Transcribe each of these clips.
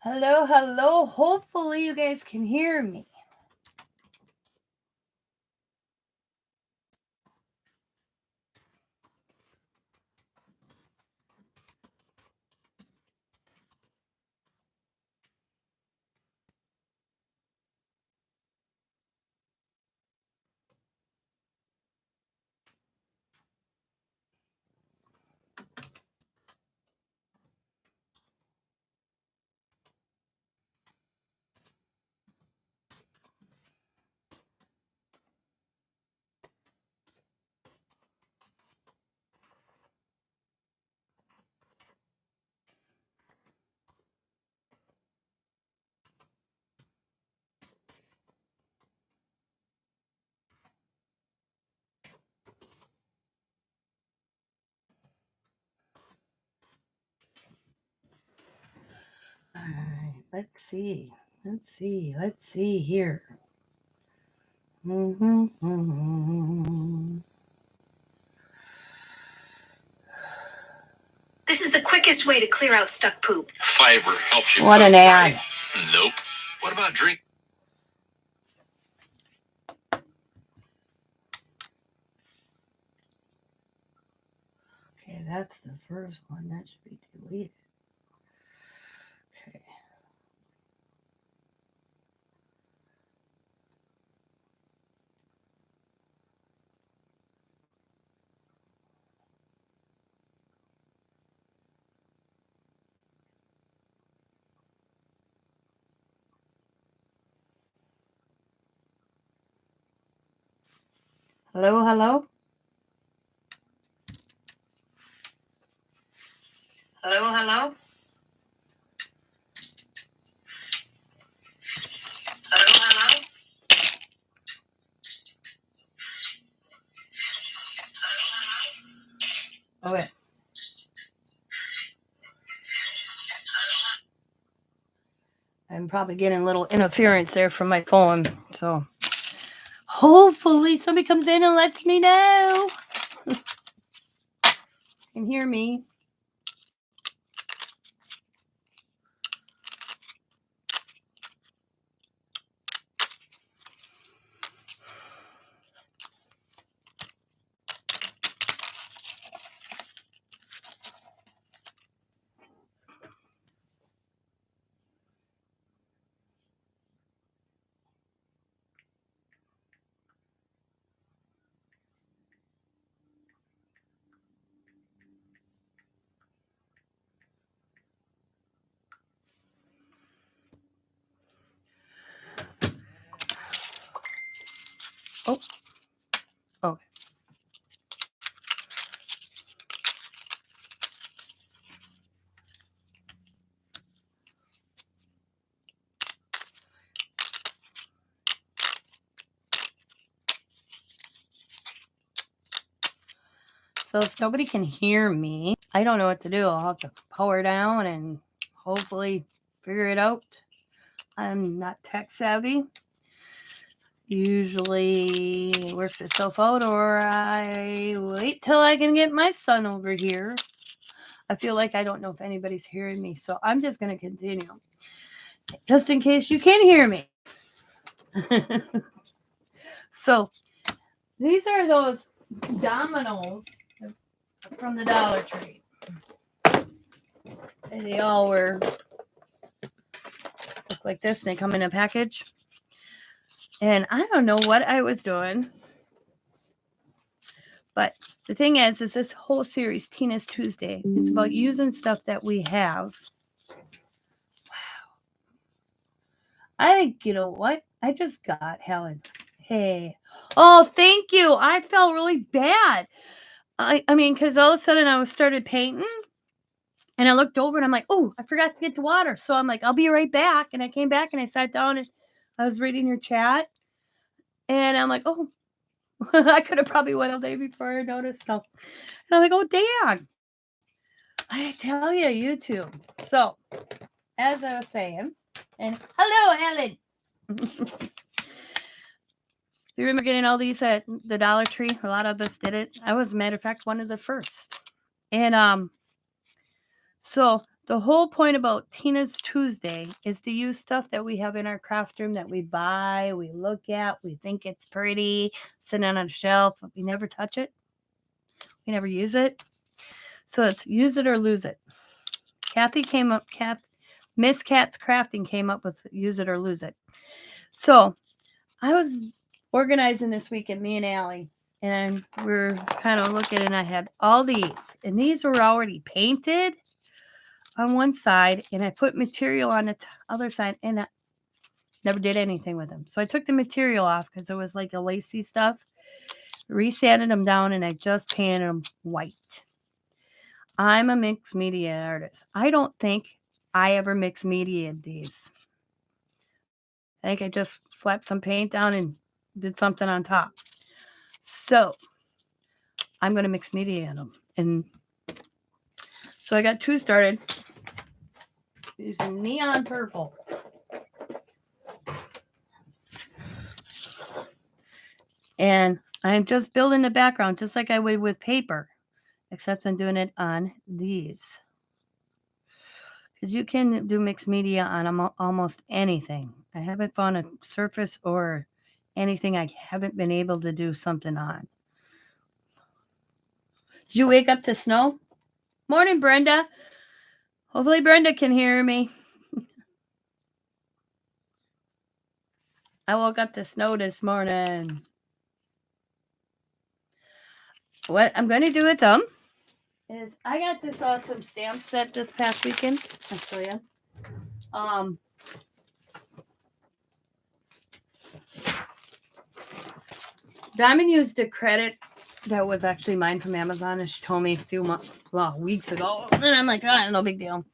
Hello, hello. Hopefully you guys can hear me. All right, let's see here. This is the quickest way to clear out stuck poop. Fiber helps you. What an ad. Right? Nope. What about drink? Okay, that's the first one. That should be deleted. Okay. Hello, hello. Hello, hello. Hello, hello. Okay. I'm probably getting a little interference there from my phone, so hopefully somebody comes in and lets me know. Can hear me. Oh. Okay. So if nobody can hear me, I don't know what to do. I'll have to power down and hopefully figure it out. I'm not tech savvy. Usually it works itself out, or I wait till I can get my son over here. I feel like I don't know if anybody's hearing me, so I'm just going to continue. Just in case you can hear me. So these are those dominoes from the Dollar Tree. They all look like this, and they come in a package. And I don't know what I was doing, but the thing is this whole series, Tina's Tuesday, is about using stuff that we have. Wow. I think, you know what? I just got Helen. Hey. Oh, thank you. I felt really bad. I mean, because all of a sudden I started painting. And I looked over and I'm like, oh, I forgot to get the water. So I'm like, I'll be right back. And I came back and I sat down and I was reading your chat. And I'm like, oh, I could have probably went all day before I noticed stuff. And I'm like, oh, dang. I tell you, YouTube. So, as I was saying, and hello, Ellen. You remember getting all these at the Dollar Tree? A lot of us did it. I was, matter of fact, one of the first. And so The whole point about Tina's Tuesday is to use stuff that we have in our craft room that we buy, we look at, we think it's pretty, sitting on a shelf, but we never touch it. We never use it. So it's use it or lose it. Miss Cat's Crafting came up with use it or lose it. So I was organizing this weekend, me and Allie, and we're kind of looking, and I had all these, and these were already painted on one side, and I put material on the other side, and I never did anything with them. So I took the material off because it was like a lacy stuff, resanded them down, and I just painted them white. I'm a mixed media artist. I don't think I ever mixed media in these. I think I just slapped some paint down and did something on top. So I'm going to mix media in them. And so I got 2 started using neon purple. And I'm just building the background just like I would with paper, except I'm doing it on these. Because you can do mixed media on almost anything. I haven't found a surface or anything I haven't been able to do something on. Did you wake up to snow? Morning, Brenda. Hopefully Brenda can hear me. I woke up to snow this morning. What I'm going to do with them is I got this awesome stamp set this past weekend. I'll show you. Diamond used a credit that was actually mine from Amazon, and she told me a few weeks ago. And I'm like, oh, no big deal.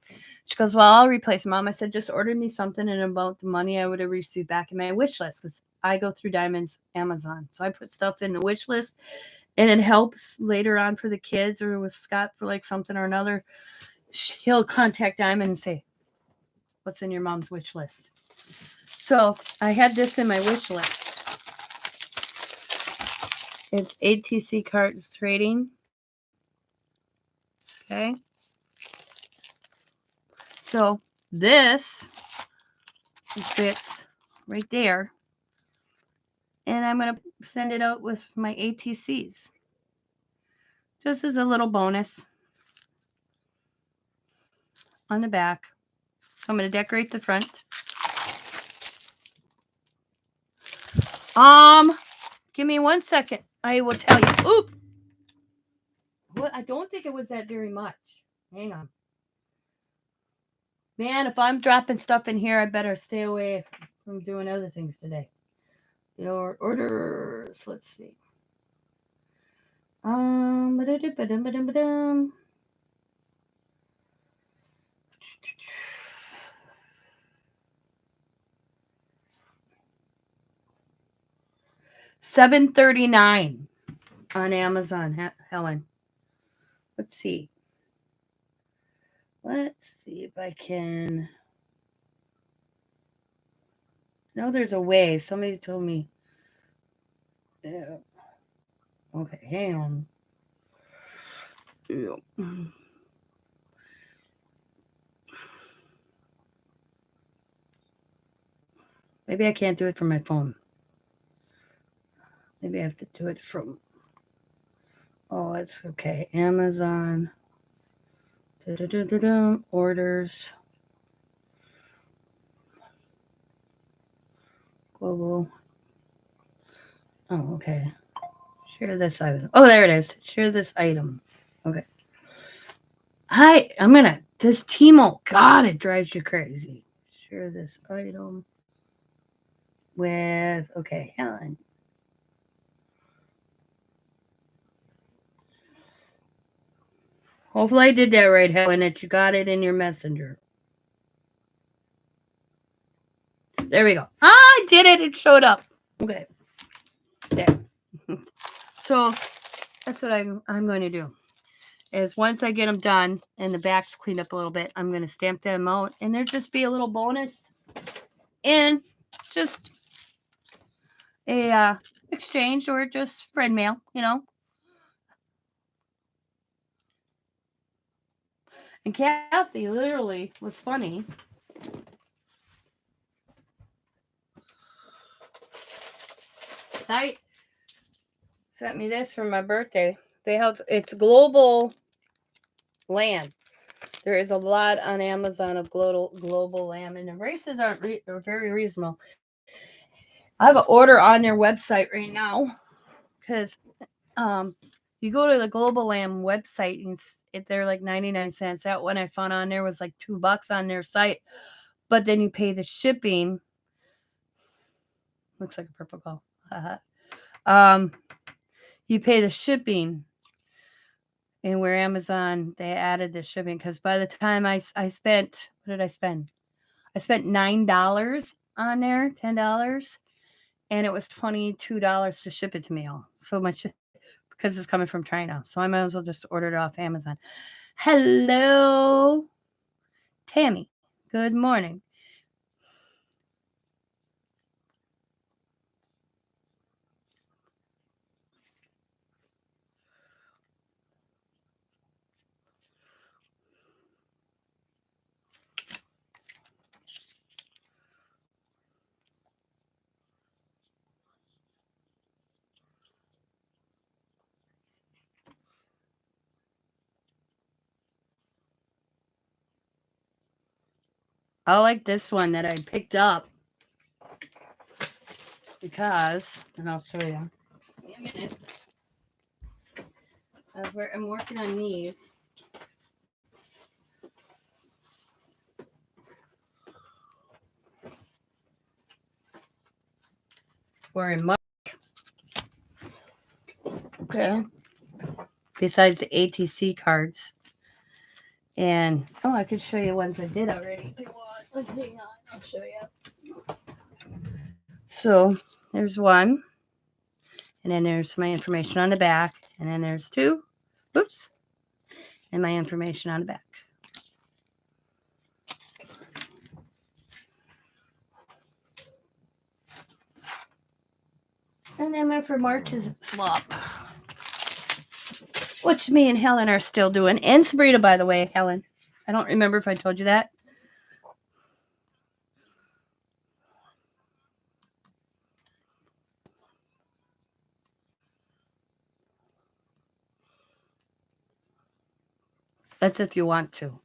She goes, well, I'll replace Mom. I said, just order me something and about the money I would have received back in my wish list, because I go through Diamond's Amazon. So I put stuff in the wish list, and it helps later on for the kids or with Scott for like something or another. He'll contact Diamond and say, what's in your mom's wish list? So I had this in my wish list. It's ATC card trading. Okay. So this fits right there. And I'm going to send it out with my ATCs. Just as a little bonus on the back. I'm going to decorate the front. Give me 1 second. I will tell you. Oop. What? I don't think it was that very much. Hang on. Man, if I'm dropping stuff in here, I better stay away from doing other things today. Your orders. Let's see. Ba-da-da-ba-dum-ba-dum-ba-dum. $7.39 on Amazon, Helen. Let's see. Let's see if I can. No, there's a way. Somebody told me. Yeah. Okay, hang on. Yeah. Maybe I can't do it from my phone. Maybe I have to do it from. Oh, it's okay. Amazon. Orders. Global. Oh, okay. Share this item. Oh, there it is. Share this item. Okay. Hi, this Timo. God, it drives you crazy. Share this item with, okay, Helen. Hopefully I did that right, Helen, that you got it in your messenger. There we go. I did it. It showed up. Okay. There. So that's what I'm going to do. Is once I get them done and the back's cleaned up a little bit, I'm going to stamp them out, and there'll just be a little bonus and just a exchange or just friend mail, And Kathy literally was funny. I sent me this for my birthday. They have it's global lamb. There is a lot on Amazon of global lamb, and the prices are very reasonable. I have an order on their website right now because you go to the Global Lamb website and they're like 99 cents. That one I found on there was like $2 on their site, but then you pay the shipping. Looks like a purple call. You pay the shipping, and where Amazon they added the shipping because by the time I spent, what did I spend? I spent $9 on there, $10, and it was $22 to ship it to me all. So much because it's coming from China. So I might as well just order it off Amazon. Hello, Tammy. Good morning. I like this one that I picked up because, and I'll show you. Give me a minute. I'm working on these. We're in March. Okay. Besides the ATC cards. And, oh, I could show you ones I did already. Let's hang on. I'll show you. So, there's one. And then there's my information on the back. And then there's two. Oops. And my information on the back. And then my for March is slop. Which me and Helen are still doing. And Sabrina, by the way, Helen. I don't remember if I told you that. That's if you want to.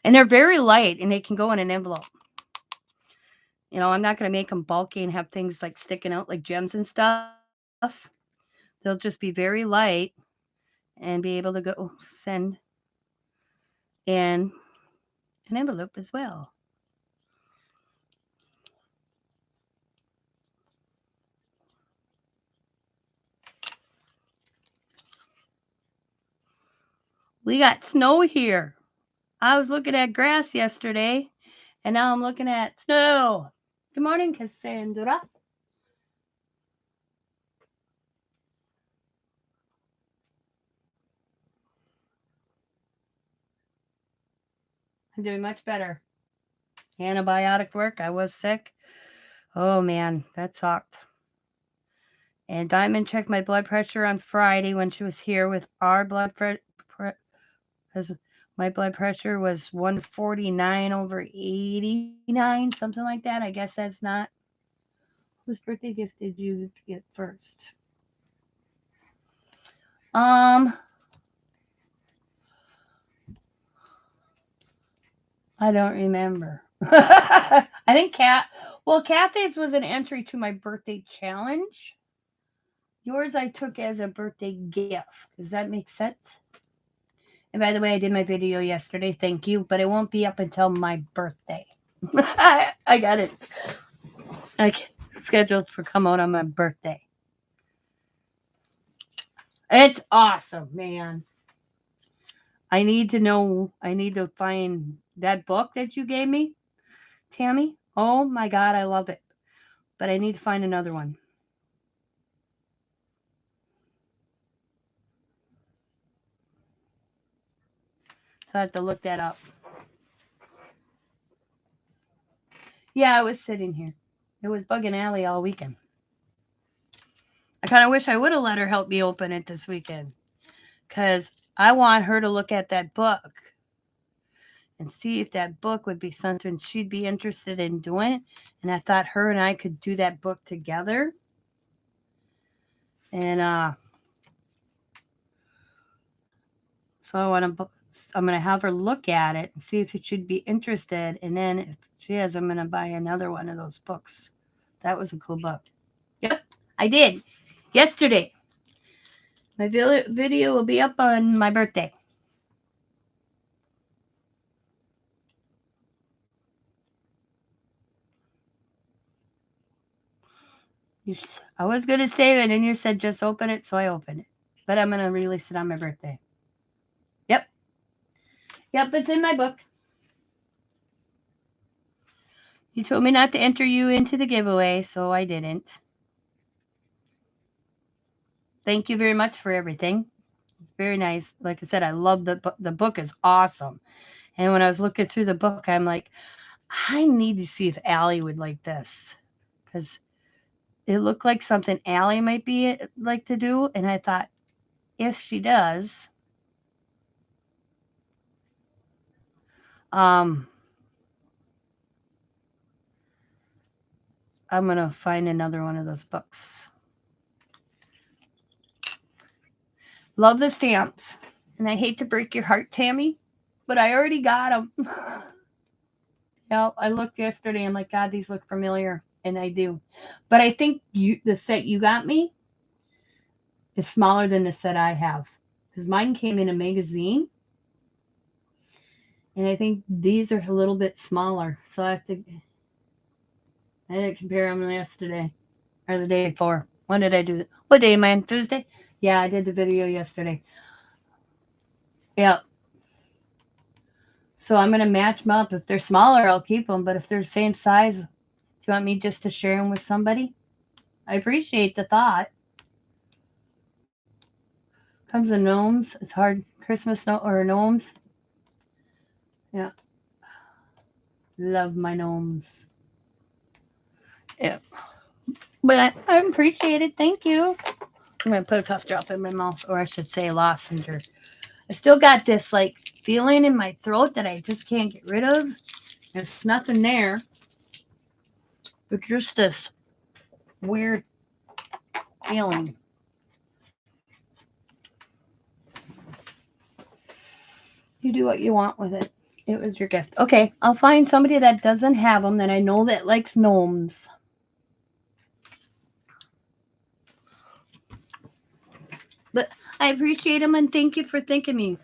And they're very light and they can go in an envelope. You know, I'm not going to make them bulky and have things like sticking out like gems and stuff. They'll just be very light and be able to go send in an envelope as well. We got snow here. I was looking at grass yesterday, and now I'm looking at snow. Good morning, Cassandra. I'm doing much better. Antibiotic work. I was sick. Oh, man, that sucked. And Diamond checked my blood pressure on Friday when she was here with our blood pressure. Because my blood pressure was 149 over 89, something like that. I guess that's not. Whose birthday gift did you get first? I don't remember. I think Kathy's was an entry to my birthday challenge. Yours I took as a birthday gift. Does that make sense? And by the way, I did my video yesterday. Thank you. But it won't be up until my birthday. I got it. Scheduled for come out on my birthday. It's awesome, man. I need to find that book that you gave me, Tammy. Oh my God, I love it. But I need to find another one. So I have to look that up. Yeah, I was sitting here. It was Bug and Alley all weekend. I kind of wish I would have let her help me open it this weekend, because I want her to look at that book and see if that book would be something she'd be interested in doing. And I thought her and I could do that book together. And so I'm gonna have her look at it and see if she'd be interested. And then if she is, I'm gonna buy another one of those books. That was a cool book. Yep, I did yesterday. My video will be up on my birthday. I was going to save it, and you said just open it, so I opened it. But I'm going to release it on my birthday. Yep. Yep, it's in my book. You told me not to enter you into the giveaway, so I didn't. Thank you very much for everything. It's very nice. Like I said, I love the book is awesome. And when I was looking through the book, I'm like, I need to see if Allie would like this, because it looked like something Allie might be like to do. And I thought, if she does, I'm going to find another one of those books. Love the stamps. And I hate to break your heart, Tammy, but I already got them. I looked yesterday. I'm like, God, these look familiar. And I do. But I think the set you got me is smaller than the set I have. Because mine came in a magazine. And I think these are a little bit smaller. So I didn't compare them yesterday. Or the day before. When did I do it? What day am I on? Tuesday? Yeah, I did the video yesterday. Yeah. So I'm going to match them up. If they're smaller, I'll keep them. But if they're the same size, do you want me just to share them with somebody? I appreciate the thought. Comes the gnomes. It's hard. Christmas or gnomes. Yeah. Love my gnomes. Yeah. But I appreciate it. Thank you. I'm going to put a tough drop in my mouth. Or I should say a lozenge. I still got this like feeling in my throat that I just can't get rid of. There's nothing there. It's just this weird feeling. You do what you want with it. It was your gift. Okay, I'll find somebody that doesn't have them that I know that likes gnomes. But I appreciate them and thank you for thinking me.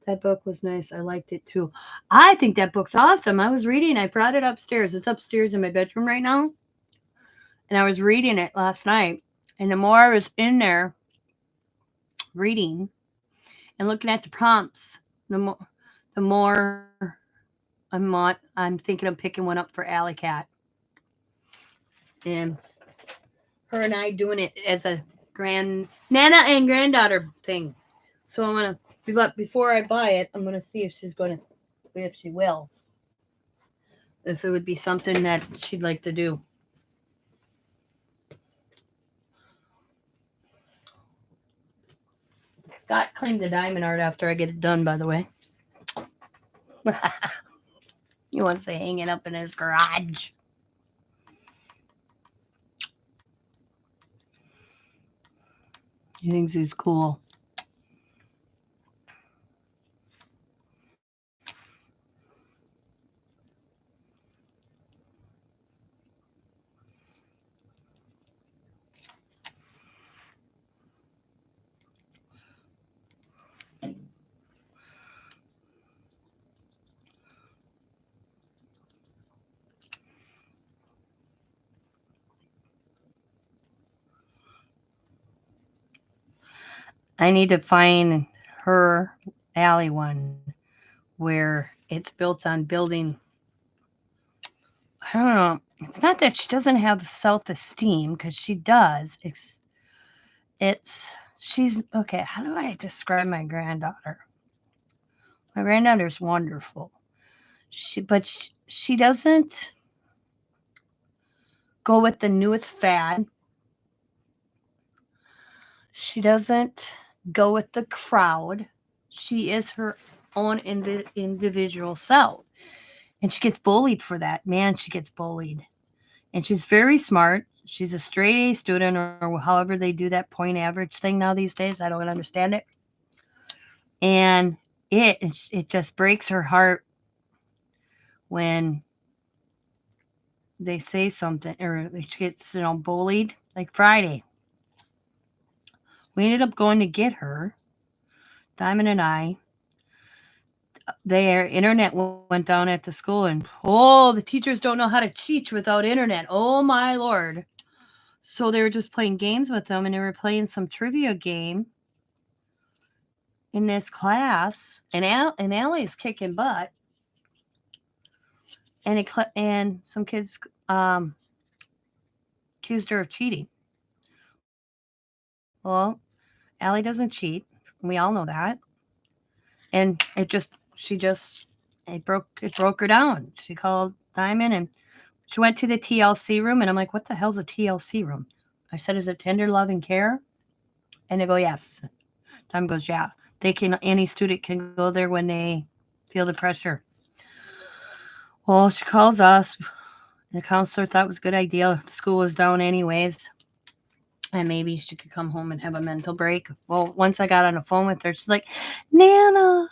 That book was nice. I liked it too. I think that book's awesome. I was reading. I brought it upstairs. It's upstairs in my bedroom right now. And I was reading it last night. And the more I was in there reading and looking at the prompts, the more I'm thinking of picking one up for Alley Cat. And her and I doing it as a Nana and granddaughter thing. So I'm gonna, but before I buy it, I'm gonna see if she will. If it would be something that she'd like to do. Scott claimed the diamond art after I get it done, by the way. He wants to hang it up in his garage. He thinks he's cool. I need to find her Alley one where it's built on building. I don't know. It's not that she doesn't have self-esteem, because she does. She's okay. How do I describe my granddaughter? My granddaughter's wonderful. She doesn't go with the newest fad. She doesn't go with the crowd. She is her own individual self. And she gets bullied for that. Man, she gets bullied. And she's very smart. She's a straight A student, or however they do that point average thing now these days. I don't understand it. And it just breaks her heart when they say something or she gets bullied. Like Friday, we ended up going to get her, Diamond and I. Their internet went down at the school, and the teachers don't know how to teach without internet. Oh my lord! So they were just playing games with them, and they were playing some trivia game in this class, and Allie is kicking butt, and some kids accused her of cheating. Well, Allie doesn't cheat. We all know that, and it broke her down. She called Diamond, and she went to the TLC room, and I'm like, what the hell's a TLC room? I said, is it tender love and care? And they go, yes. Diamond goes, yeah. Any student can go there when they feel the pressure. Well, she calls us. The counselor thought it was a good idea. The school was down anyways. And maybe she could come home and have a mental break. Well, once I got on the phone with her, she's like, Nana.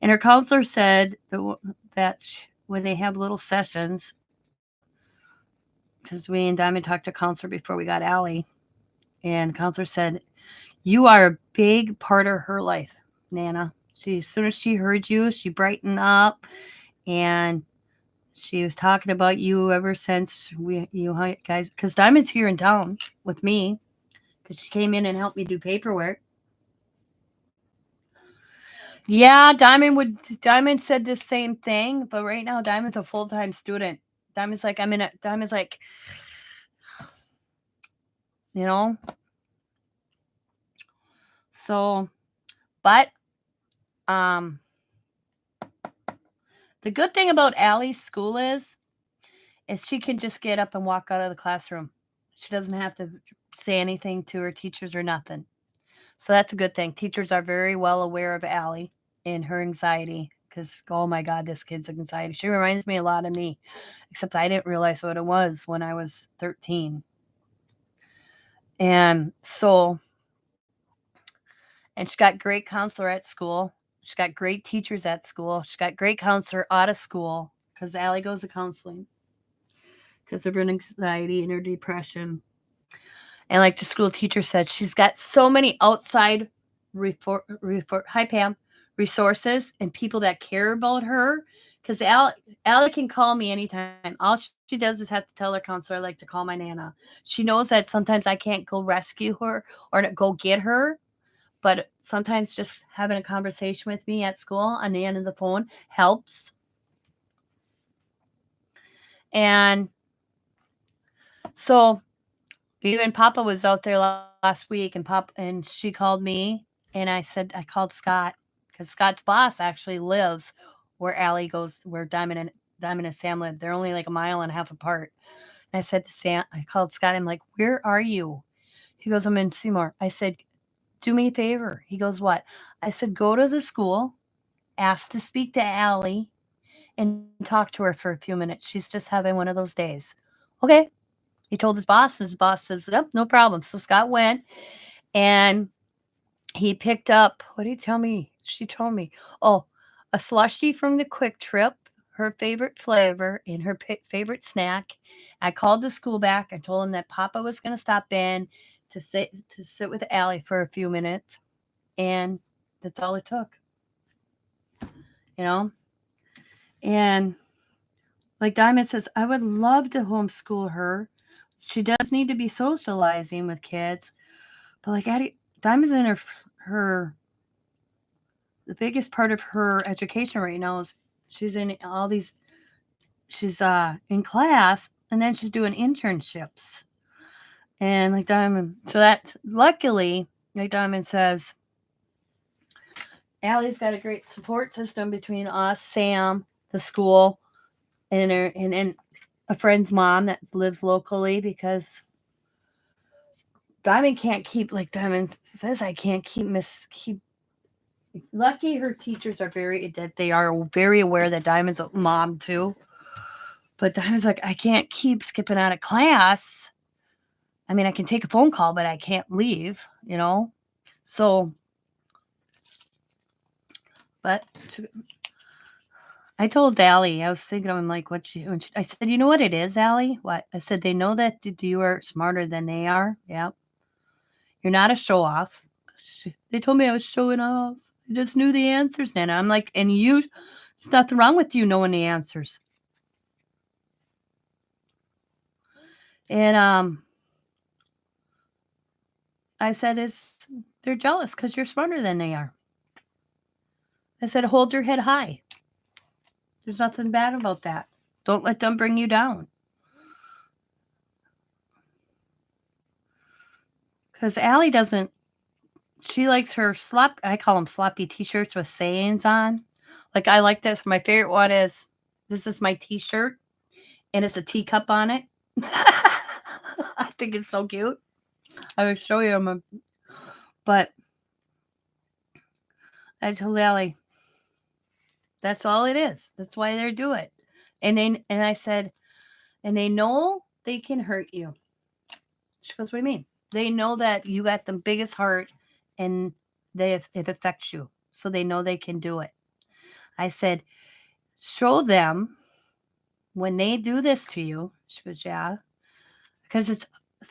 And her counselor said that when they have little sessions, because we and Diamond talked to counselor before we got Allie, and the counselor said, you are a big part of her life, Nana. As soon as she heard you, she brightened up, and she was talking about you ever since you guys, because Diamond's here in town with me, because she came in and helped me do paperwork. Yeah, Diamond said the same thing, but right now Diamond's a full-time student. Diamond's like, you know. So, but the good thing about Allie's school is she can just get up and walk out of the classroom. She doesn't have to say anything to her teachers or nothing. So that's a good thing. Teachers are very well aware of Allie and her anxiety because, oh my God, this kid's anxiety. She reminds me a lot of me, except I didn't realize what it was when I was 13. And so, and she got great counselor at school. She got great teachers at school. She got great counselor out of school because Allie goes to counseling because of her anxiety and her depression. And like the school teacher said, she's got so many outside hi Pam, resources and people that care about her. Because Allie can call me anytime. All she does is have to tell her counselor, I like to call my Nana. She knows that sometimes I can't go rescue her or go get her. But sometimes just having a conversation with me at school on the end of the phone helps. And so even Papa was out there last week, and she called me, and I called Scott because Scott's boss actually lives where Allie goes, where Diamond and Sam live. They're only like a mile and a half apart. And I said to Sam, I called Scott. I'm like, where are you? He goes, I'm in Seymour. I said, do me a favor. He goes, what? I said, go to the school, ask to speak to Allie, and talk to her for a few minutes. She's just having one of those days. Okay. He told his boss, and his boss says, yep, no problem. So Scott went, and he picked up, what did he tell me? She told me, a slushie from the Quick Trip, her favorite flavor, and her favorite snack. I called the school back. I told him that Papa was going to stop in to sit with Allie for a few minutes, and that's all it took. You know? And like Diamond says, I would love to homeschool her. She does need to be socializing with kids, but like Diamond's in her the biggest part of her education right now is she's in all these. She's in class, and then she's doing internships, and like Diamond. So that luckily, like Diamond says, Allie's got a great support system between us, Sam, the school, and a friend's mom that lives locally because Diamond can't keep, like Diamond says, I can't keep lucky her teachers are they are very aware that Diamond's a mom too. But Diamond's like, I can't keep skipping out of class. I mean, I can take a phone call, but I can't leave, So, but I told Allie, I was thinking, I'm like, I said, you know what it is, Allie? What? I said, they know that you are smarter than they are. Yep. You're not a show off. They told me I was showing off. I just knew the answers, Nana. I'm like, and there's nothing wrong with you knowing the answers. And I said, they're jealous because you're smarter than they are. I said, hold your head high. There's nothing bad about that. Don't let them bring you down. Because Allie doesn't, she likes her I call them sloppy t-shirts with sayings on. Like, I like this. My favorite one is, this is my t-shirt, and it's a teacup on it. I think it's so cute. I will show you them. But I told Allie, that's all it is. That's why they do it. And I said, and they know they can hurt you. She goes, what do you mean? They know that you got the biggest heart and it affects you. So they know they can do it. I said, show them when they do this to you. She goes, yeah. Because it's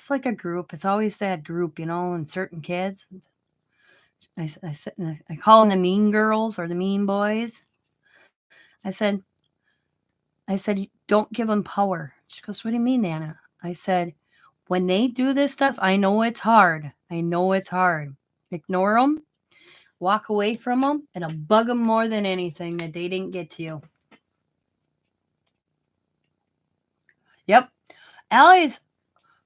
like a group. It's always that group, and certain kids. I call them the mean girls or the mean boys. I said, don't give them power. She goes, what do you mean, Nana? I said, when they do this stuff, I know it's hard. Ignore them, walk away from them, and it'll bug them more than anything that they didn't get to you. Yep. Allie's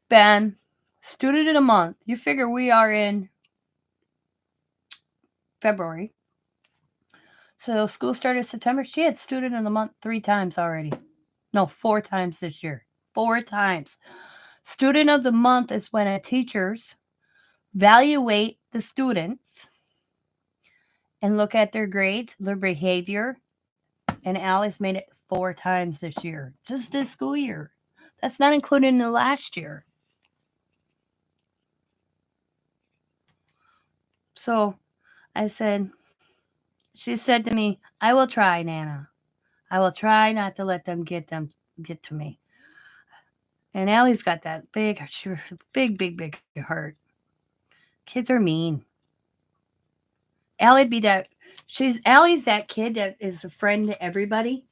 been student of the month. You figure we are in February. So school started September. She had student of the month 3 times already. No, 4 times this year. 4 times. Student of the month is when teachers evaluate the students and look at their grades, their behavior. And Allie's made it 4 times this year. Just this school year. That's not included in the last year. So I said, she said to me, I will try, Nana. I will try not to let them get to me. And Allie's got that big heart. Kids are mean. Allie's that kid that is a friend to everybody,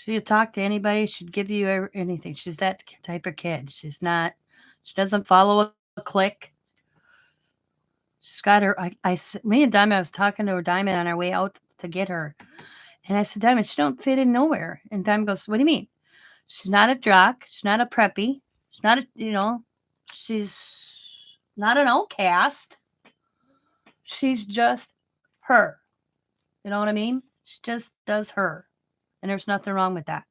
She'll talk to anybody. She'd give you anything. She's that type of kid. She doesn't follow a clique. She's got her, me and Diamond, I was talking to her Diamond on our way out to get her. And I said, Diamond, she don't fit in nowhere. And Diamond goes, what do you mean? She's not a jock. She's not a preppy. She's not she's not an outcast. She's just her. You know what I mean? She just does her. And there's nothing wrong with that.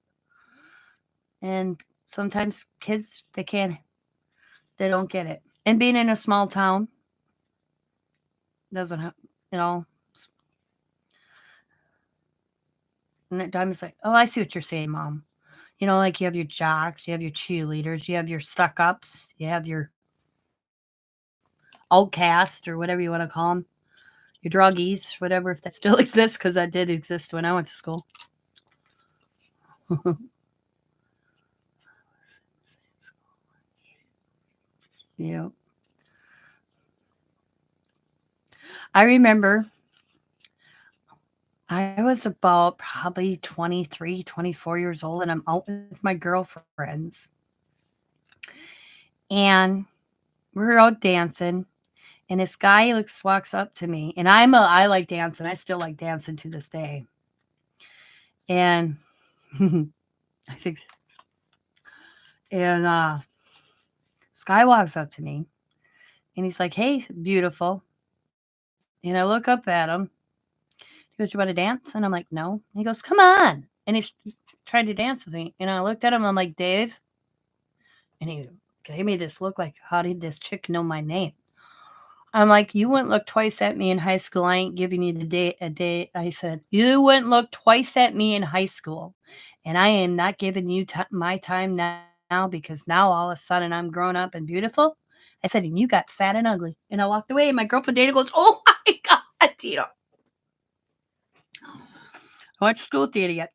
And sometimes kids, they don't get it. And being in a small town doesn't have, And Diamond's like, oh, I see what you're saying, Mom. Like you have your jocks, you have your cheerleaders, you have your stuck-ups, you have your outcast or whatever you want to call them, your druggies, whatever, if that still exists, because that did exist when I went to school. Yeah. I remember I was about probably 23, 24 years old, and I'm out with my girlfriends. And we're out dancing, and this guy walks up to me, and I like dancing. I still like dancing to this day. And I think, and this guy walks up to me, and he's like, hey, beautiful. And I look up at him. He goes, you want to dance? And I'm like, no. And he goes, come on. And he's tried to dance with me. And I looked at him. I'm like, Dave. And he gave me this look like, how did this chick know my name? I'm like, you wouldn't look twice at me in high school. I ain't giving you a day. I said, you wouldn't look twice at me in high school. And I am not giving you my time now because now all of a sudden I'm grown up and beautiful. I said, and you got fat and ugly. And I walked away. And my girlfriend Dana goes, oh my God, Tito. I went to school with Dana yet.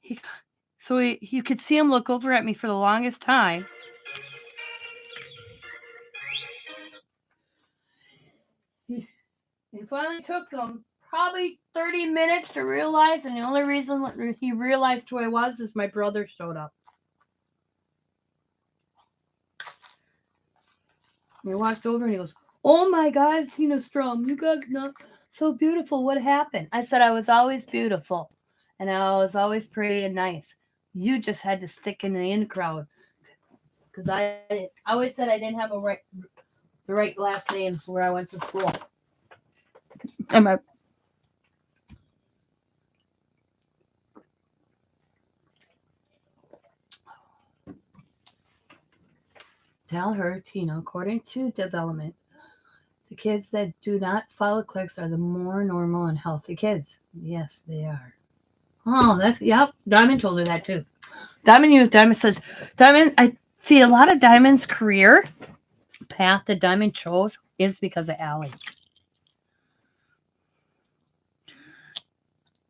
You could see him look over at me for the longest time. He finally took him probably 30 minutes to realize, and the only reason he realized who I was is my brother showed up. And he walked over and he goes, oh my God, Tina Strom, you got so beautiful. What happened? I said, I was always beautiful and I was always pretty and nice. You just had to stick in the in crowd. Because I always said I didn't have the right last name for where I went to school. And my tell her, Tina, according to development, the kids that do not follow clicks are the more normal and healthy kids. Yes, they are. Oh, yep. Diamond told her that too. Diamond says, I see a lot of Diamond's career path that Diamond chose is because of Allie.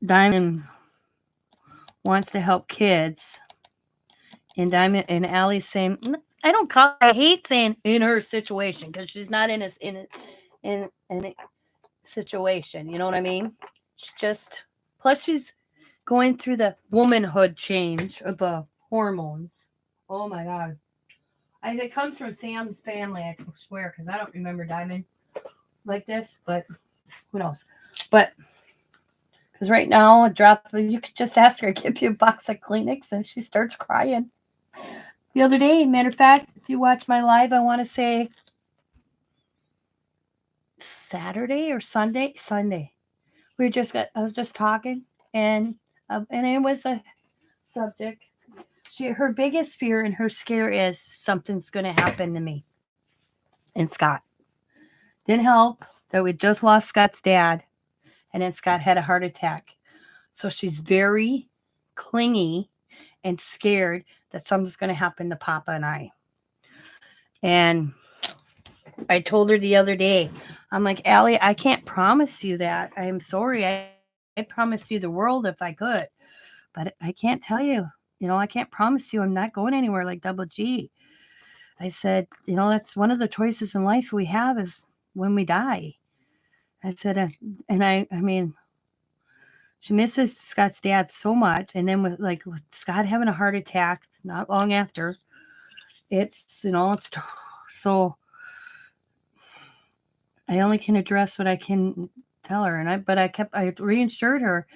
Diamond wants to help kids, and Allie's saying, I hate saying in her situation because she's not in a situation. You know what I mean? Plus she's going through the womanhood change of the hormones. Oh my God. It comes from Sam's family, I swear, because I don't remember Diamond like this, but who knows? But because right now, you could just ask her to give you a box of Kleenex and she starts crying. The other day, matter of fact, if you watch my live, I want to say Saturday or Sunday. I was just talking, and it was a subject. Her biggest fear and her scare is something's going to happen to me and Scott. Didn't help that we just lost Scott's dad, and then Scott had a heart attack. So she's very clingy and scared that something's going to happen to Papa and I. And I told her the other day, I'm like, Allie, I can't promise you that. I am sorry. I promised you the world if I could, but I can't tell you. I can't promise you I'm not going anywhere like Double G. I said, that's one of the choices in life we have is when we die. I said, and I mean, she misses Scott's dad so much. And then with Scott having a heart attack not long after, it's so I only can address what I can tell her. And I reinsured her.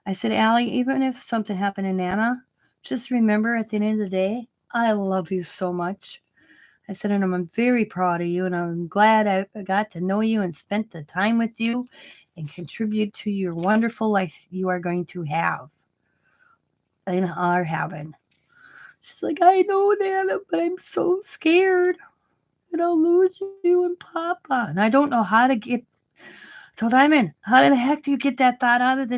I said, Allie, even if something happened to Nana, just remember at the end of the day, I love you so much. I said, and I'm very proud of you, and I'm glad I got to know you and spent the time with you and contribute to your wonderful life you are going to have and are having. She's like, I know, Nana, but I'm so scared that I'll lose you and Papa. And I don't know how to get. So Diamond, how the heck do you get that thought out of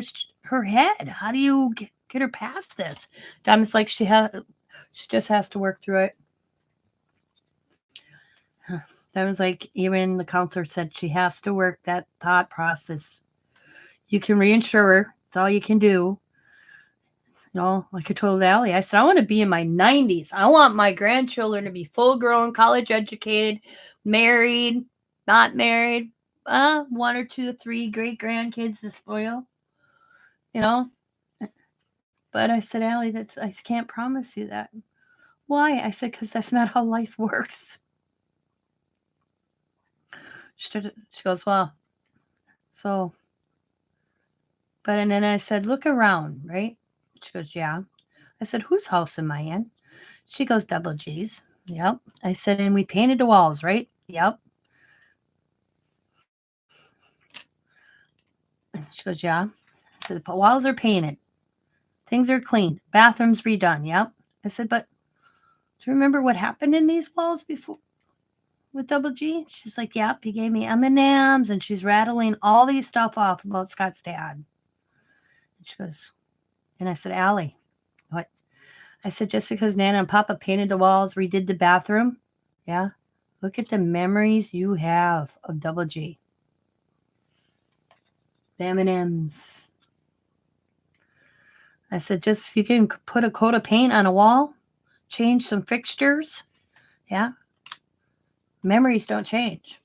her head? How do you get her past this? Diamond's like, she just has to work through it. Diamond's like, even the counselor said she has to work that thought process. You can reinsure her. That's all you can do. Like I told Allie, I said, I want to be in my 90s. I want my grandchildren to be full grown, college educated, married, not married, 1 or 2 or 3 great grandkids to spoil, But I said, Allie, I can't promise you that. Why? I said, because that's not how life works. She goes, well, so, and then I said, look around, right? She goes, yeah. I said, whose house am I in? She goes, Double G's. Yep. I said, and we painted the walls, right? Yep. She goes, yeah. I said, the walls are painted. Things are clean. Bathroom's redone. Yep. I said, but do you remember what happened in these walls before with Double G? She's like, yep. He gave me M&Ms, and she's rattling all these stuff off about Scott's dad. And she goes, and I said, Allie, what? I said, just because Nana and Papa painted the walls, redid the bathroom, yeah, look at the memories you have of Double G. The M&Ms. I said, just you can put a coat of paint on a wall, change some fixtures, yeah. Memories don't change.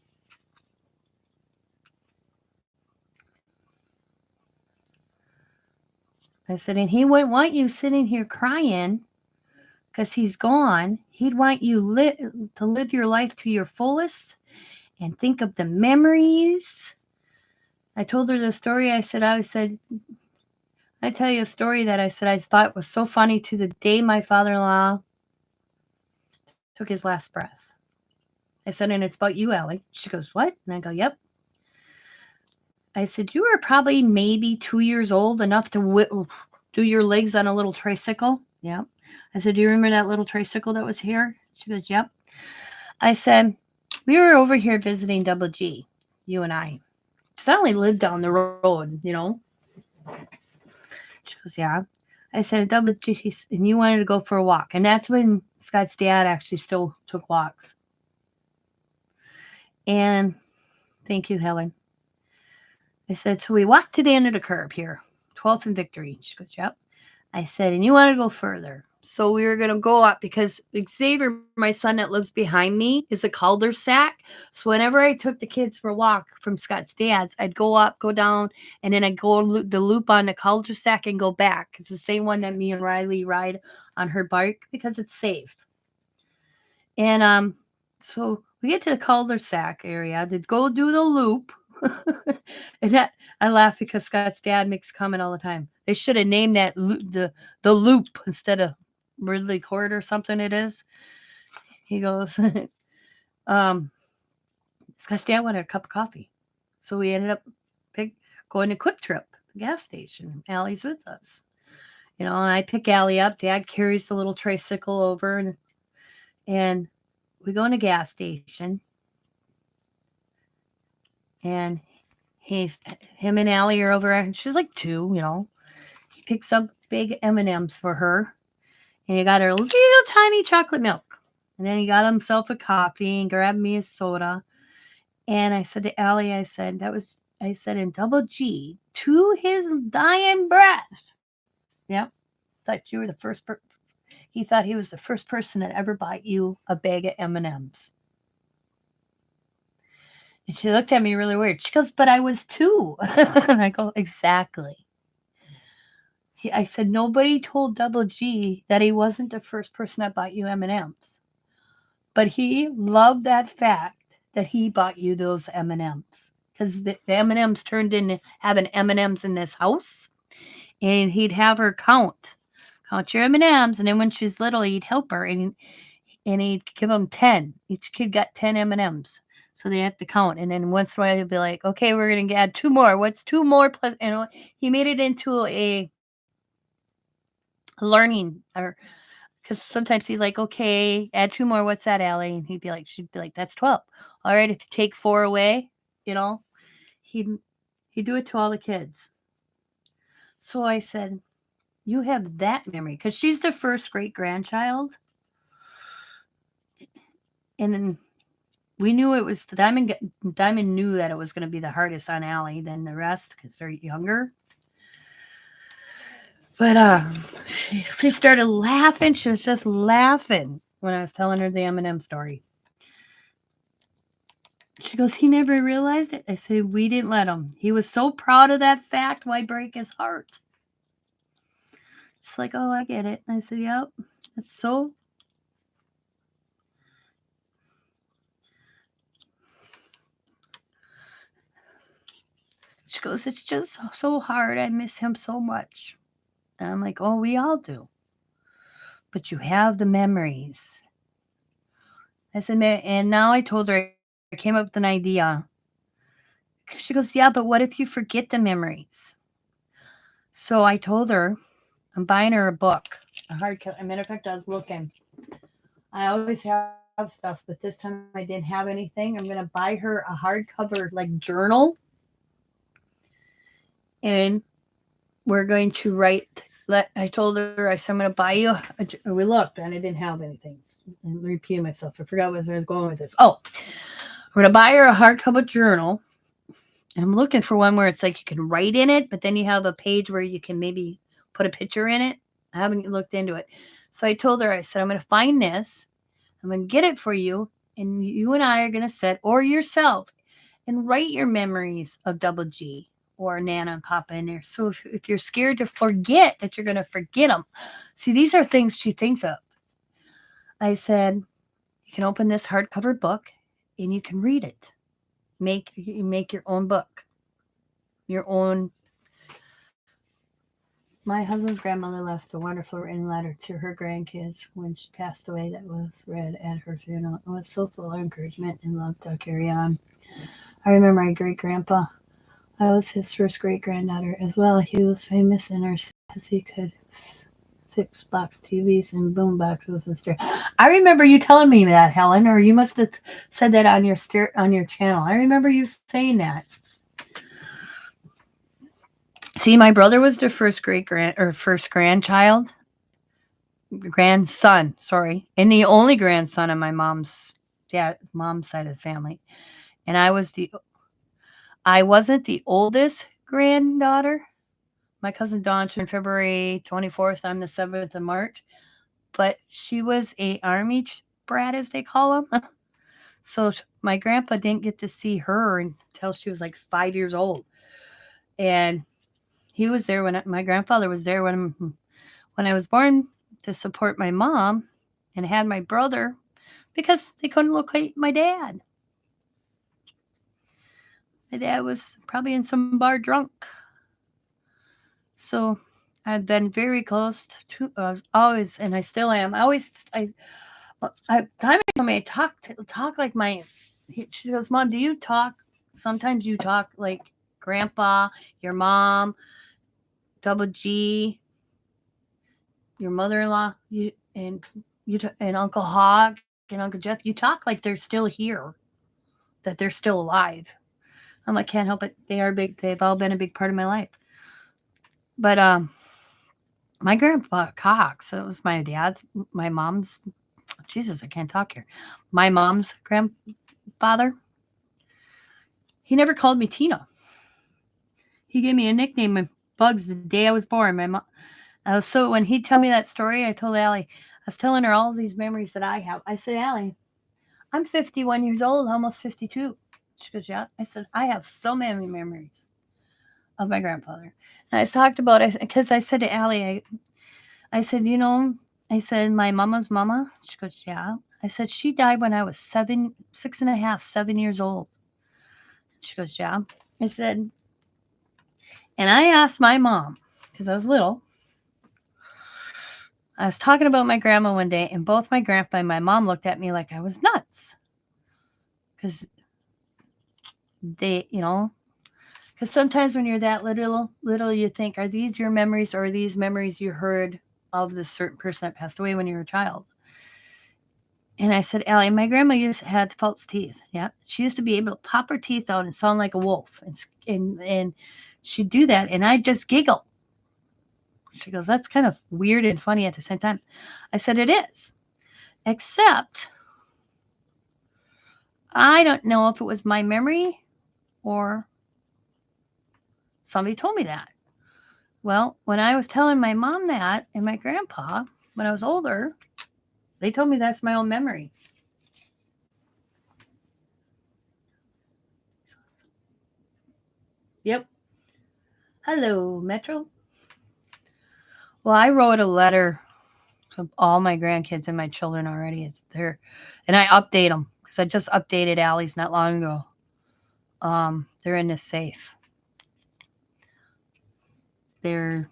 I said, and he wouldn't want you sitting here crying because he's gone. He'd want you to live your life to your fullest and think of the memories. I told her the story. I said, I tell you a story that I said I thought was so funny to the day my father-in-law took his last breath. I said, and it's about you, Allie. She goes, what? And I go, yep. I said, you were probably maybe 2 years old, enough to do your legs on a little tricycle. Yep. I said, do you remember that little tricycle that was here? She goes, yep. I said, we were over here visiting Double G, you and I. Because I only lived down the road, you know. She goes, yeah. I said, Double G, and you wanted to go for a walk. And that's when Scott's dad actually still took walks. And thank you, Helen. I said, so we walked to the end of the curb here, 12th and Victory. She goes, yep. I said, and you want to go further. So we were going to go up because Xavier, my son that lives behind me, is a cul-de-sac. So whenever I took the kids for a walk from Scott's dad's, I'd go up, go down, and then I'd go the loop on the cul-de-sac and go back. It's the same one that me and Riley ride on her bike because it's safe. And so we get to the cul-de-sac area to go do the loop. And that, I laugh because Scott's dad makes a comment all the time. They should have named that the loop instead of Ridley Court or something it is. He goes, Scott's dad wanted a cup of coffee. So we ended up going to Quick Trip, the gas station. Allie's with us. You know, and I pick Allie up. Dad carries the little tricycle over, and we go in a gas station. And him and Allie are over, and she's like 2, you know. He picks up big M&Ms for her, and he got her a little tiny chocolate milk. And then he got himself a coffee and grabbed me a soda. And I said to Allie, I said, in Double G, to his dying breath. Yep. Thought you were the first he thought he was the first person that ever bought you a bag of M&Ms. And she looked at me really weird. She goes, but I was 2. And I go, exactly. I said, nobody told Double G that he wasn't the first person that bought you M&Ms. But he loved that fact that he bought you those M&Ms. Because the M&Ms turned into having M&Ms in this house. And he'd have her count your M&Ms. And then when she was little, he'd help her. And he'd give them 10. Each kid got 10 M&Ms. So they had to count. And then once in a while, he'd be like, okay, we're going to add 2 more. What's 2 more? Plus, you know, he made it into a learning, or because sometimes he's like, okay, add 2 more. What's that, Allie? And she'd be like, that's 12. All right, if you take 4 away, you know, he'd do it to all the kids. So I said, you have that memory, because she's the first great grandchild. And then we knew it was Diamond knew that it was going to be the hardest on Allie than the rest because they're younger. But she started laughing. She was just laughing when I was telling her the M&M story. She goes, he never realized it. I said, we didn't let him. He was so proud of that fact. Why break his heart? She's like, oh, I get it. And I said, yep, it's so. She goes, it's just so hard. I miss him so much. And I'm like, oh, we all do. But you have the memories. I said, and now I told her, I came up with an idea. She goes, yeah, but what if you forget the memories? So I told her, I'm buying her a book, a hardcover. As a matter of fact, I was looking. I always have stuff, but this time I didn't have anything. I'm going to buy her a hardcover like journal, and we're going to write. I told her, I said, I'm going to buy you. We looked, and I didn't have anything. I'm repeating myself. I forgot where I was going with this. Oh, we're going to buy her a hardcover journal. And I'm looking for one where it's like you can write in it, but then you have a page where you can maybe put a picture in it. I haven't looked into it. So I told her, I said, I'm going to find this. I'm going to get it for you. And you and I are going to sit, or yourself, and write your memories of Double G or Nana and Papa in there. So if you're scared to forget, that you're going to forget them. See, these are things she thinks of. I said, you can open this hardcover book and you can read it. Make your own book. Your own. My husband's grandmother left a wonderful written letter to her grandkids when she passed away that was read at her funeral. It was so full of encouragement and love to carry on. I remember my great-grandpa. I was his first great-granddaughter as well. He was famous in our city because he could fix box TVs and boom boxes and stereo. I remember you telling me that, Helen, or you must have said that on your channel. I remember you saying that. See, my brother was the first grandson, sorry, and the only grandson on my mom's side of the family. And I wasn't the oldest granddaughter. My cousin Dawn turned February 24th. I'm the 7th of March. But she was a army brat, as they call them. So my grandpa didn't get to see her until she was like 5 years old. And he was there my grandfather was there when I was born to support my mom, and had my brother because they couldn't locate my dad. My dad was probably in some bar drunk. So I've been very close to, I was always, and I still am. Time told me I talk like she goes, Mom, do you talk? Sometimes you talk like Grandpa, your mom, Double G, your mother-in-law, and Uncle Hawk and Uncle Jeff. You talk like they're still here, that they're still alive. I'm like, can't help it. They are big. They've all been a big part of my life. But my grandpa Cox, it was my mom's. Jesus, I can't talk here. My mom's grandfather. He never called me Tina. He gave me a nickname of Bugs the day I was born. My mom. So when he'd tell me that story, I told Allie, I was telling her all these memories that I have. I said, Allie, I'm 51 years old, almost 52. She goes, yeah. I said, I have so many memories of my grandfather. And I talked about it because I said to Allie, I said, I said, my mama's mama. She goes, yeah. I said, she died when I was 7 years old. She goes, yeah. I said, and I asked my mom, because I was little, I was talking about my grandma one day, and both my grandpa and my mom looked at me like I was nuts. Because they, because sometimes when you're that little, you think, are these your memories, or are these memories you heard of this certain person that passed away when you were a child? And I said, Allie, my grandma had false teeth. Yeah. She used to be able to pop her teeth out and sound like a wolf. And she'd do that. And I'd just giggle. She goes, that's kind of weird and funny at the same time. I said, it is. Except I don't know if it was my memory or somebody told me that. Well, when I was telling my mom that and my grandpa, when I was older, they told me that's my own memory. Yep. Hello, Metro. Well, I wrote a letter to all my grandkids and my children already. It's there, and I update them because I just updated Allie's not long ago. They're in this safe. And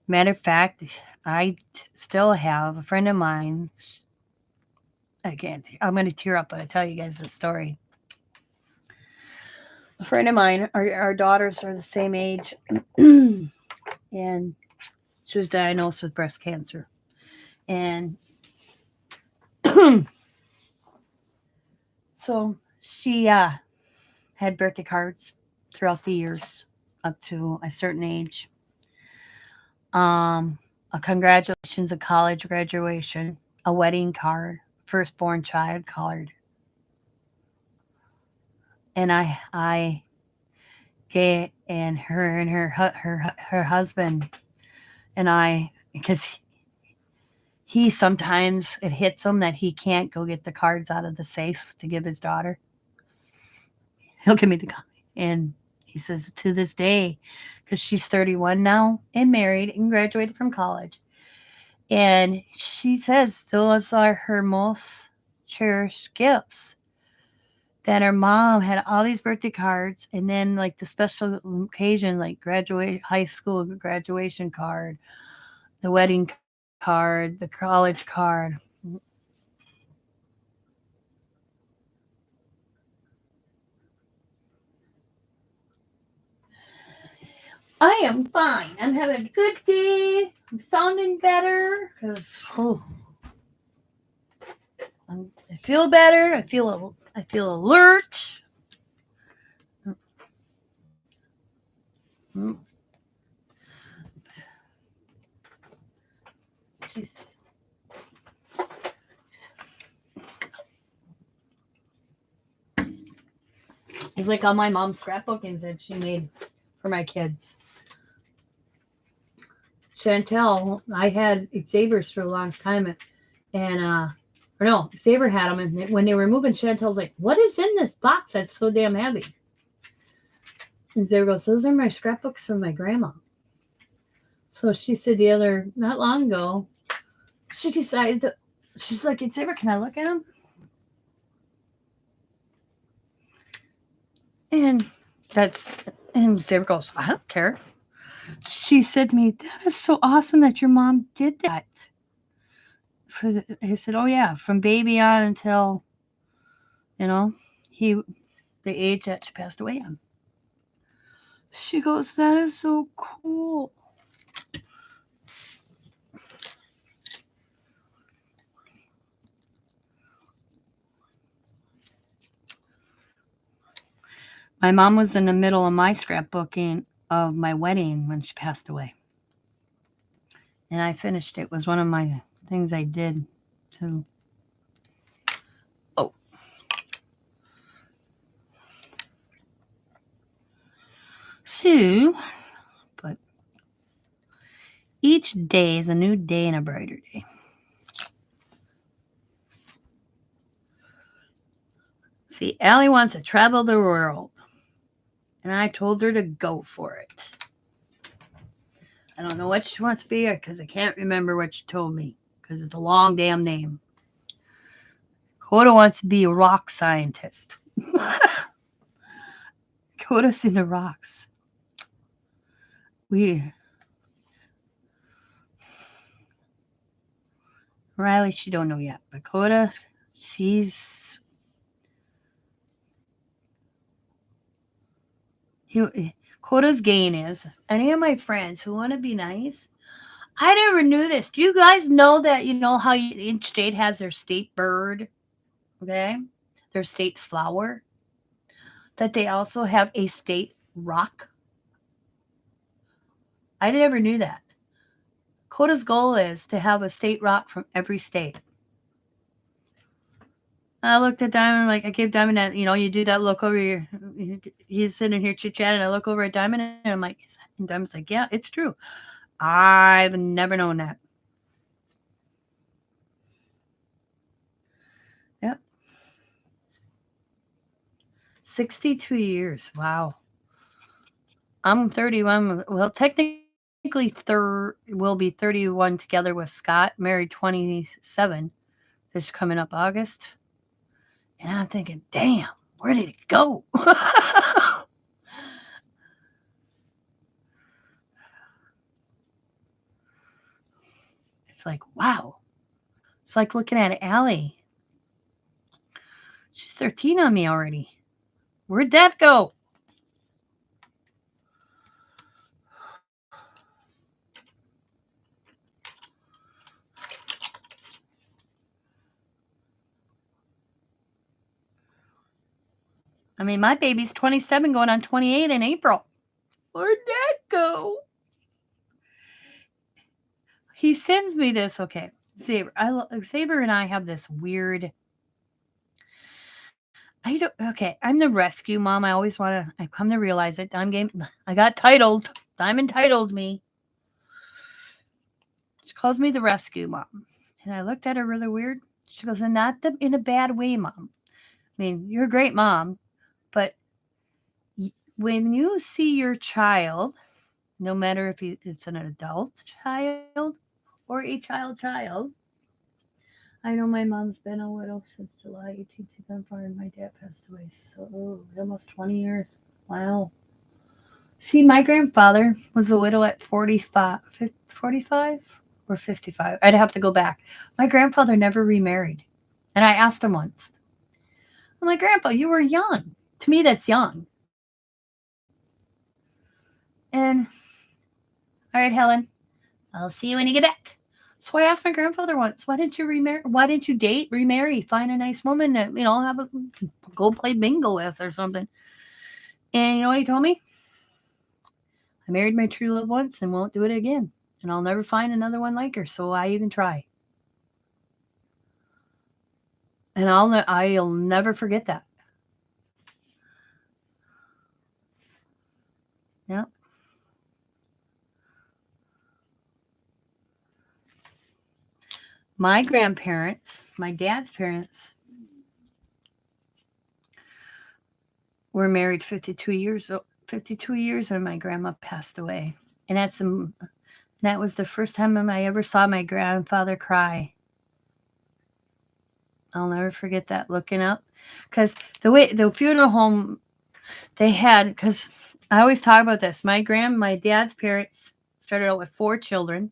matter of fact, I still have a friend of mine. I'm going to tear up when I tell you guys this story. a friend of mine, our daughters are the same age, and she was diagnosed with breast cancer. And so she had birthday cards throughout the years up to a certain age. A congratulations, a college graduation, a wedding card, firstborn child card. And I gave, and her husband and I, because he sometimes it hits him that he can't go get the cards out of the safe to give his daughter. He'll give me the copy. And he says to this day, because she's 31 now and married and graduated from college. And she says those are her most cherished gifts. That her mom had all these birthday cards, and then like the special occasion, like high school graduation card, the wedding card, the college card. I am fine. I'm having a good day. I'm sounding better because I feel better. I feel alert. She's it's like all my mom's scrapbookings that she made for my kids. Chantel, I had Xavier's for a long time, and or no, Xavier had them, and when they were moving, Chantel's like, "What is in this box that's so damn heavy?" And Xavier goes, "Those are my scrapbooks from my grandma." So she said not long ago, she decided that she's like, "Xavier, can I look at them?" And Xavier goes, "I don't care." She said to me, "That is so awesome that your mom did that." I said, "Oh yeah, from baby on until, the age that she passed away on." She goes, "That is so cool." My mom was in the middle of my scrapbooking of my wedding when she passed away. And I finished it. It was one of my things I did to. Oh. So, but each day is a new day and a brighter day. See, Allie wants to travel the world. And I told her to go for it. I don't know what she wants to be because I can't remember what she told me because it's a long damn name. Coda wants to be a rock scientist. Coda's into rocks. Riley, she don't know yet, but Coda, Coda's gain is any of my friends who want to be nice. I never knew this. Do you guys know that how each state has their state bird, okay, their state flower, that they also have a state rock? I never knew that. Coda's goal is to have a state rock from every state. I looked at Diamond like I gave Diamond that, you do that look over here. He's sitting here chit-chatting. I look over at Diamond and I'm like, and Diamond's like, yeah, it's true. I've never known that. Yep. 62 years. Wow. I'm 31. Well, technically we'll be 31 together with Scott, married 27. This coming up August. And I'm thinking, damn, where did it go? It's like, wow. It's like looking at Allie. She's 13 on me already. Where'd that go? I mean, my baby's 27 going on 28 in April. Where'd that go? He sends me this. Okay, Saber and I have this weird. Okay, I'm the rescue mom. I always want to. I come to realize it. I got titled. Diamond titled me. She calls me the rescue mom, and I looked at her really weird. She goes, "And not in a bad way, mom. I mean, you're a great mom, but when you see your child, no matter if it's an adult child or a child." I know my mom's been a widow since July 18, 2004, and my dad passed away. So, almost 20 years. Wow. See, my grandfather was a widow at 45 or 55. I'd have to go back. My grandfather never remarried. And I asked him once, I'm like, Grandpa, you were young. To me, that's young. And, all right, Helen, I'll see you when you get back. So I asked my grandfather once, why didn't you remarry? Why didn't you remarry, find a nice woman that, have a go play bingo with or something? And you know what he told me? I married my true love once and won't do it again. And I'll never find another one like her, so why even try? And I'll never forget that. Yeah. My grandparents, my dad's parents, were married 52 years when my grandma passed away. And that was the first time I ever saw my grandfather cry. I'll never forget that, looking up. Because the funeral home they had, because I always talk about this. My dad's parents started out with 4 children.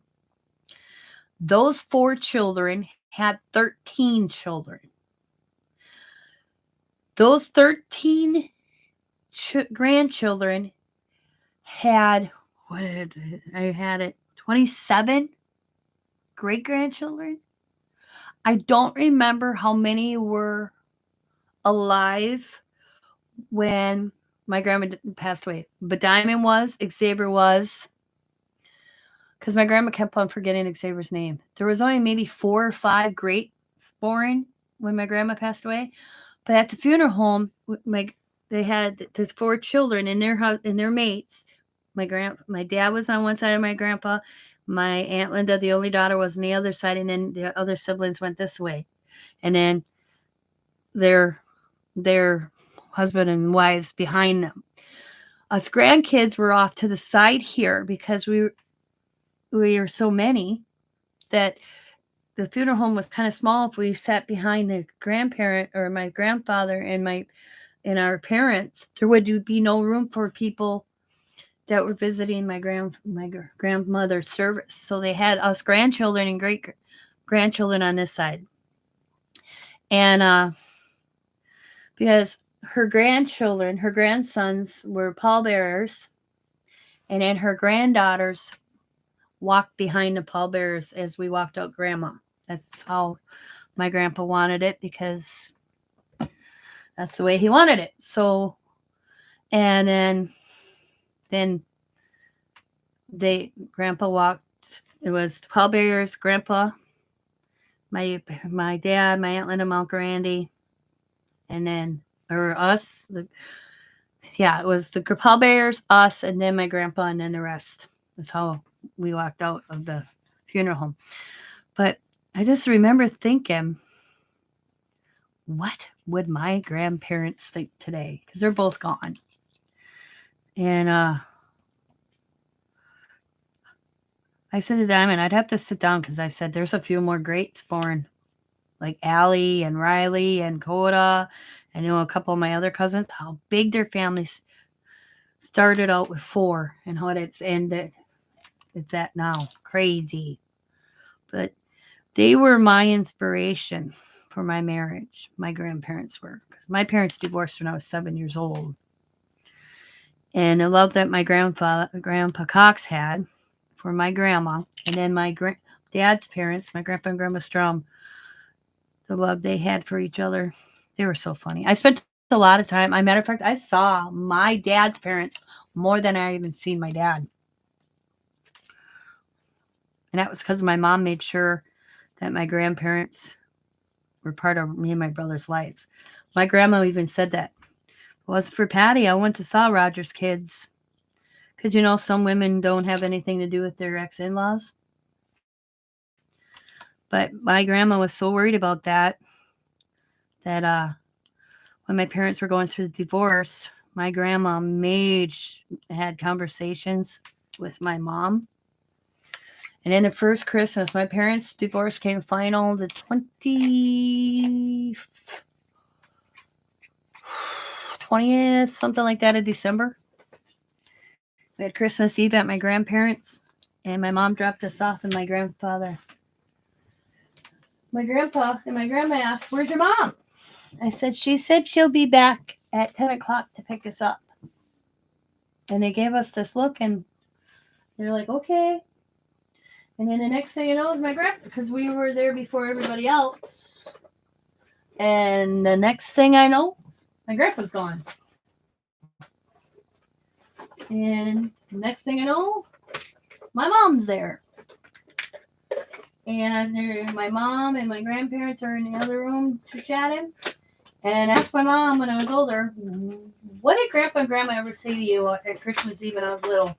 Those 4 children had 13 children. Those 13 grandchildren had, 27 great-grandchildren. I don't remember how many were alive when my grandma passed away. But Diamond was, Xavier was, because my grandma kept on forgetting Xavier's name. There was only maybe 4 or 5 greats born when my grandma passed away. But at the funeral home, they had the 4 children and their mates. My dad was on one side of my grandpa. My Aunt Linda, the only daughter, was on the other side, and then the other siblings went this way. And then their husband and wives behind them. Us grandkids were off to the side here because we were so many that the funeral home was kind of small. If we sat behind the grandparent or my grandfather and our parents, there would be no room for people that were visiting my grandmother's service. So they had us grandchildren and great grandchildren on this side. And because her grandsons were pallbearers, and then her granddaughters walked behind the pallbearers as we walked out grandma. That's how my grandpa wanted it, because that's the way he wanted it. So, and then grandpa walked. It was pallbearers, grandpa, my dad, my Aunt Linda, Uncle Randy, and then us. It was the pallbearers, us, and then my grandpa, and then the rest. That's how we walked out of the funeral home. But I just remember thinking, what would my grandparents think today? Because they're both gone. And I said to Diamond, I'd have to sit down, because I said there's a few more greats born, like Allie and Riley and Coda, and a couple of my other cousins, how big their families started out with 4 and how it's ended. It's at now. Crazy. But they were my inspiration for my marriage. My grandparents were, because my parents divorced when I was 7 years old. And the love that my Grandpa Cox had for my grandma, and then my dad's parents, my grandpa and grandma Strom, the love they had for each other. They were so funny. I spent a lot of time. Matter of fact, I saw my dad's parents more than I even seen my dad. And that was because my mom made sure that my grandparents were part of me and my brother's lives. My grandma even said that. If it wasn't for Patty, I wouldn't have saw Roger's kids. Because, some women don't have anything to do with their ex-in-laws. But my grandma was so worried about that when my parents were going through the divorce, my grandma had conversations with my mom. And in the first Christmas, my parents' divorce came final the 20th, something like that, of December. We had Christmas Eve at my grandparents', and my mom dropped us off, and my grandpa and my grandma asked, "Where's your mom?" I said, "She said she'll be back at 10 o'clock to pick us up." And they gave us this look, and they're like, "Okay." And then the next thing you know is my grandpa, because we were there before everybody else. And the next thing I know, my grandpa's gone. And the next thing I know, my mom's there. And my mom and my grandparents are in the other room chatting. And I asked my mom when I was older, "What did Grandpa and Grandma ever say to you at Christmas Eve when I was little?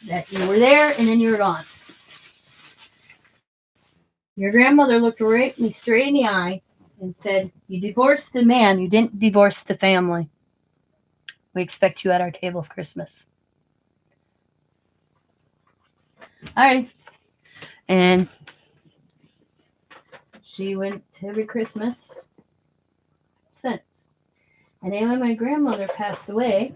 That you were there and then you were gone." Your grandmother looked me straight in the eye and said, "You divorced the man, you didn't divorce the family. We expect you at our table of Christmas." All right. And she went every Christmas since. And then when my grandmother passed away,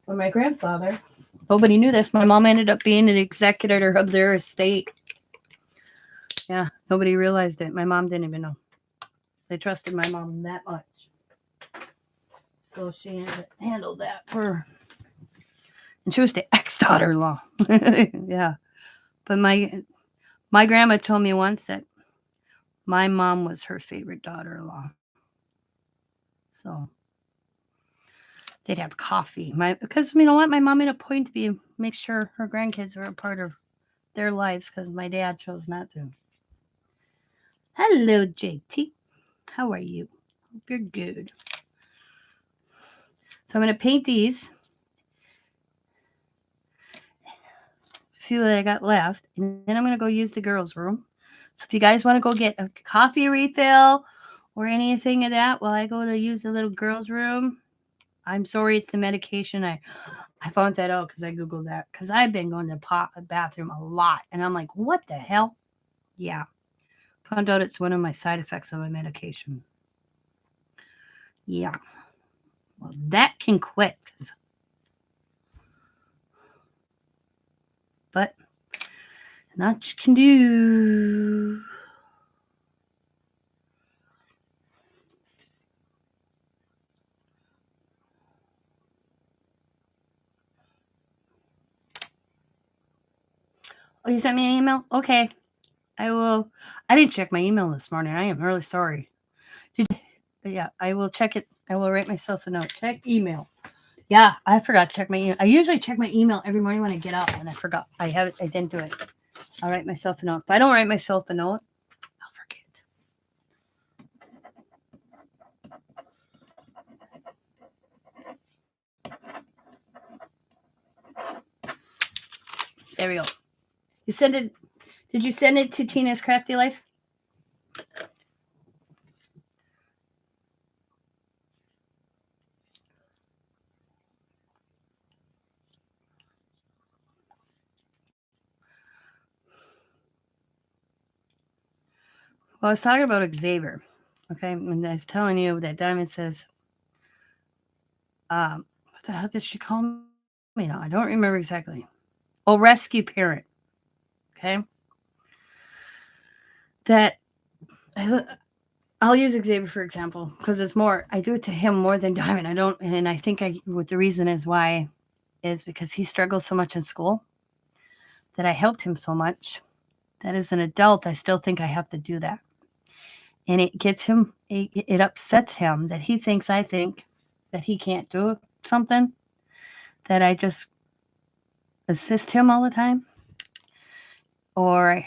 or my grandfather, nobody knew this. My mom ended up being an executor of their estate. Yeah, nobody realized it. My mom didn't even know. They trusted my mom that much. So she handled that for... And she was the ex-daughter-in-law. Yeah. But my grandma told me once that my mom was her favorite daughter-in-law. So they'd have coffee. Because you know what? My mom made a point to make sure her grandkids were a part of their lives, because my dad chose not to. Hello, JT. How are you? Hope you're good. So I'm going to paint these. Few that I got left, and then I'm going to go use the girls' room. So if you guys want to go get a coffee refill or anything of that while I go to use the little girls' room, I'm sorry, it's the medication. I found that out because I Googled that, because I've been going to the bathroom a lot, and I'm like, what the hell? Yeah. Found out it's one of my side effects of my medication. Yeah. Well, that can quit. But not you can do. Oh, you sent me an email? Okay. I will. I didn't check my email this morning. I am really sorry. Yeah, I will check it. I will write myself a note. Check email. Yeah, I forgot to check my email. I usually check my email every morning when I get up, and I forgot. I didn't do it. I'll write myself a note. If I don't write myself a note, I'll forget. There we go. You send it. Did you send it to Tina's Crafty Life? Well, I was talking about Xavier. Okay, and I was telling you that Diamond says, what the hell did she call me now? I don't remember exactly. Oh, rescue parent. Okay. That I'll use Xavier for example, because it's more, I do it to him more than Diamond. I don't, and I think what the reason is why is because he struggles so much in school that I helped him so much that as an adult, I still think I have to do that. And it gets him, it upsets him that he thinks I think that he can't do something, that I just assist him all the time. Or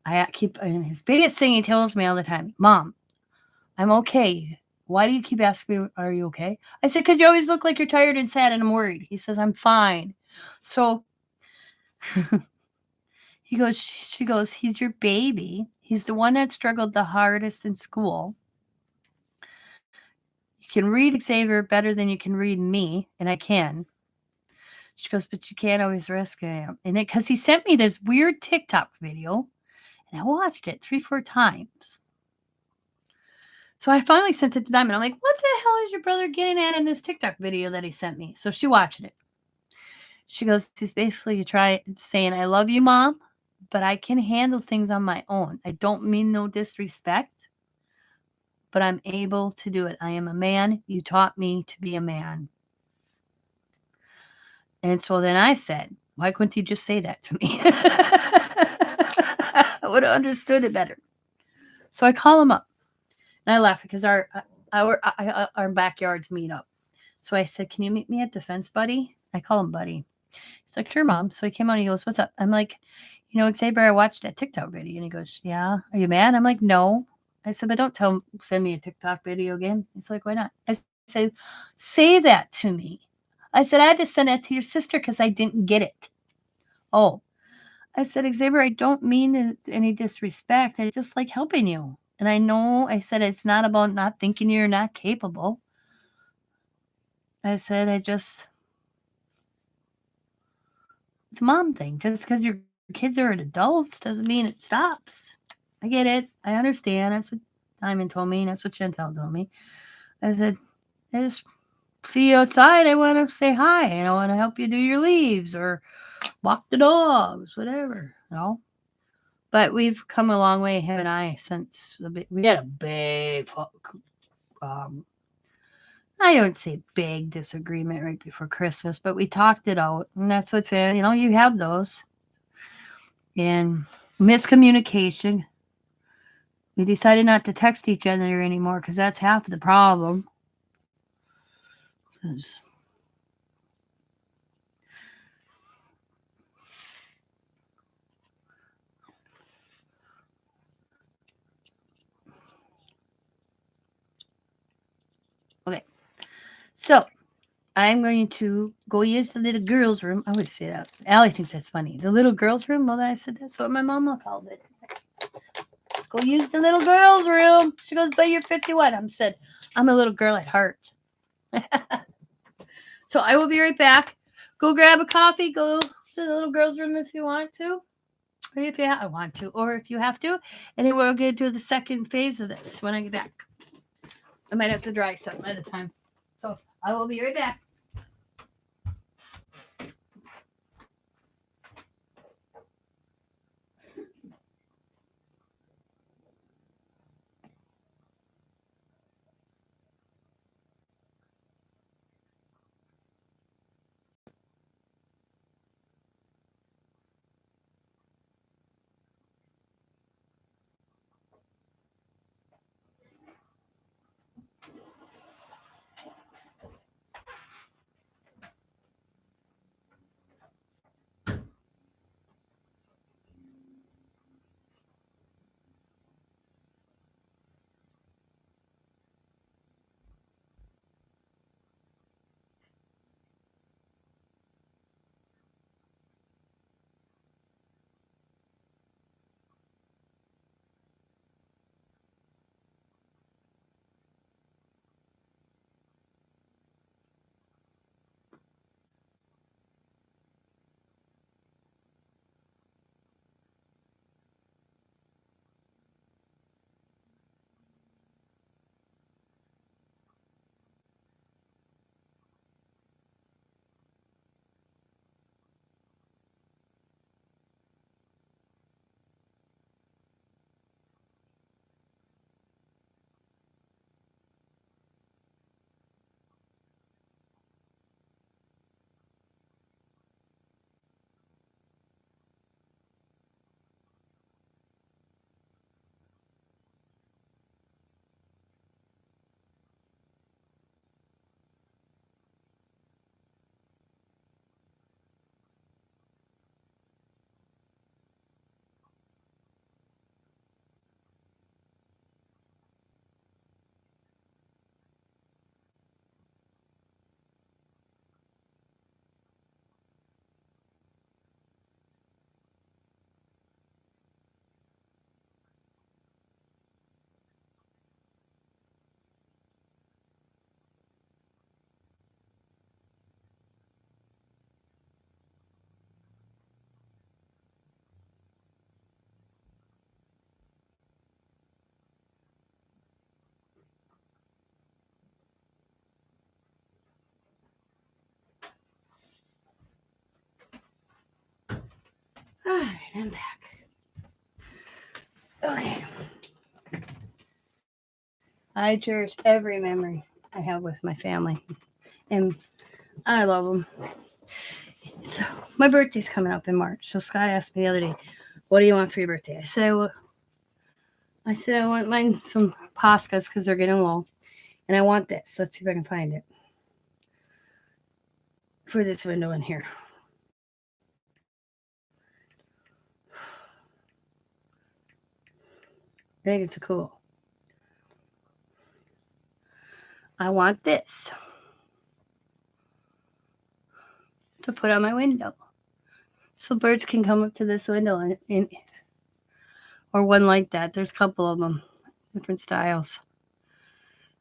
I keep, and his biggest thing he tells me all the time, Mom, I'm okay. Why do you keep asking me, are you okay? I said, because you always look like you're tired and sad and I'm worried. He says, I'm fine. So she goes, he's your baby. He's the one that struggled the hardest in school. You can read Xavier better than you can read me, and I can. She goes, but you can't always rescue him. And because he sent me this weird TikTok video, and I watched it 3-4 times. So I finally sent it to Diamond. I'm like, what the hell is your brother getting at in this TikTok video that he sent me? So she watched it. She goes, he's basically saying, I love you, Mom, but I can handle things on my own. I don't mean no disrespect, but I'm able to do it. I am a man. You taught me to be a man. And so then I said, why couldn't you just say that to me? I would have understood it better. So I call him up. And I laugh because our backyards meet up. So I said, can you meet me at the fence, buddy? I call him buddy. He's like, sure, Mom. So he came out and he goes, what's up? I'm like, Xavier, I watched that TikTok video. And he goes, yeah. Are you mad? I'm like, no. I said, but don't send me a TikTok video again. He's like, why not? I said, say that to me. I said, I had to send that to your sister because I didn't get it. Oh. I said, Xavier, I don't mean any disrespect. I just like helping you. And I know, I said, it's not about not thinking you're not capable. I said, it's a mom thing. Just because your kids are adults doesn't mean it stops. I get it. I understand. That's what Diamond told me. And that's what Chantel told me. I said, I just see you outside. I want to say hi. And I want to help you do your leaves or walk the dogs, whatever, But we've come a long way, him and I, since we had a big, I don't say big disagreement right before Christmas, but we talked it out. And that's what, you have those. And miscommunication. We decided not to text each other anymore because that's half the problem. Okay. So I'm going to go use the little girls' room. I always say that. Allie thinks that's funny. The little girls' room? Well, I said that's what my mama called it. Let's go use the little girls' room. She goes, but you're 51. I said, I'm a little girl at heart. So I will be right back. Go grab a coffee. Go to the little girls' room if you want to. Or if you I want to. Or if you have to. And then we'll get to the second phase of this when I get back. I might have to dry some by the time. So I will be right back. And I'm back. Okay. I cherish every memory I have with my family. And I love them. So my birthday's coming up in March. So Scott asked me the other day, what do you want for your birthday? I said, I want mine some pastas because they're getting low. And I want this. Let's see if I can find it. For this window in here. I think it's cool. I want this to put on my window. So birds can come up to this window or one like that. There's a couple of them, different styles.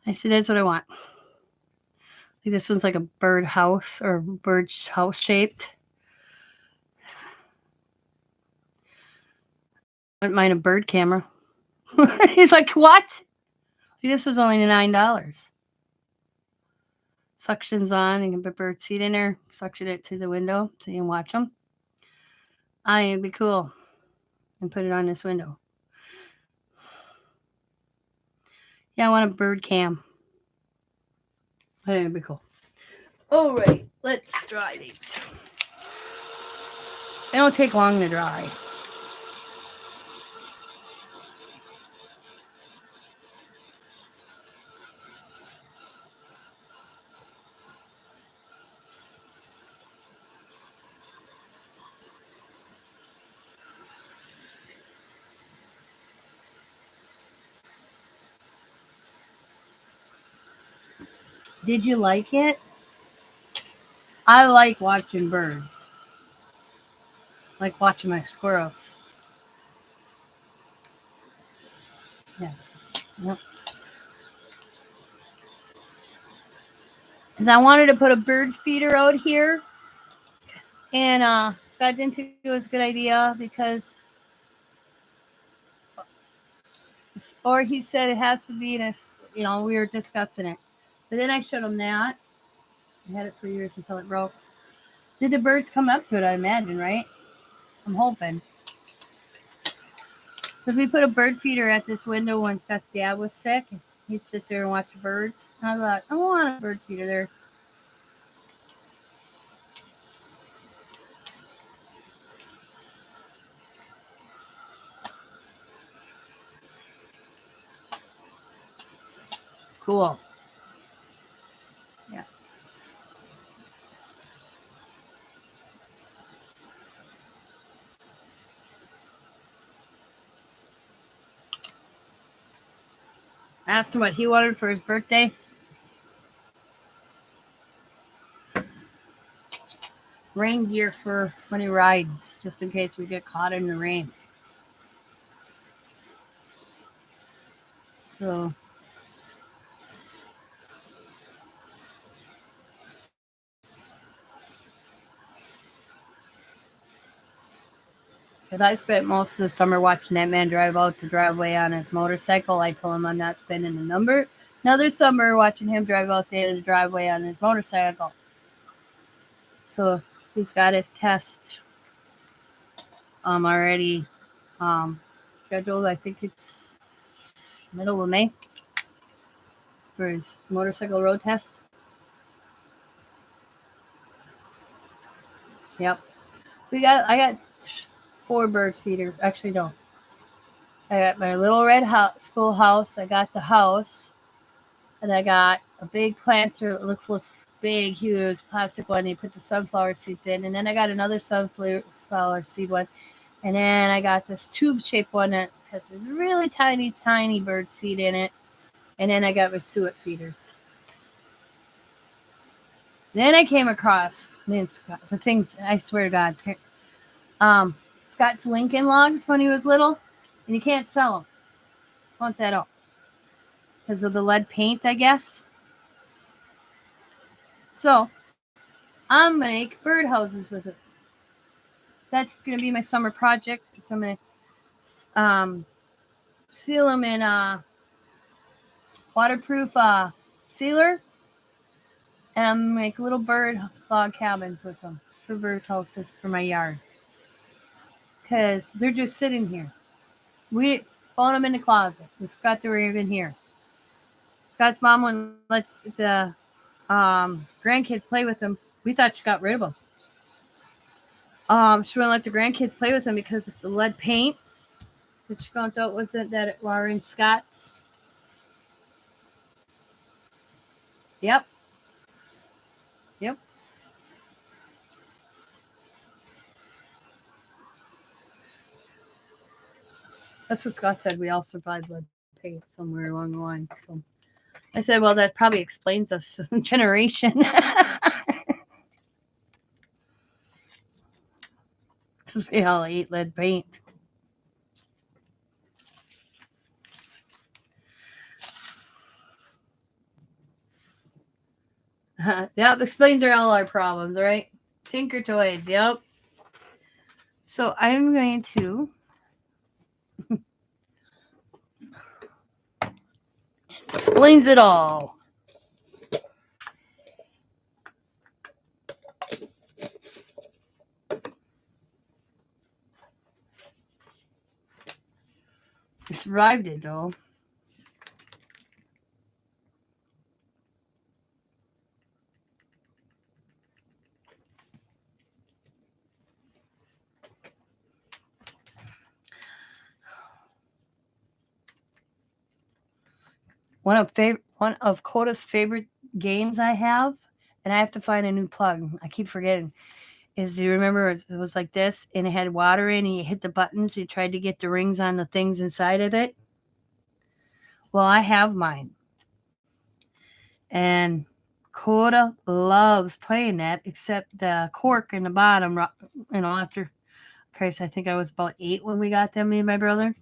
I said, that's what I want. Like this one's like a bird house or bird house shaped. I wouldn't mind a bird camera. He's like, what? This was only $9. Suctions on, you can put bird seed in there, suction it to the window so you can watch them. It'd be cool. And put it on this window. Yeah, I want a bird cam. I think it'd be cool. All right, let's dry these. They don't take long to dry. Did you like it? I like watching birds. I like watching my squirrels. Yes. Yep. Because I wanted to put a bird feeder out here. And Scott didn't think it was a good idea because, or he said it has to be in a, we were discussing it. But then I showed him that. I had it for years until it broke. Did the birds come up to it, I imagine, right? I'm hoping. Because we put a bird feeder at this window when Scott's dad was sick. He'd sit there and watch the birds. And I thought, I want a bird feeder there. Cool. Yeah. I asked him what he wanted for his birthday. Rain gear for when he rides, just in case we get caught in the rain. So because I spent most of the summer watching that man drive out the driveway on his motorcycle. I told him I'm not spending another summer watching him drive out there to the driveway on his motorcycle. So he's got his test already scheduled. I think it's middle of May for his motorcycle road test. Yep. I got 4 bird feeders. Actually, no. I got my little red schoolhouse. I got the house. And I got a big planter that looks big, huge plastic one. You put the sunflower seeds in. And then I got another sunflower seed one. And then I got this tube-shaped one that has a really tiny, tiny bird seed in it. And then I got my suet feeders. Then I came across the things, I swear to God, Scott's Lincoln logs when he was little. And you can't sell them. I want that up. Because of the lead paint, I guess. So, I'm going to make birdhouses with it. That's going to be my summer project. So I'm going to seal them in waterproof sealer. And I'm going to make little bird log cabins with them for birdhouses for my yard. because they're just sitting here. We found them in the closet. We forgot they were even here. Scott's mom wouldn't let the grandkids play with them. We thought she got rid of them. She wouldn't let the grandkids play with them because of the lead paint that she found out wasn't that it were in Scott's. Yep. Yep. That's what Scott said. We all survived lead paint somewhere along the line. So I said, well, that probably explains us generation. We all ate lead paint. Yep, explains all our problems, right? Tinker Toys, yep. So I'm going to explains it all. We survived it though. One of Coda's favorite games I have, and I have to find a new plug. I keep forgetting. Is you remember it was like this, and it had water in, and you hit the buttons. You tried to get the rings on the things inside of it. Well, I have mine, and Coda loves playing that, except the cork in the bottom. After Christ, I think I was about 8 when we got them, me and my brother,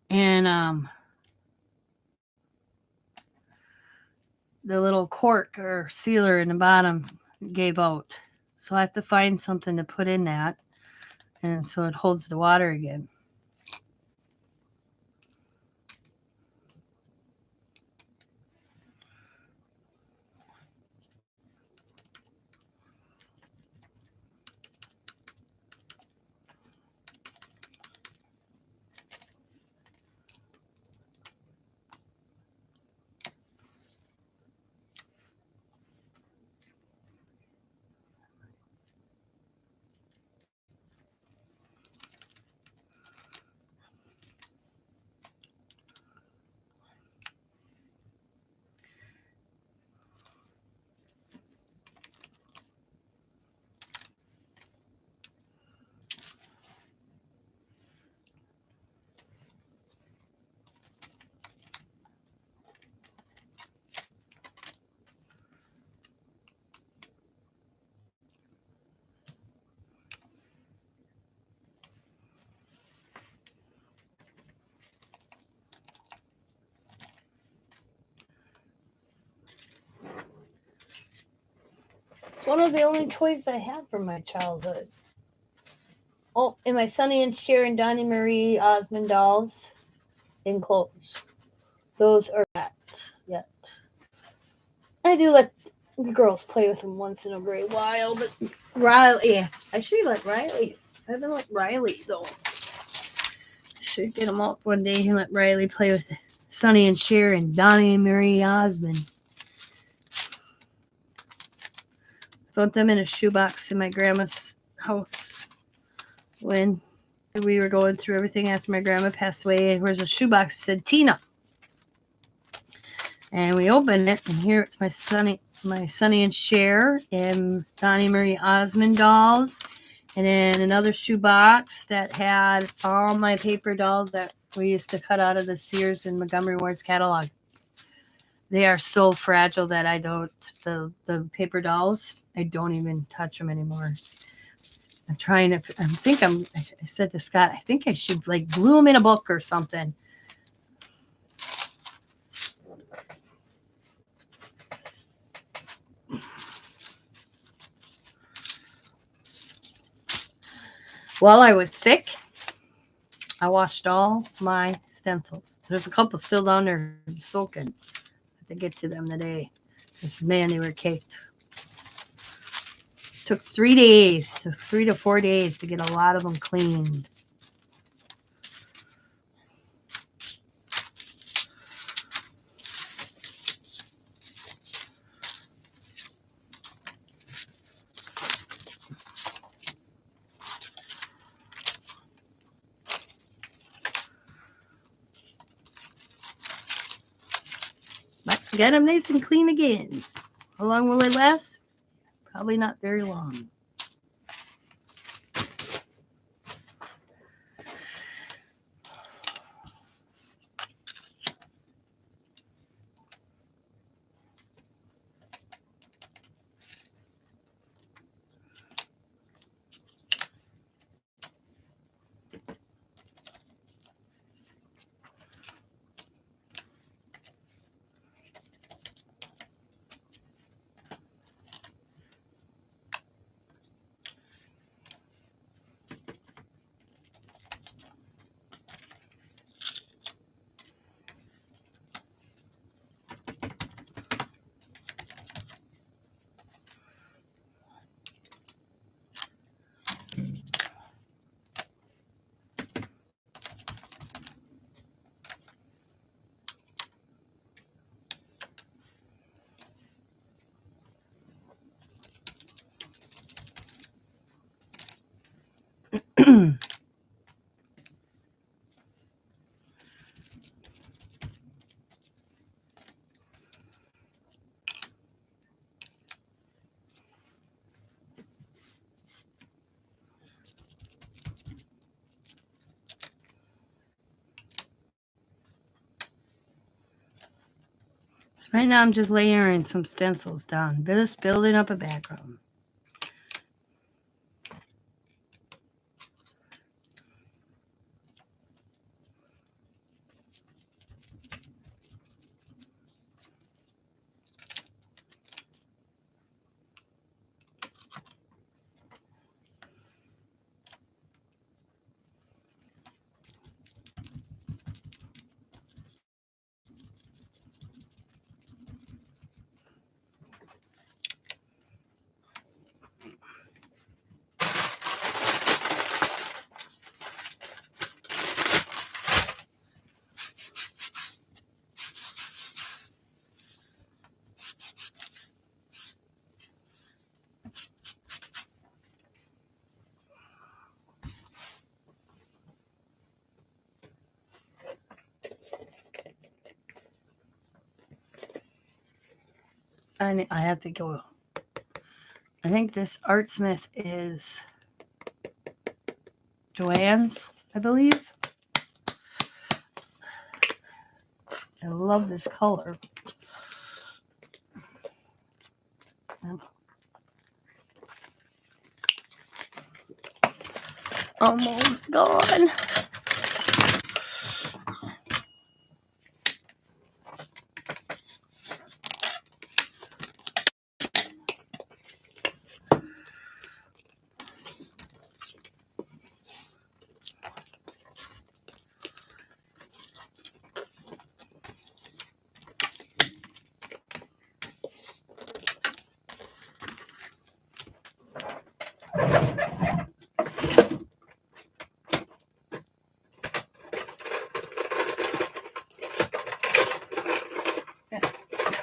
and the little cork or sealer in the bottom gave out. So I have to find something to put in that, and so it holds the water again. It's one of the only toys I have from my childhood. Oh, and my Sonny and Cher and Donnie Marie Osmond dolls enclosed. Those are not yet. I do let the girls play with them once in a great while, but Riley, I should let Riley. I haven't let Riley though. Should get them up one day and let Riley play with Sonny and Cher and Donnie and Marie Osmond. Found them in a shoebox in my grandma's house when we were going through everything after my grandma passed away. And there's a shoebox that said Tina. And we opened it, and here it's my Sonny and Cher and Donnie Marie Osmond dolls. And then another shoebox that had all my paper dolls that we used to cut out of the Sears and Montgomery Ward's catalog. They are so fragile that I don't, the paper dolls, I don't even touch them anymore. I said to Scott, I think I should like glue them in a book or something. While I was sick, I washed all my stencils. There's a couple still down there soaking. I have to get to them today. Because, man, they were caked. Took 3 days, 3 to 4 days to get a lot of them cleaned. But get them nice and clean again. How long will it last? Probably not very long. Right now I'm just layering some stencils down, just building up a background. I have to go. I think this Artsmith is Joann's, I believe. I love this color. Almost gone.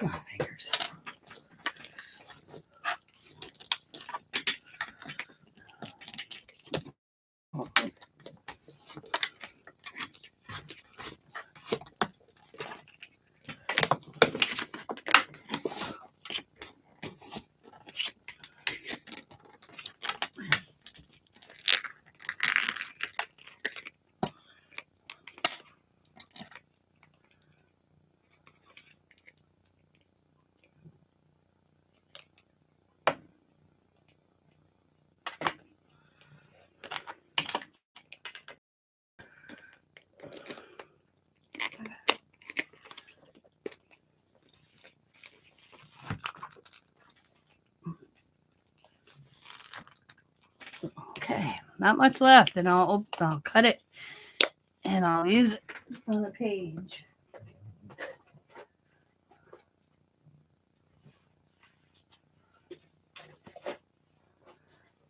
Come on, fingers. Okay, not much left, and I'll cut it, and I'll use it on the page.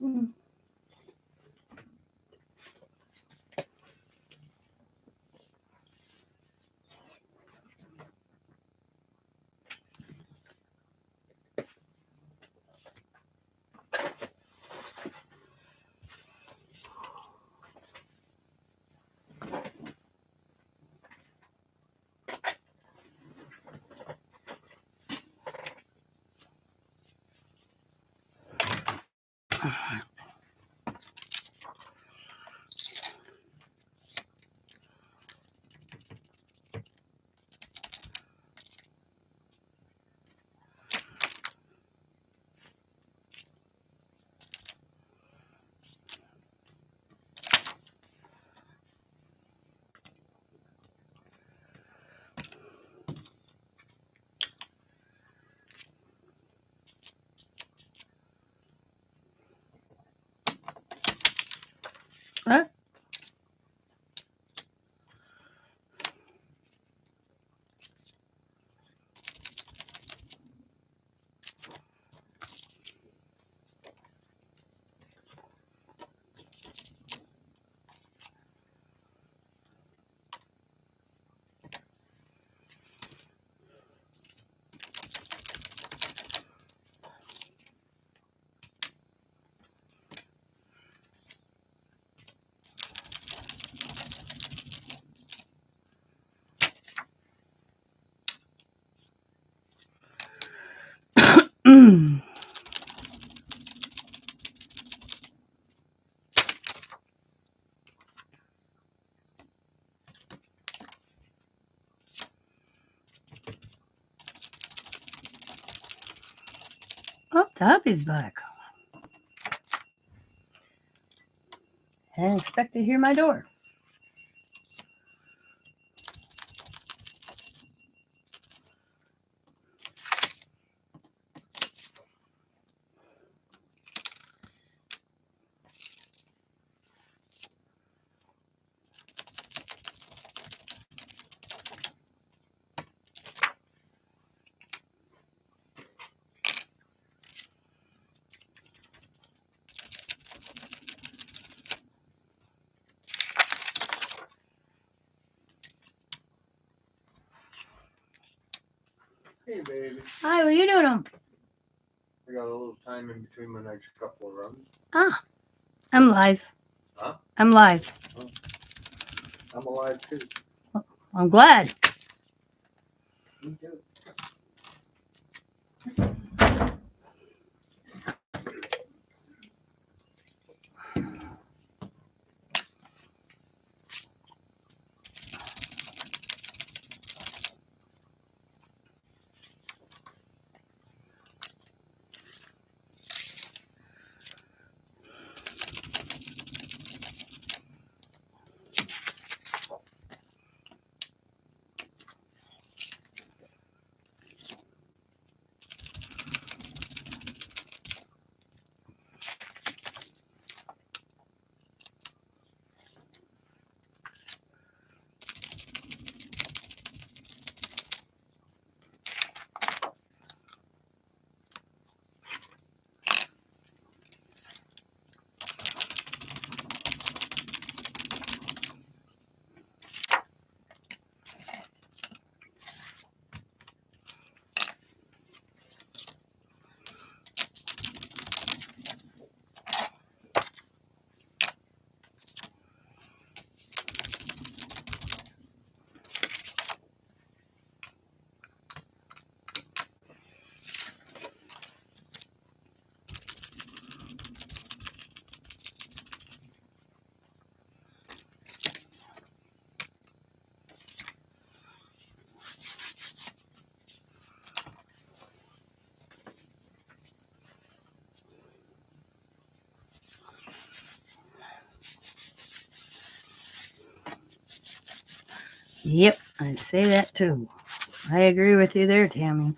Mm. Huh? Mm. Oh, the hubby's back. I didn't expect to hear my door. Hey, baby. Hi, what are you doing? I got a little time in between my next couple of runs. Ah, I'm live. Huh? I'm live. I'm alive too. I'm glad. Me too. Yep, I'd say that too. I agree with you there, Tammy.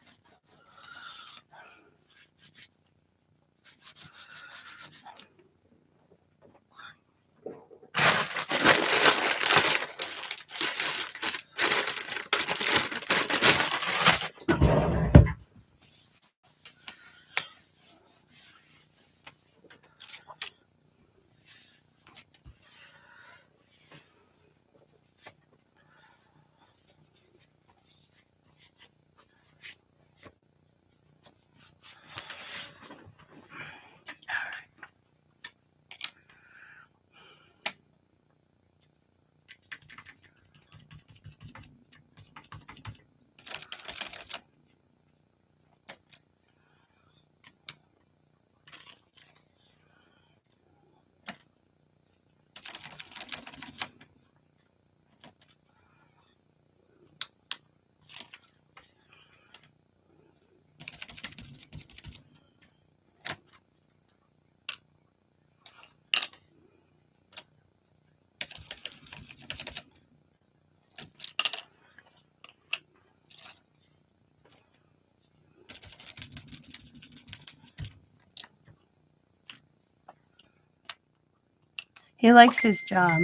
He likes his job.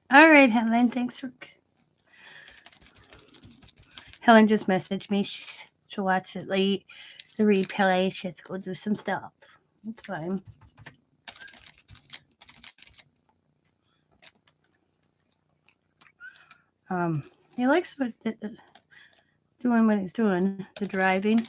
All right, Helen. Thanks for. Helen just messaged me. She'll watch it late. The replay. She has to go do some stuff. That's fine. He likes doing what he's doing, the driving.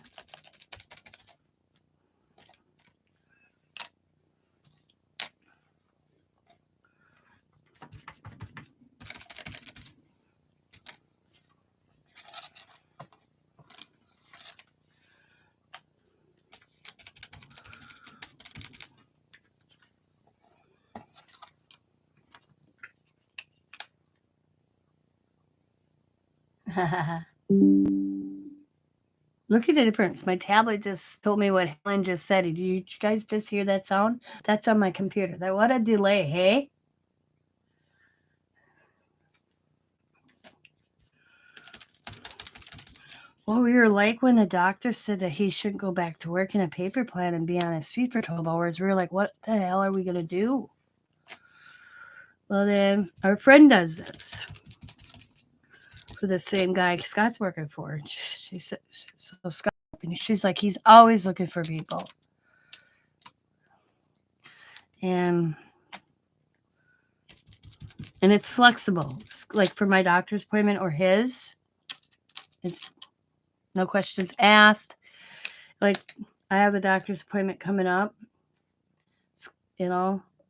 Look at the difference. My tablet just told me what Helen just said. Did you guys just hear that sound? That's on my computer. What a delay, hey? Well, we were like when the doctor said that he shouldn't go back to work in a paper plant and be on his feet for 12 hours. We were like, what the hell are we going to do? Well, then our friend does this for the same guy Scott's working for. She said, so Scott, she's like, he's always looking for people. And it's flexible. Like for my doctor's appointment or his, it's no questions asked. Like I have a doctor's appointment coming up,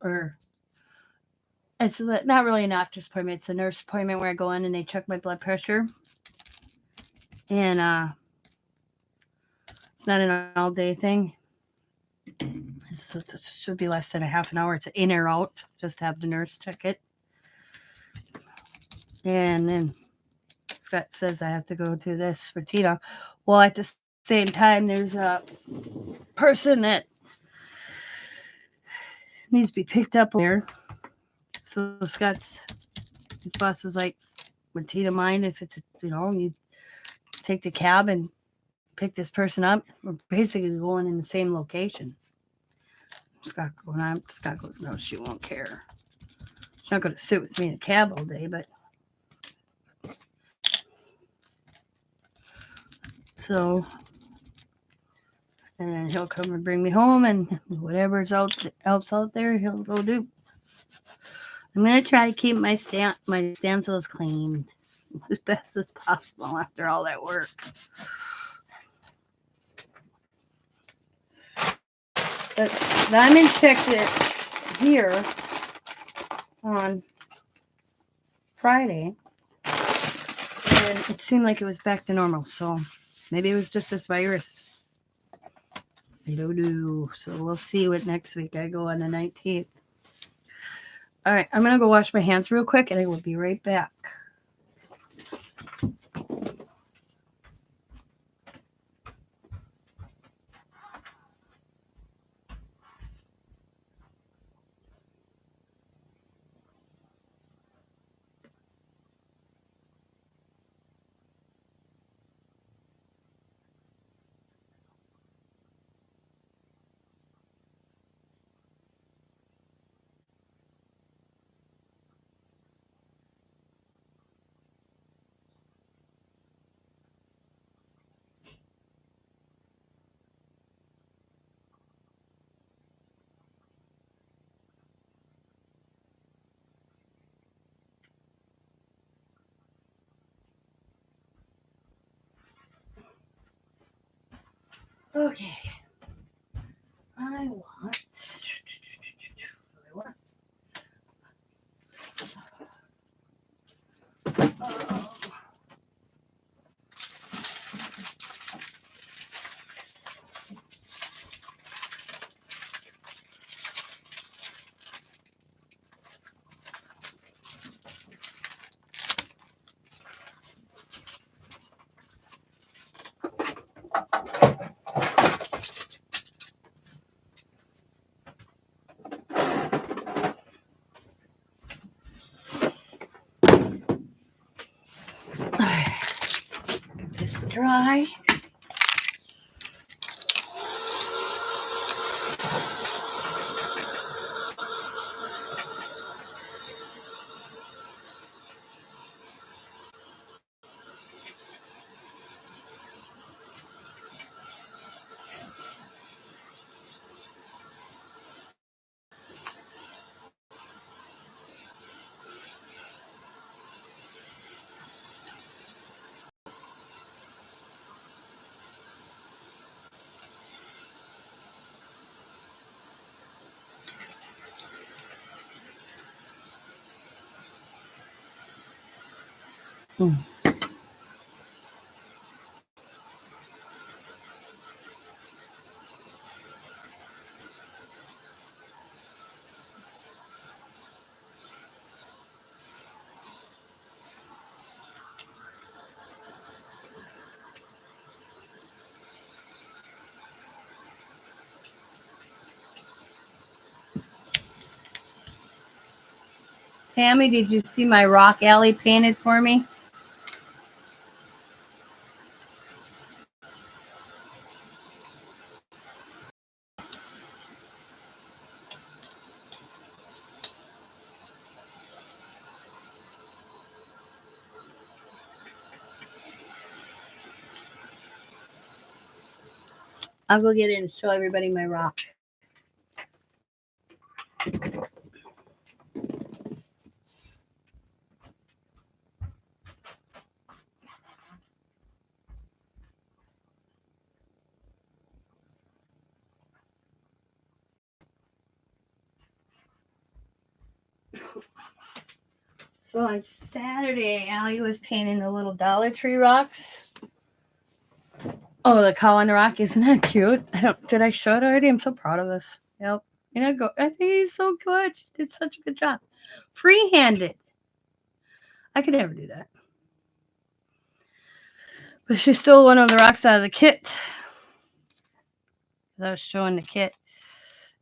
or it's not really a doctor's appointment. It's a nurse appointment where I go in and they check my blood pressure. And it's not an all-day thing. It should be less than a half an hour. It's in or out. Just have the nurse check it. And then Scott says I have to go to this for Tina. Well, at the same time, there's a person that needs to be picked up there. So his boss is like, would Tina mind if it's, you take the cab and pick this person up? We're basically going in the same location. Scott goes, no, she won't care. She's not going to sit with me in a cab all day, but. So, and then he'll come and bring me home, and whatever's else out there, he'll go do. I'm gonna try to keep my stencils clean as best as possible after all that work. But Diamond checked it here on Friday, and it seemed like it was back to normal. So maybe it was just this virus. I don't know. So we'll see what next week. I go on the 19th. All right, I'm going to go wash my hands real quick, and I will be right back. Okay. I want. This dry. Tammy, did you see my rock alley painted for me? I'll go get it and show everybody my rock. So on Saturday, Allie was painting the little Dollar Tree rocks. Oh, the cow on the rock, isn't that cute? Did I show it already? I'm so proud of this. Yep. And I think he's so good. She did such a good job. Free-handed. I could never do that. But she stole one of the rocks out of the kit. I was showing the kit,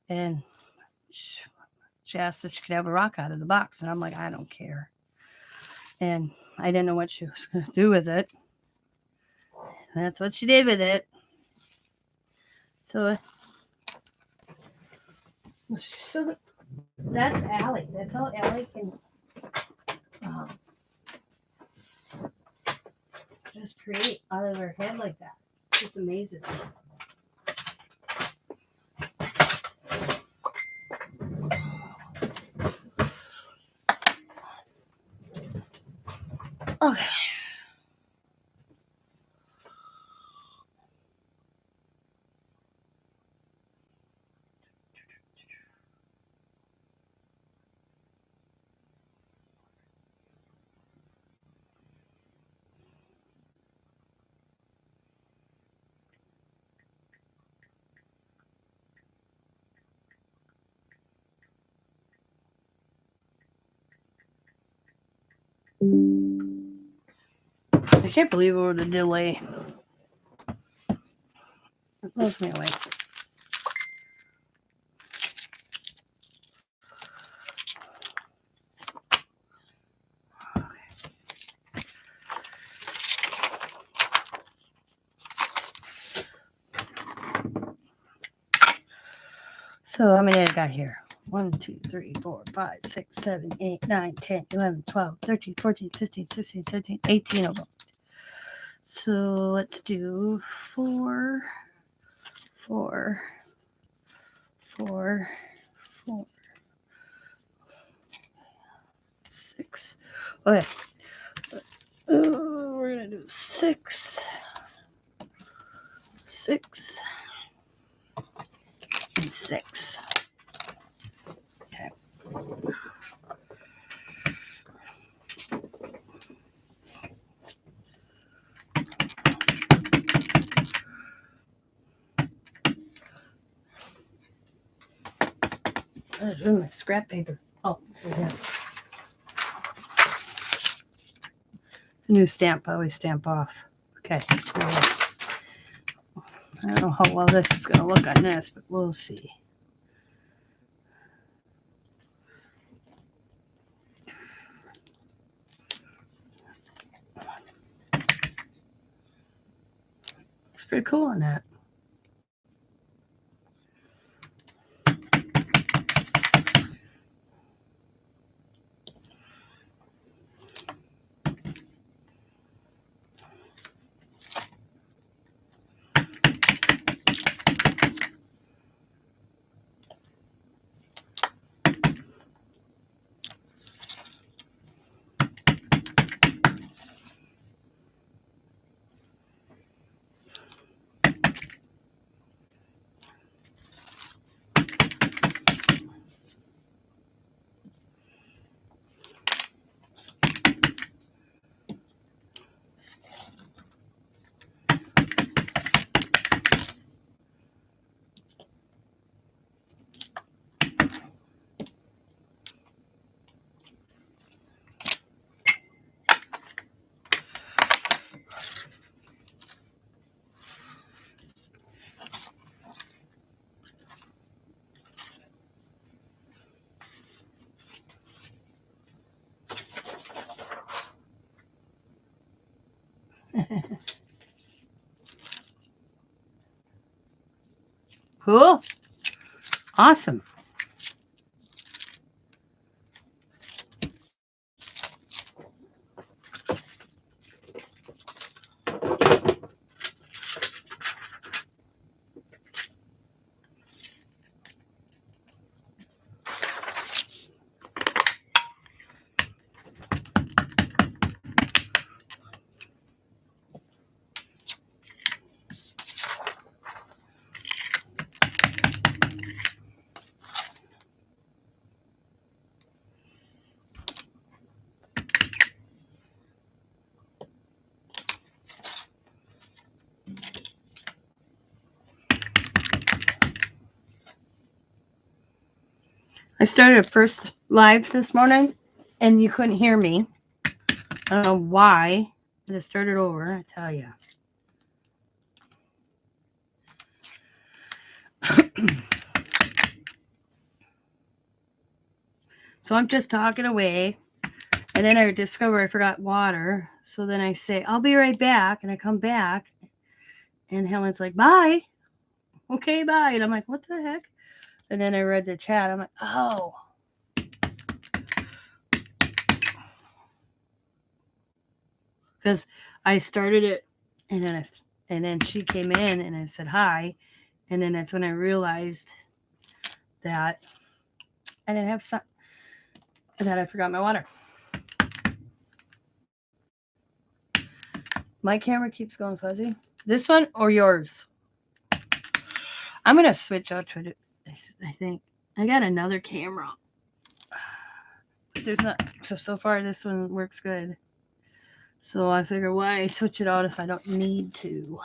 and she asked if she could have a rock out of the box, and I'm like, I don't care. And I didn't know what she was going to do with it. And that's what she did with it. So that's Allie. That's all Allie can just create out of her head like that. It just amazes me. Okay. I can't believe it was a delay. It blows me away. So how many I got here? 1, 2, 3, 4, 5, 6, 7, 8, 9, 10, 11, 12, 13, 14, 15, 16, 17, 18 of them. So let's do 4, 4, 4, 4, 6. Okay. We're going to do 6, 6, and 6. Okay. Where's my scrap paper? Oh, yeah. New stamp. I always stamp off. Okay. I don't know how well this is going to look on this, but we'll see. Looks pretty cool on that. Cool. Awesome. I started a first live this morning and you couldn't hear me. I don't know why. I just started over, I tell you. So I'm just talking away. And then I discover I forgot water. So then I say, I'll be right back. And I come back. And Helen's like, bye. Okay, bye. And I'm like, what the heck? And then I read the chat. I'm like, oh. Because I started it. And then she came in and I said hi. And then that's when I realized that I didn't have some. And that I forgot my water. My camera keeps going fuzzy. This one or yours? I'm going to switch out to it. I think I got another camera. There's not. So far, this one works good. So I figure why switch it out if I don't need to.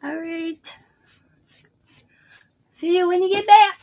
All right. See you when you get back.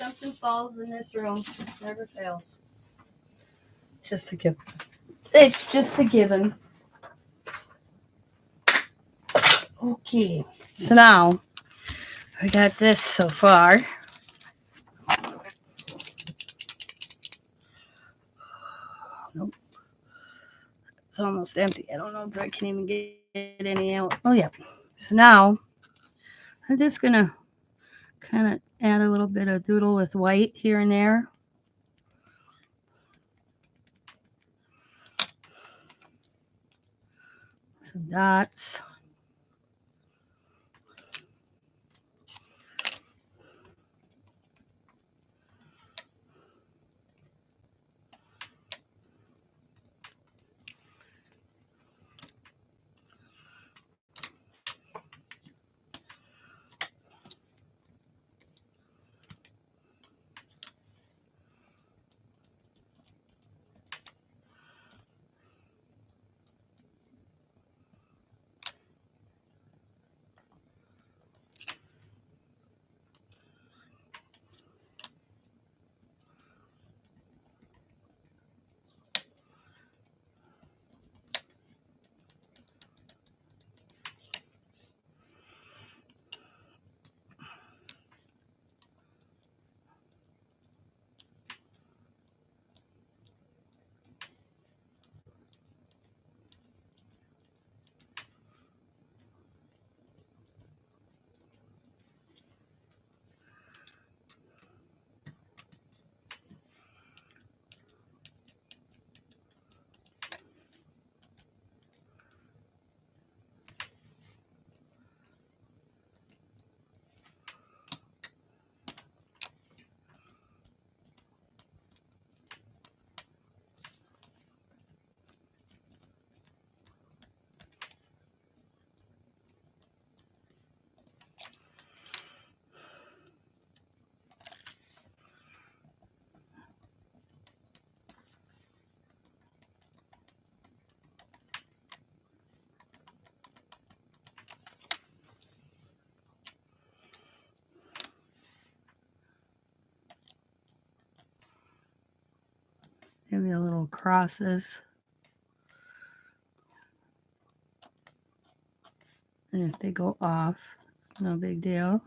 Always something falls in this room. Never fails. Just a given. It's just a given. Okay. So now I got this so far. Nope. It's almost empty. I don't know if I can even get any out. Oh yeah. So now I'm just gonna kind of add a little bit of doodle with white here and there. Some dots. Maybe a little crosses. And if they go off, it's no big deal.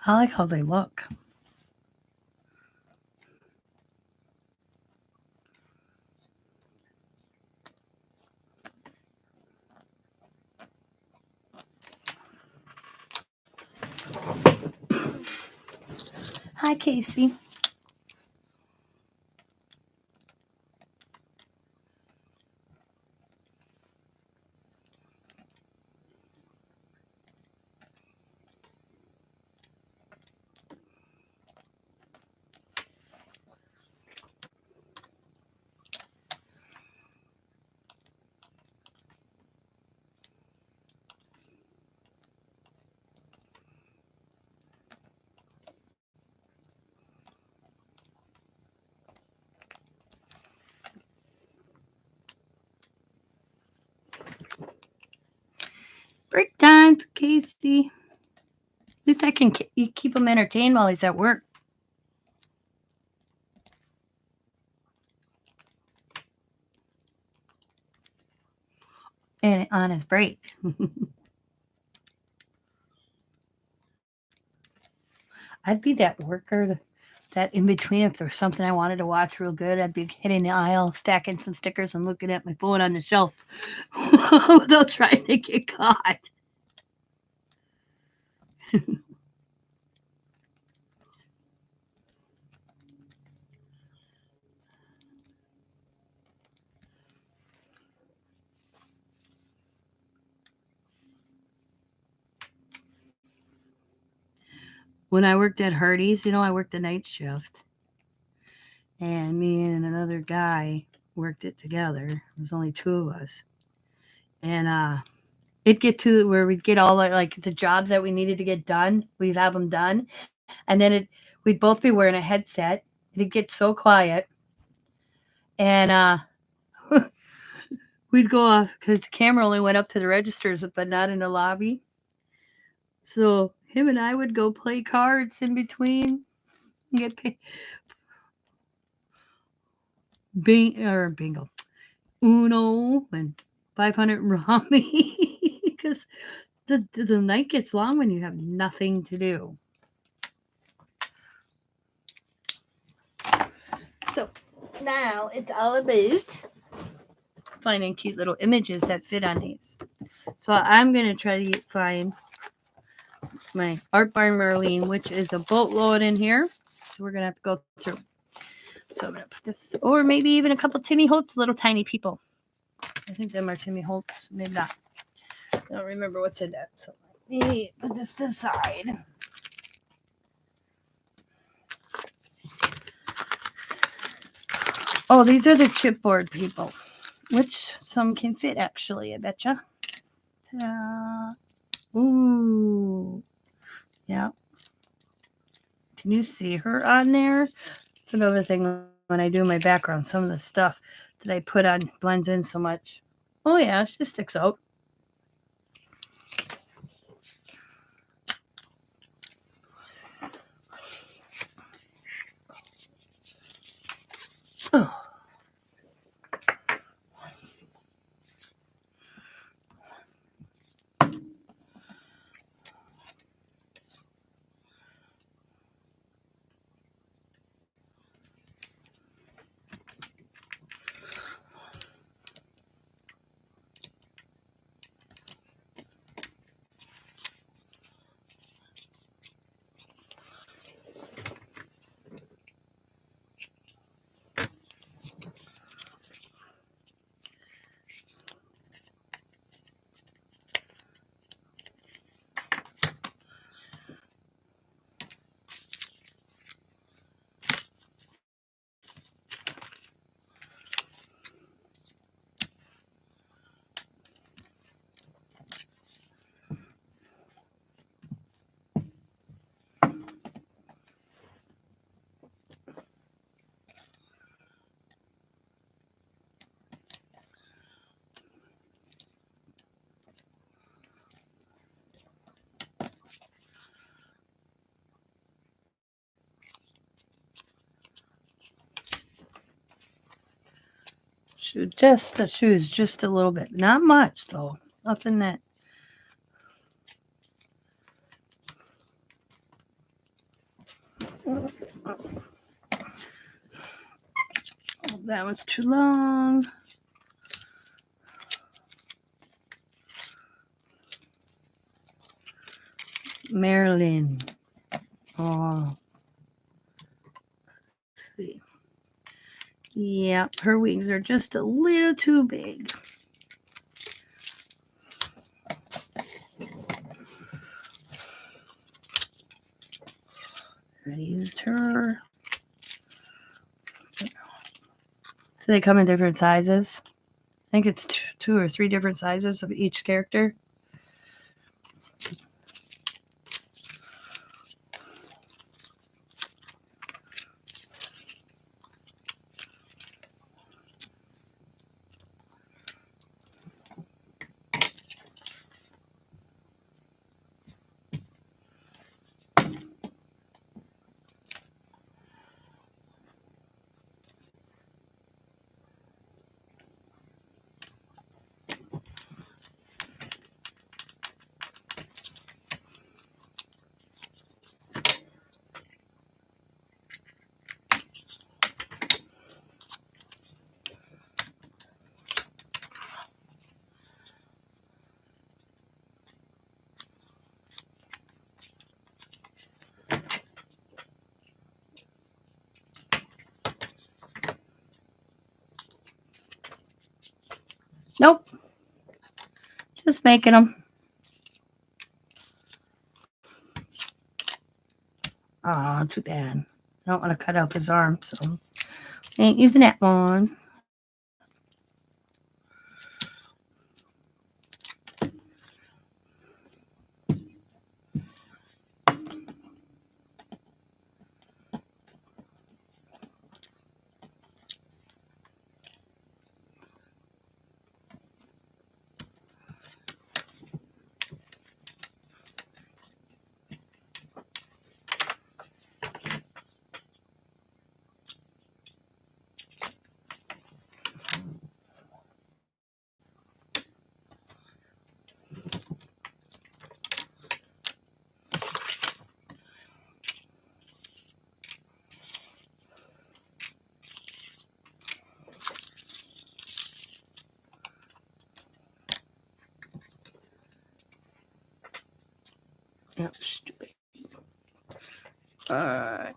I like how they look. Hi, Casey. Break time, Casey. least I can keep him entertained while he's at work. And on his break. I'd be that worker, that in between. If there's something I wanted to watch real good, I'd be hitting the aisle, stacking some stickers, and looking at my phone on the shelf without trying to get caught. When I worked at Hardee's, I worked the night shift. And me and another guy worked it together. It was only two of us. And it'd get to where we'd get all the jobs that we needed to get done. We'd have them done. And then we'd both be wearing a headset. It'd get so quiet. And we'd go off because the camera only went up to the registers, but not in the lobby. So him and I would go play cards in between and get paid. Bingo. Uno and 500 Rami because the night gets long when you have nothing to do. So now it's all about finding cute little images that fit on these. So I'm going to try to find my Art by Marlene, which is a boatload in here. So we're going to have to go through. So I'm going to put this, or maybe even a couple Timmy Holtz little tiny people. I think them are Timmy Holtz. Maybe not. I don't remember what's in that. So let me put this aside. Oh, these are the chipboard people, which some can fit actually, I betcha. Ooh. Yeah. Can you see her on there? It's another thing when I do my background. Some of the stuff that I put on blends in so much. Oh, yeah, it just sticks out. Oh. Just the shoes, just a little bit. Not much, though. Nothing that. Oh, that was too long. Marilyn. Oh. Let's see. Yeah, her wings are just a little too big. I used her. So they come in different sizes. I think it's two or three different sizes of each character. Nope. Just making them. Oh, too bad. I don't want to cut out his arm, so ain't using that one. Yep, stupid. Alright.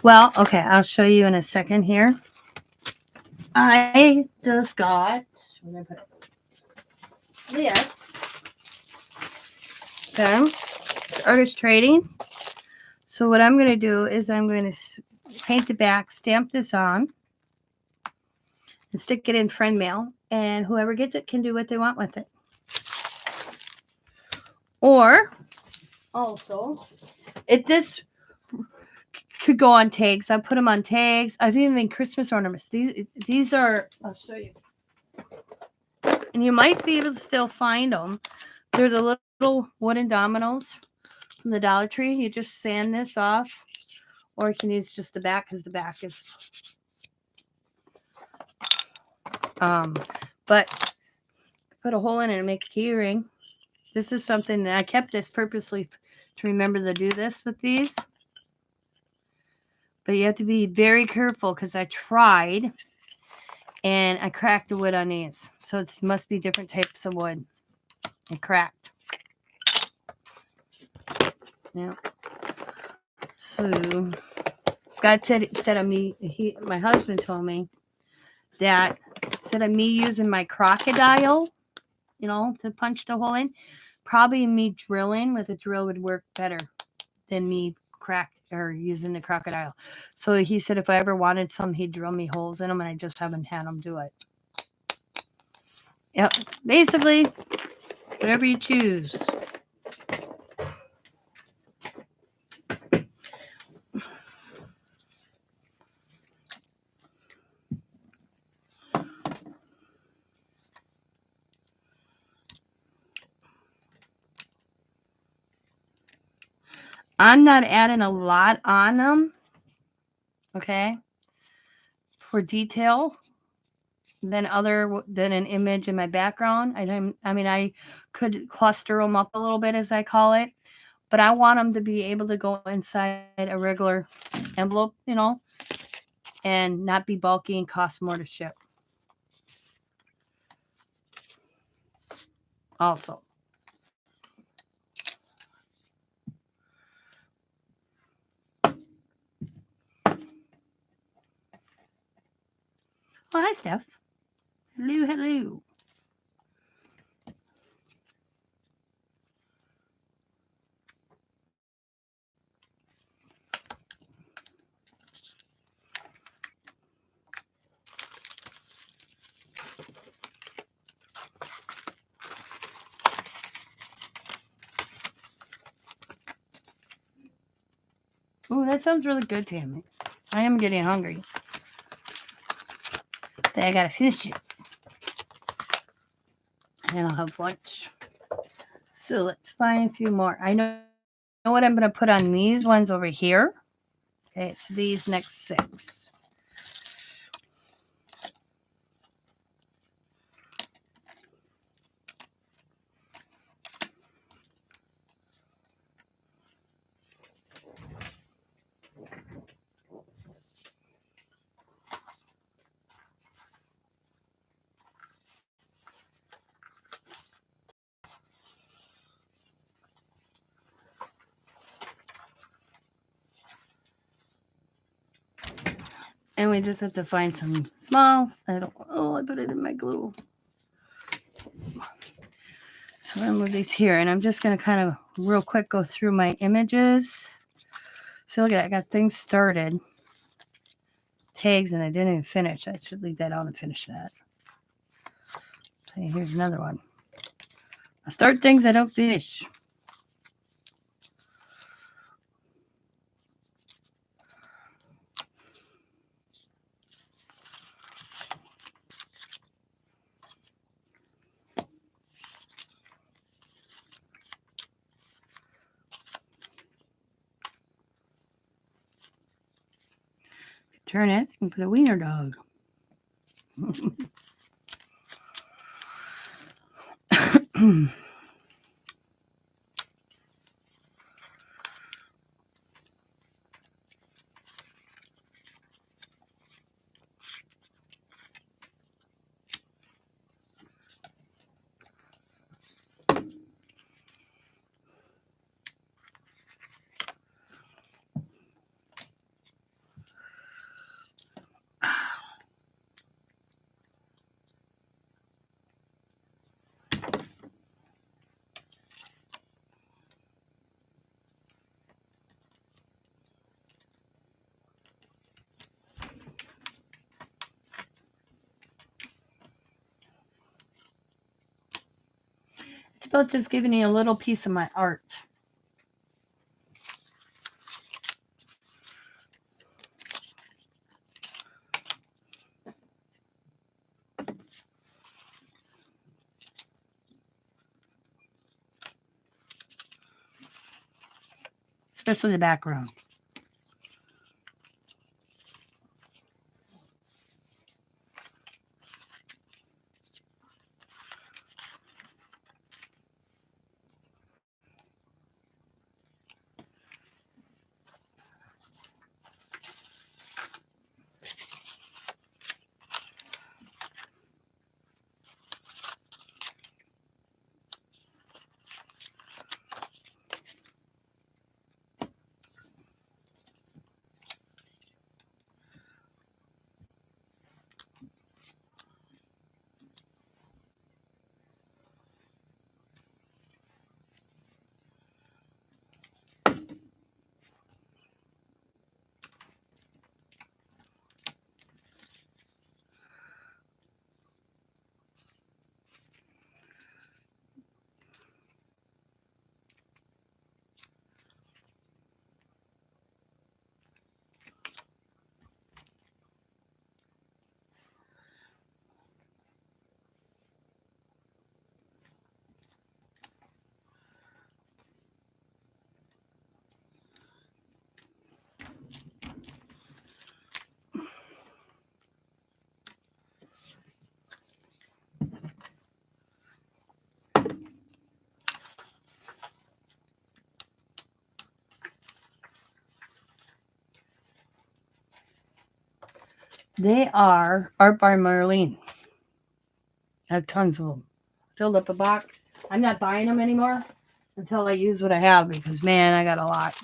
Well, okay, I'll show you in a second here. I just got this. Okay, it's artist trading. So what I'm going to do is I'm going to paint the back, stamp this on, and stick it in friend mail. And whoever gets it can do what they want with it. Or also, this could go on tags. I put them on tags. I've even made Christmas ornaments. These are, I'll show you. And you might be able to still find them. They're the little wooden dominoes from the Dollar Tree. You just sand this off. Or you can use just the back because the back is... But put a hole in it and make a key ring. This is something that I kept this purposely to remember to do this with these. But you have to be very careful because I tried and I cracked the wood on these. So it must be different types of wood. It cracked. Yeah. So Scott said instead of me, my husband told me that instead of me using my crocodile, to punch the hole in, probably me drilling with a drill would work better than me using the crocodile. So he said if I ever wanted some, he'd drill me holes in them, and I just haven't had him do it. Yep. Basically, whatever you choose. I'm not adding a lot on them, okay, for detail than an image in my background. I could cluster them up a little bit, as I call it, but I want them to be able to go inside a regular envelope, and not be bulky and cost more to ship. Also. Oh, hi, Steph. Hello, hello. Oh, that sounds really good, Tammy. I am getting hungry. I gotta finish it. And I'll have lunch. So let's find a few more. I know what I'm gonna put on these ones over here. Okay, it's these next 6. And we just have to find some small. I put it in my glue. So I'm going to move these here. And I'm just going to kind of real quick go through my images. So look at it. I got things started. Tags, and I didn't even finish. I should leave that out and finish that. So here's another one. I start things I don't finish. Turn it and put a wiener dog. It's about just giving you a little piece of my art. Especially the background. They are Art by Marlene. I have tons of them. Filled up a box. I'm not buying them anymore until I use what I have because, man, I got a lot.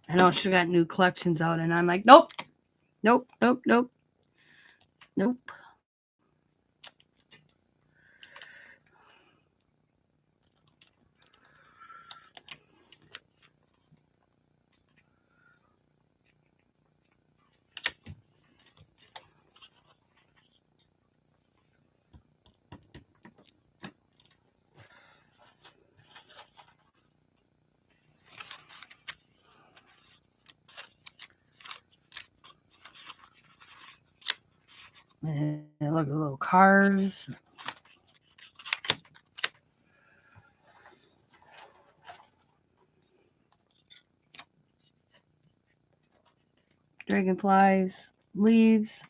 I know she got new collections out, and I'm like, nope, nope, nope, nope, nope. And look at little cars. Dragonflies, leaves,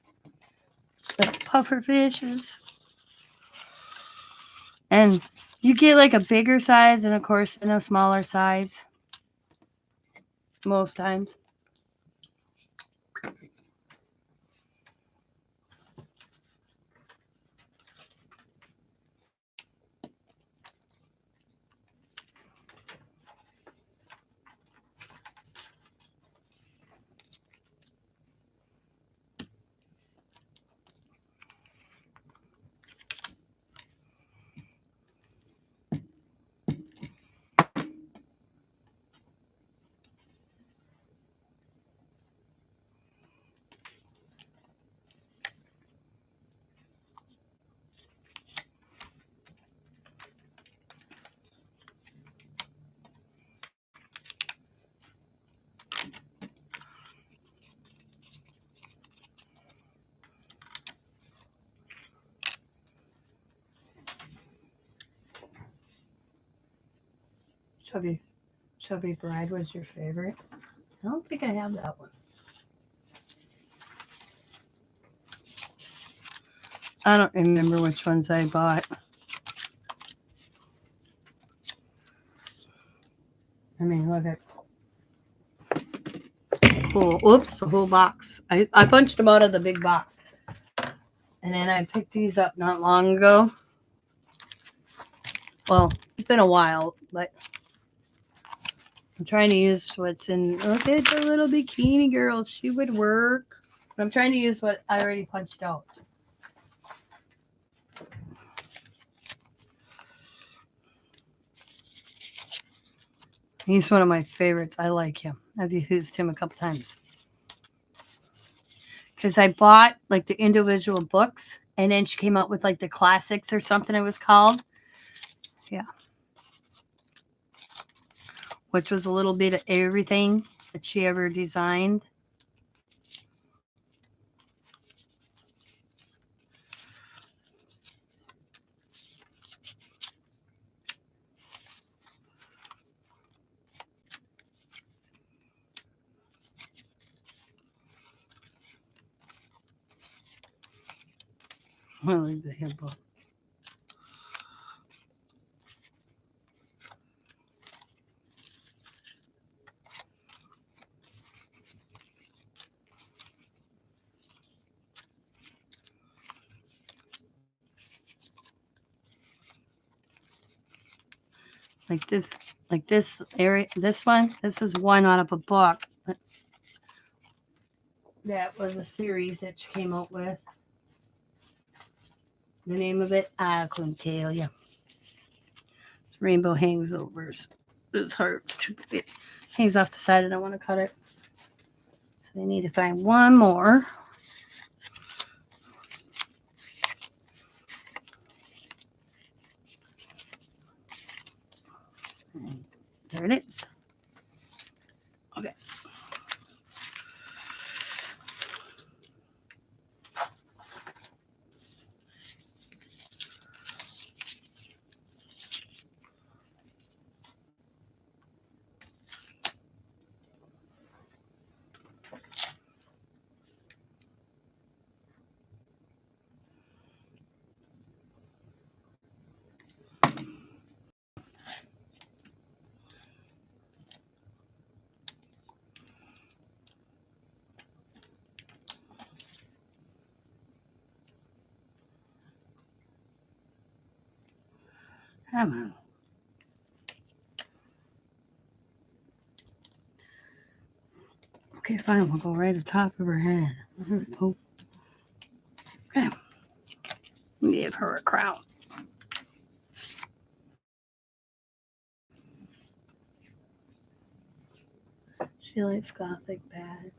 little puffer fishes. And you get like a bigger size and of course in a smaller size most times. Chubby Bride was your favorite? I don't think I have that one. I don't remember which ones I bought. I mean, look at the whole box. I punched them out of the big box. And then I picked these up not long ago. Well, it's been a while, but I'm trying to use what's in. Look at the little bikini girl. She would work. But I'm trying to use what I already punched out. He's one of my favorites. I like him. I've used him a couple times. Because I bought like the individual books and then she came out with like the classics or something it was called. Yeah. Which was a little bit of everything that she ever designed. I like the hip book. Like this area, this one, this is one out of a book. That was a series that she came out with. The name of it, I couldn't tell you. Rainbow hangs over his heart. It's too big. Hangs off the side and I want to cut it. So I need to find one more. And there it is. Okay. Come on. Okay, fine. We'll go right at the top of her head. Oh. Okay. Give her a crown. She likes gothic bad.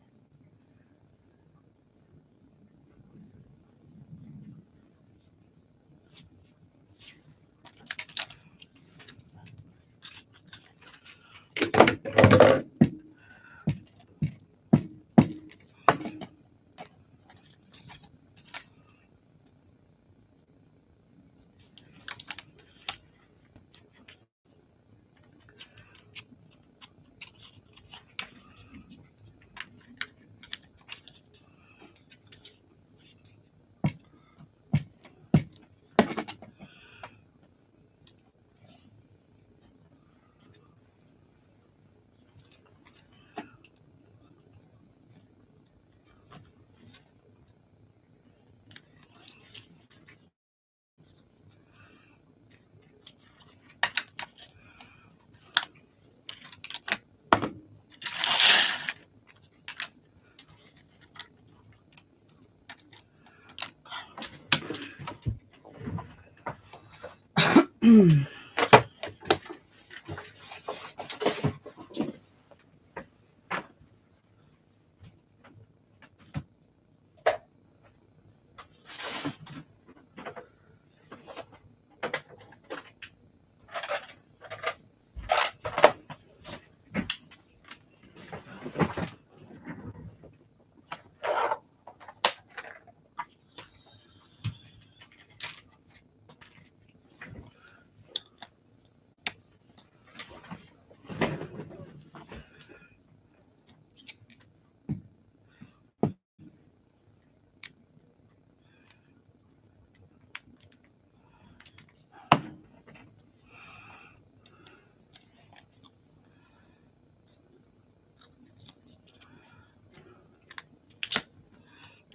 Did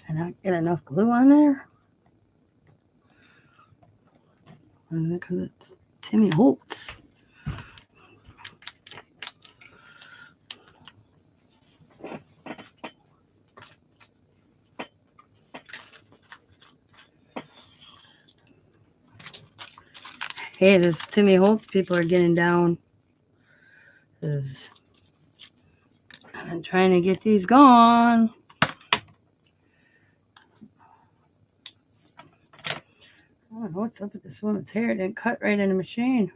I not get enough glue on there? Because it's Timmy Holtz. Hey, this Timmy Holtz people are getting down. I've been trying to get these gone. I don't know what's up with this woman's hair. It didn't cut right in the machine.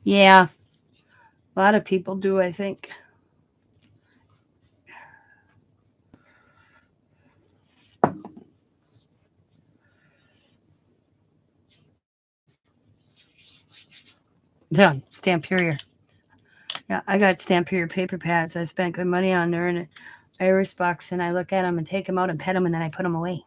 Yeah, a lot of people do, I think. Yeah, Stamperior. Yeah, I got Stamperior paper pads. I spent good money on there in an Irish box, and I look at them and take them out and pet them, and then I put them away.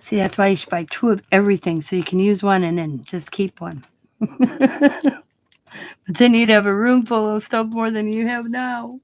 See, that's why you should buy 2 of everything, so you can use one and then just keep one. But then you'd have a room full of stuff more than you have now.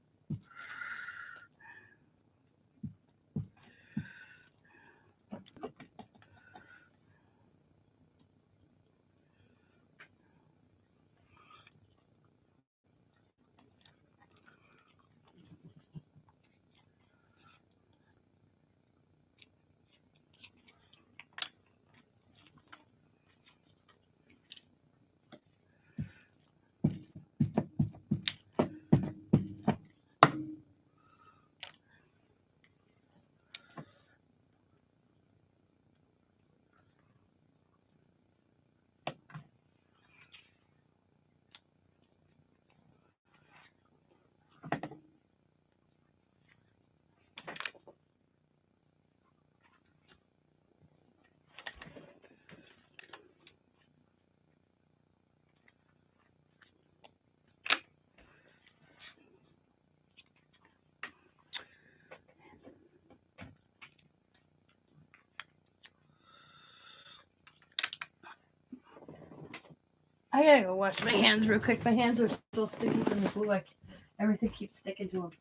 I gotta go wash my hands real quick. My hands are so sticky from the glue. Like everything keeps sticking to them.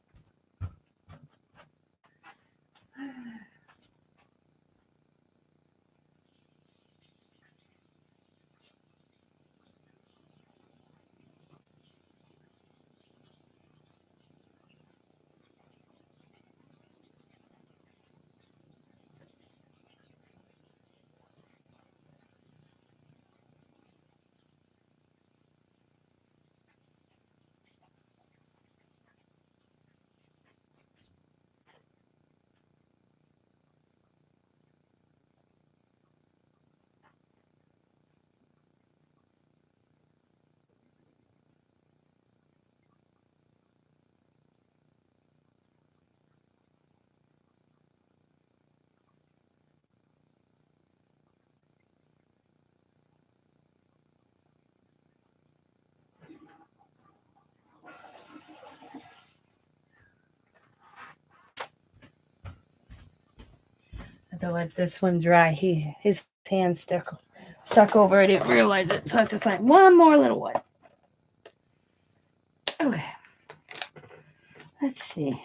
to let this one dry. His hand stuck over. I didn't realize it, so I have to find one more little one. Okay. Let's see.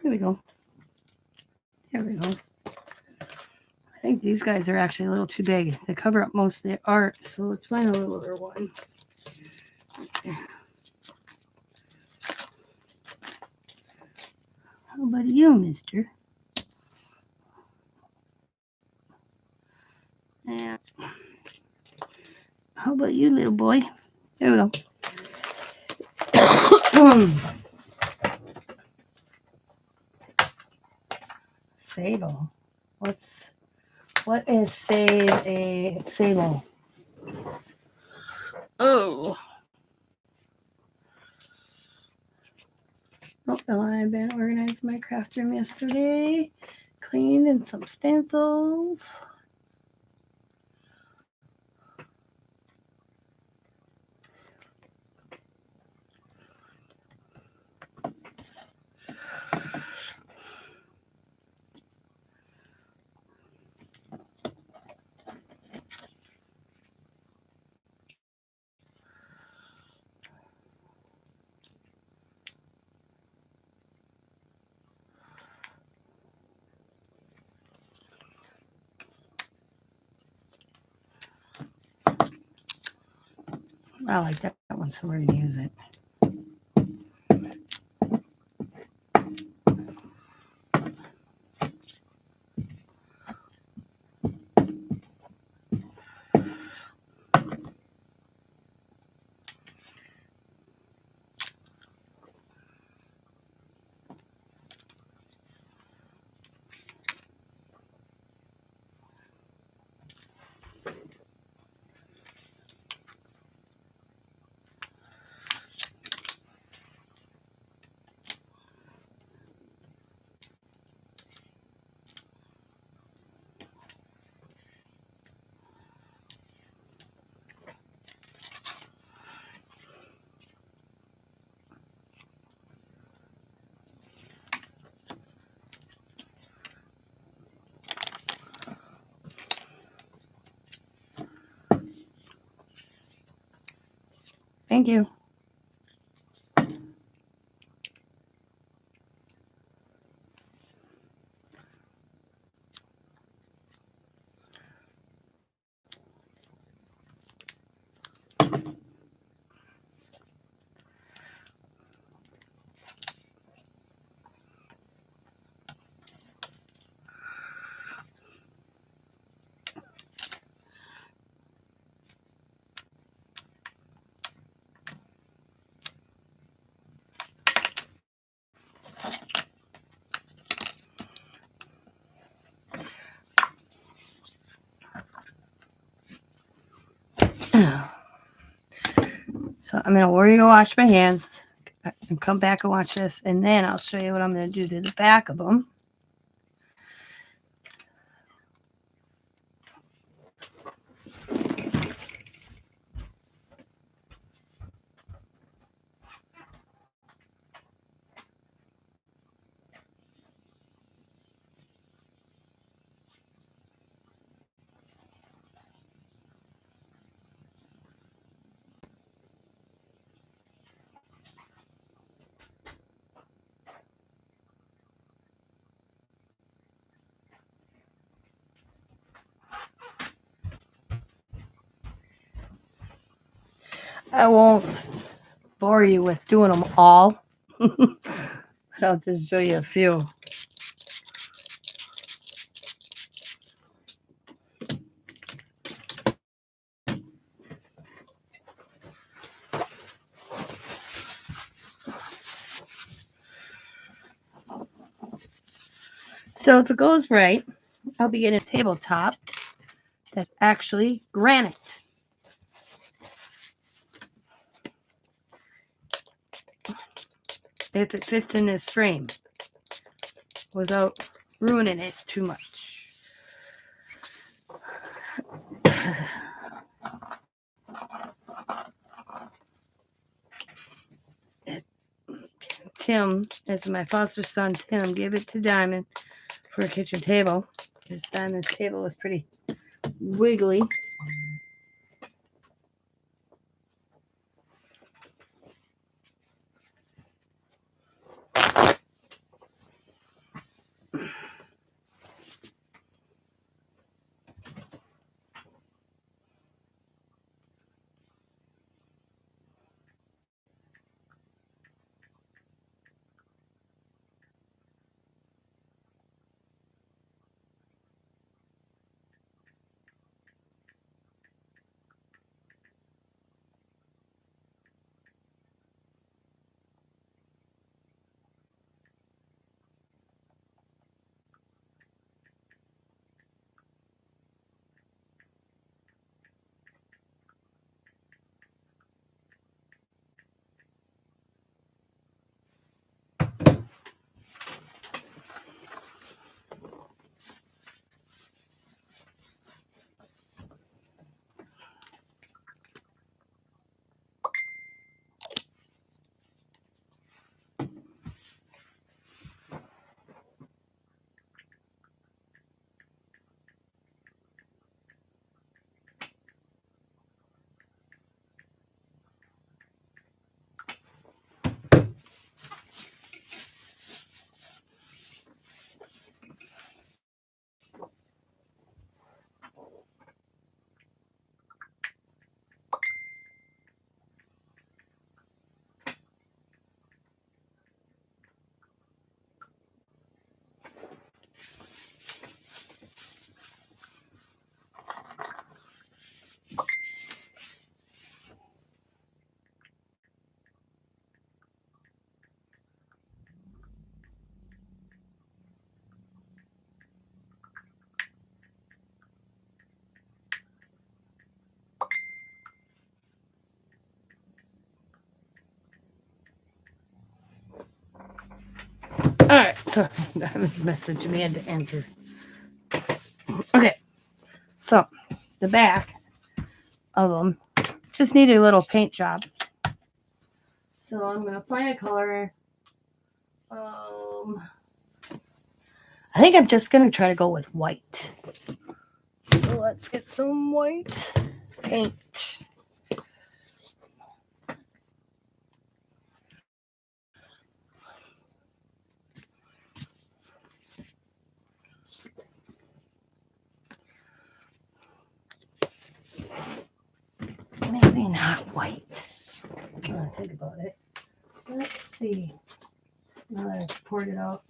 Here we go. There we go. I think these guys are actually a little too big. They cover up most of the art, so let's find a littler one. Okay. How about you, mister? Yeah. How about you, little boy? There we go. Sable. What is sable? Oh. Oh, I've been organized my craft room yesterday. Cleaned and some stencils. I like that one, so we're going to use it. Thank you. So I'm going to go wash my hands and come back and watch this, and then I'll show you what I'm going to do to the back of them. I won't bore you with doing them all. I'll just show you a few. So if it goes right, I'll be getting a tabletop that's actually granite. If it fits in this frame without ruining it too much. Tim, as my foster son Tim, gave it to Diamond for a kitchen table. Because Diamond's table was pretty wiggly. Alright, so Diamond's message me had to answer. Okay, so the back of them just need a little paint job. So I'm going to find a color. I think I'm just going to try to go with white. So let's get some white paint. Maybe not white. Think about it. Let's see. Now that I've poured it out,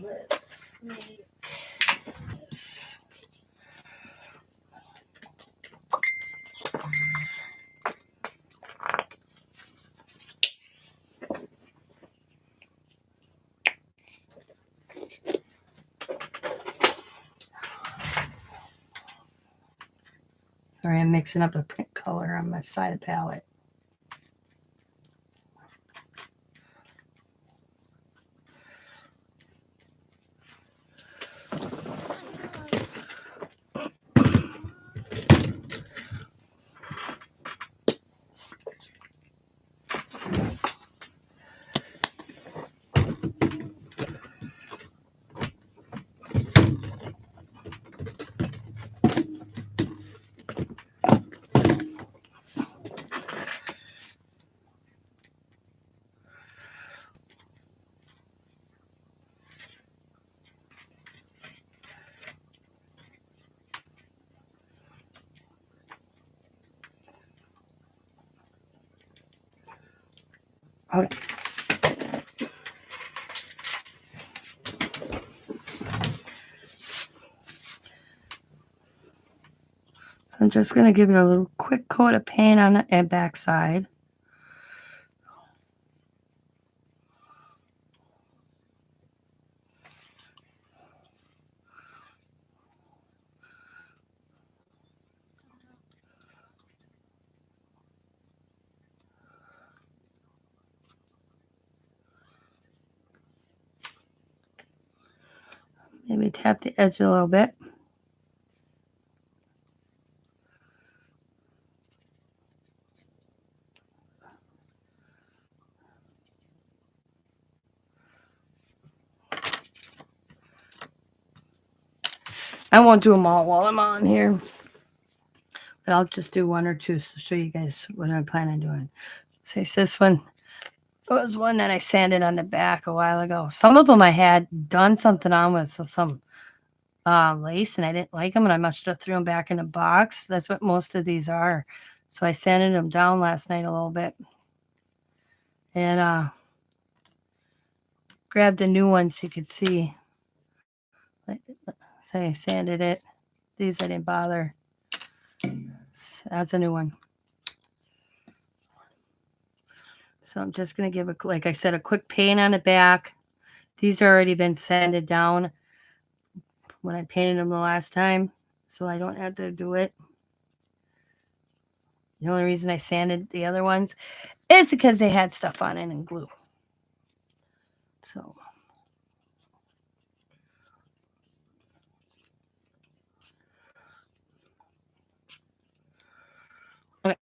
let's make this. Sorry, I'm mixing up a pink color on my side palette. Okay. So I'm just going to give it a little quick coat of paint on the back side. Maybe tap the edge a little bit. I won't do them all while I'm on here, but I'll just do one or two to show you guys what I plan on doing. So this one was one that I sanded on the back a while ago. Some of them I had done something on with some lace, and I didn't like them, and I must have threw them back in the box. That's what most of these are. So I sanded them down last night a little bit, and grabbed a new one so you could see. So I sanded it. These I didn't bother. That's a new one. So I'm just going to give, like I said, a quick paint on the back. These are already been sanded down when I painted them the last time, so I don't have to do it. The only reason I sanded the other ones is because they had stuff on it and glue. So okay.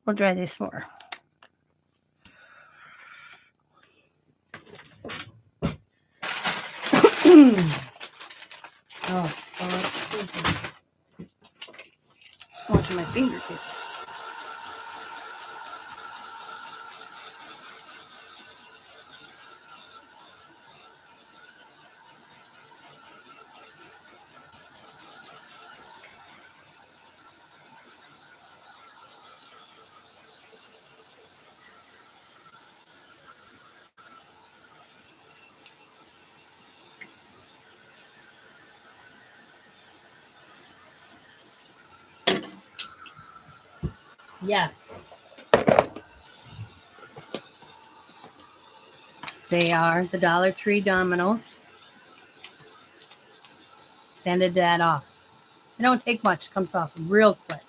We'll dry this more. Oh, watching my fingertips. Yes. They are the Dollar Tree dominoes. Sanded that off. It don't take much. It comes off real quick.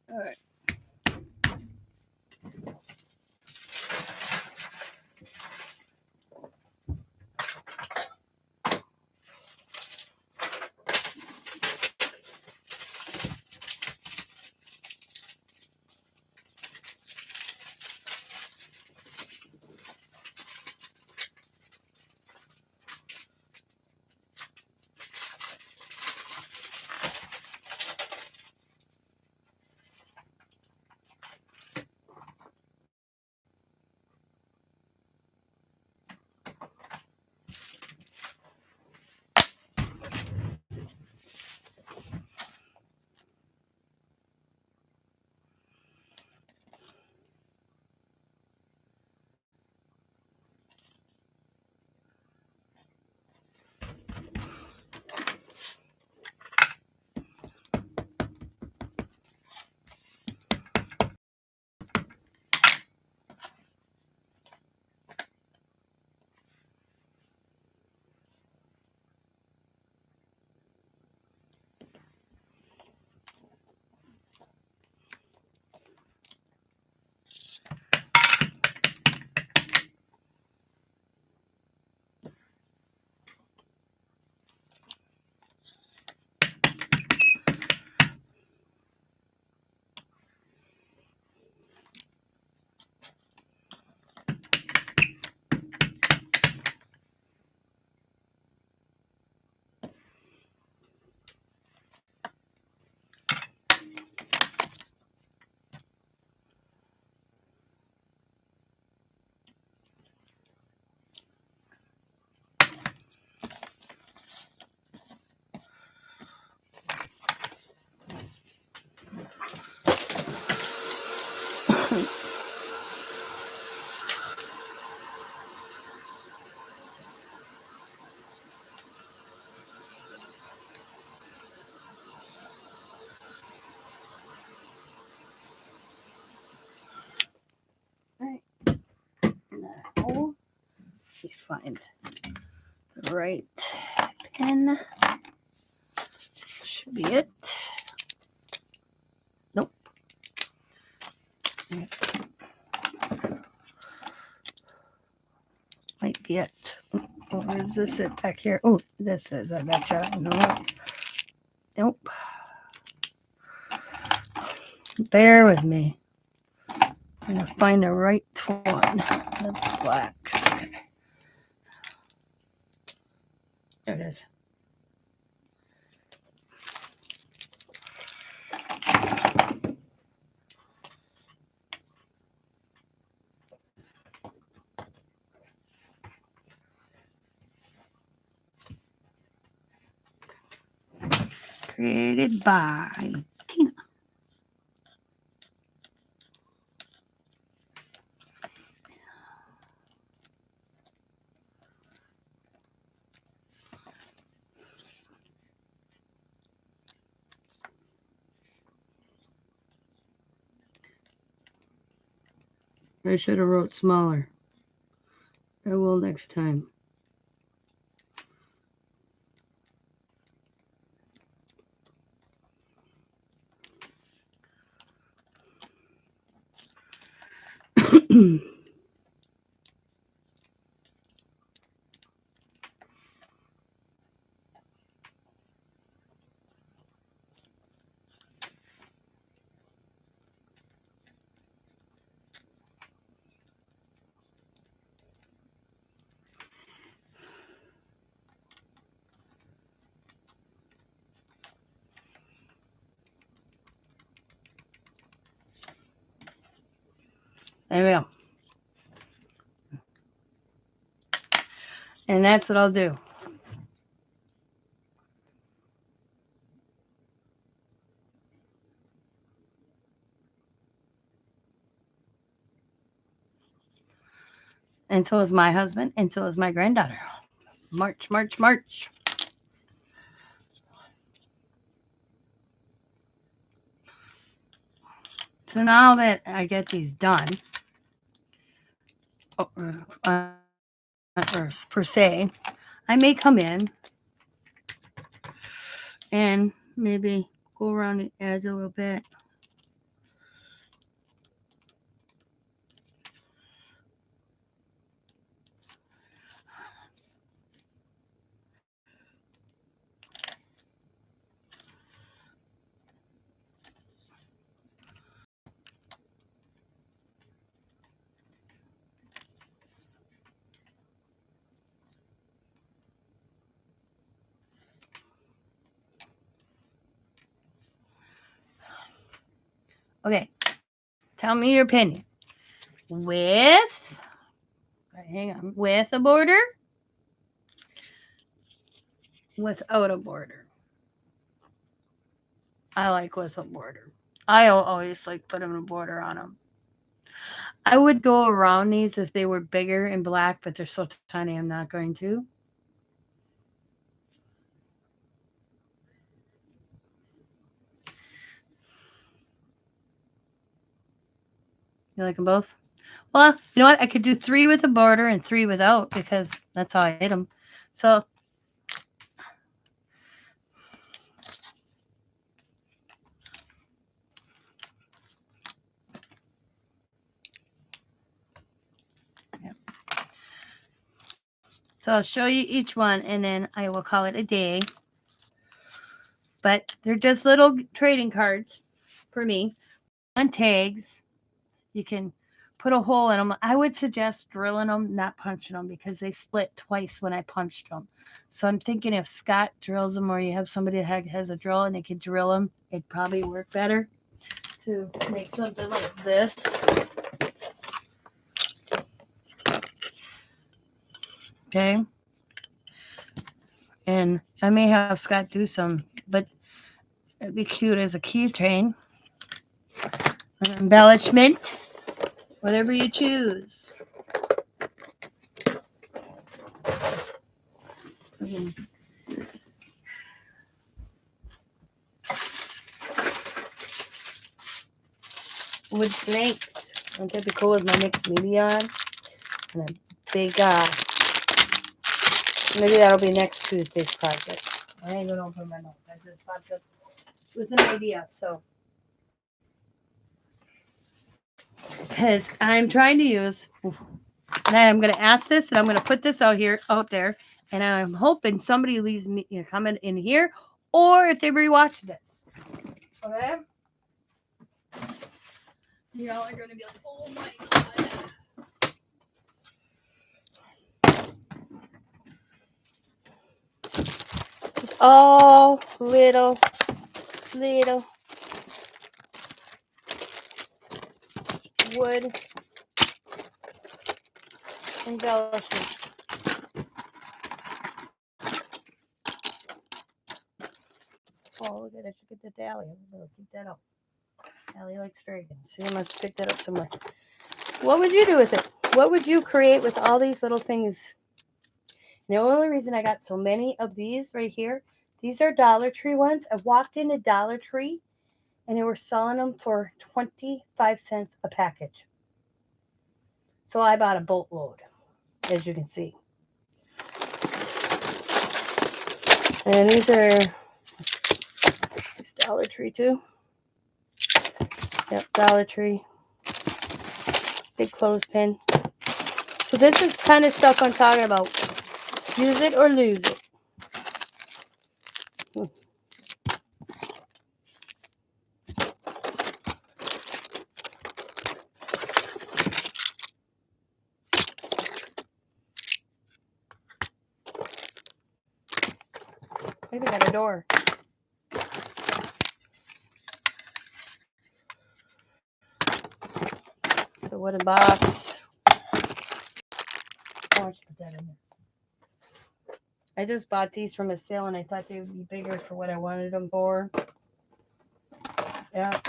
All right. Now, let me find the right pen. be it. Nope. Might be it. Oh, where's this at back here? Oh, this is, I betcha. No. Nope. Bear with me. I'm going to find the right one. That's black. Okay. There it is. Created by Tina. I should have wrote smaller. I will next time. There we go. And that's what I'll do. And so is my husband, and so is my granddaughter. March, march, march. So now that I get these done, per se, I may come in and maybe go around the edge a little bit. Okay, tell me your opinion. With, hang on, with a border, without a border. I like with a border. I always like putting a border on them. I would go around these if they were bigger and black, but they're so tiny I'm not going to. You like them both? Well, you know what? I could do 3 with a border and 3 without because that's how I hit them. So I'll show you each one and then I will call it a day. But they're just little trading cards for me. On tags, you can put a hole in them. I would suggest drilling them, not punching them, because they split twice when I punched them. So I'm thinking if Scott drills them or you have somebody that has a drill and they could drill them, it'd probably work better to make something like this. Okay. And I may have Scott do some, but it'd be cute as a keychain. An embellishment. Whatever you choose. Wood planks. Wouldn't that be cool with my mixed media on? And a big, maybe that'll be next Tuesday's project. I ain't gonna open my notes. I just popped up with an idea. So, because I'm trying to use, and I'm going to ask this, and I'm going to put this out there, and I'm hoping somebody leaves me a comment in here, or if they rewatch this. Okay. Y'all are going to be like, oh my God. It's all little wood embellishments. Oh, look at it. I should get the dally. I'm going to keep that up. Allie likes dragons. So you must pick that up somewhere. What would you do with it? What would you create with all these little things? The only reason I got so many of these right here, these are Dollar Tree ones. I walked into Dollar Tree and they were selling them for 25 cents a package. So I bought a boatload, as you can see. And these are it's Dollar Tree too. Yep, Dollar Tree. Big clothespin. So this is kind of stuff I'm talking about. Use it or lose it. I even got a door. So wooden box. Oh, I should put that in there. I just bought these from a sale and I thought they would be bigger for what I wanted them for. Yeah.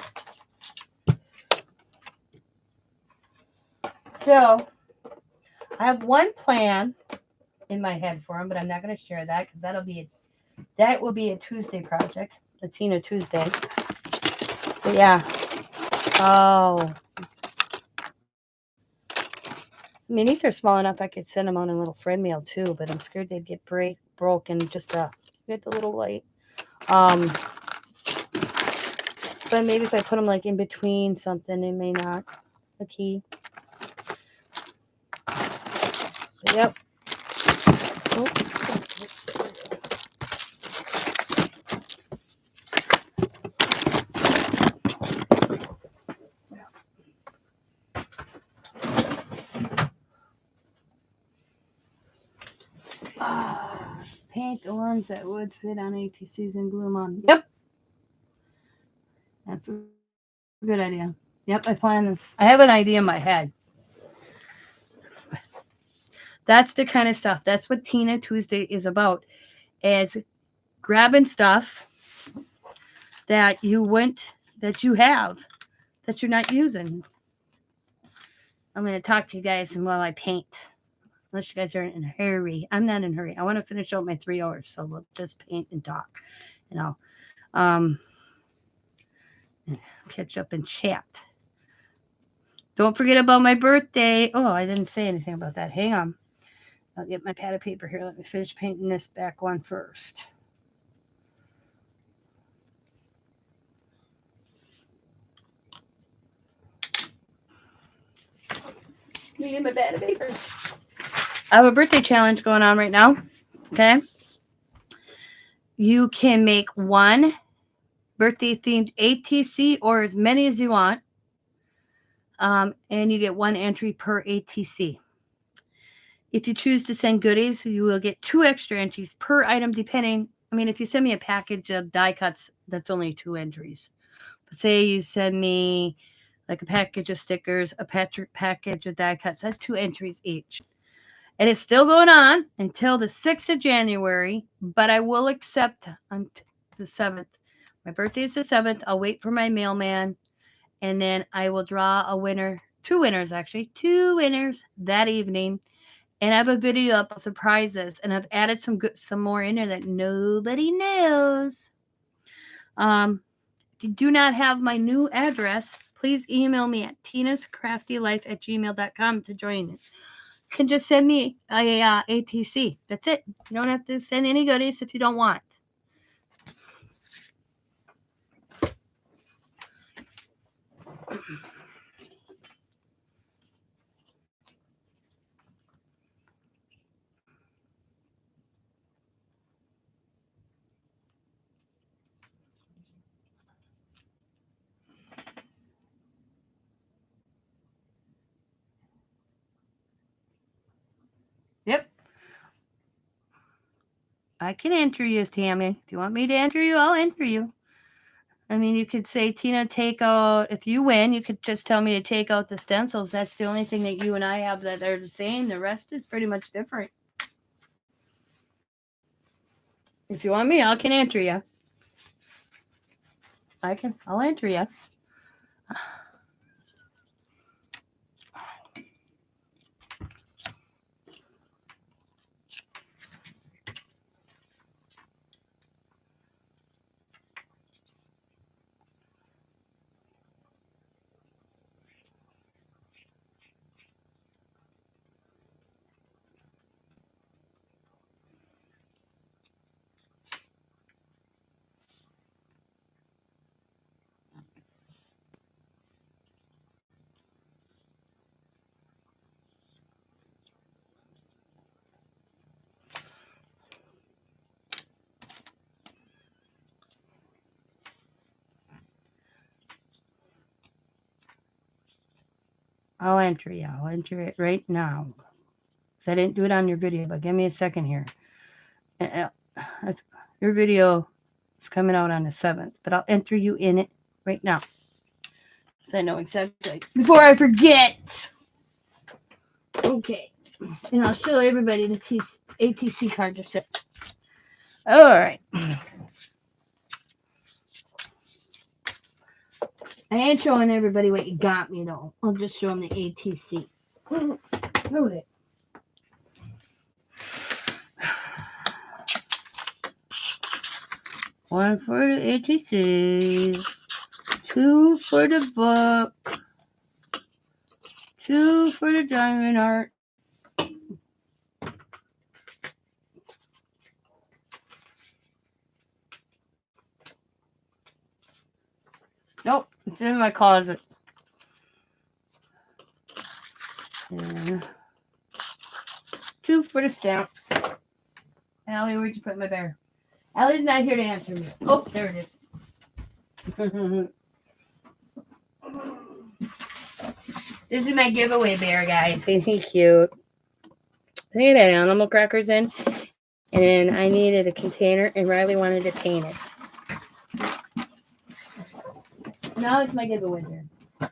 So I have one plan in my head for them, but I'm not going to share that because that will be a Tuesday project, a Tina Tuesday. But yeah. Oh. I mean, these are small enough I could send them on a little friend mail too, but I'm scared they'd get broken just to get the little light. But maybe if I put them like in between something, they may not. The key. But yep. Oh. Paint the ones that would fit on ATCs and glue them on. Yep. That's a good idea. Yep, I have an idea in my head. That's the kind of stuff. That's what Tina Tuesday is about. Is grabbing stuff that you have that you're not using. I'm going to talk to you guys while I paint. Unless you guys are in a hurry. I'm not in a hurry. I want to finish out my 3 hours, so we'll just paint and talk. Catch up and chat. Don't forget about my birthday. Oh, I didn't say anything about that. Hang on. I'll get my pad of paper here. Let me finish painting this back one first. Let me get my pad of paper. I have a birthday challenge going on right now. Okay. You can make one birthday themed ATC or as many as you want. And you get one entry per ATC. If you choose to send goodies, you will get 2 extra entries per item, depending. I mean, if you send me a package of die cuts, that's only 2 entries. But say you send me like a package of stickers, a package of die cuts, that's 2 entries each. And it's still going on until the 6th of January, but I will accept on the 7th. My birthday is the 7th. I'll wait for my mailman, and then I will draw a winner. 2 winners, actually. 2 winners that evening. And I have a video up of the prizes, and I've added some more in there that nobody knows. If you do not have my new address, please email me at tinascraftylife@gmail.com to join it. You can just send me a ATC. That's it. You don't have to send any goodies if you don't want. Yep. I can enter you, Tammy. If you want me to enter you, I'll enter you. I mean, you could say, Tina, take out, if you win, you could just tell me to take out the stencils. That's the only thing that you and I have that are the same. The rest is pretty much different. If you want me, I can enter you. I'll enter you. I'll enter you. I'll enter it right now. Because I didn't do it on your video, but give me a second here. Your video is coming out on the 7th, but I'll enter you in it right now. So I know exactly. Before I forget. Okay. And I'll show everybody the ATC card to set. All right. I ain't showing everybody what you got me, though. I'll just show them the ATC. Okay. One for the ATC. 2 for the book. 2 for the diamond art. Nope, it's in my closet. And 2 for the stamp. Allie, where'd you put my bear? Allie's not here to answer me. Oh, there it is. This is my giveaway bear, guys. Ain't he cute? I had animal crackers in, and I needed a container, and Riley wanted to paint it. Now it's my giveaway bear.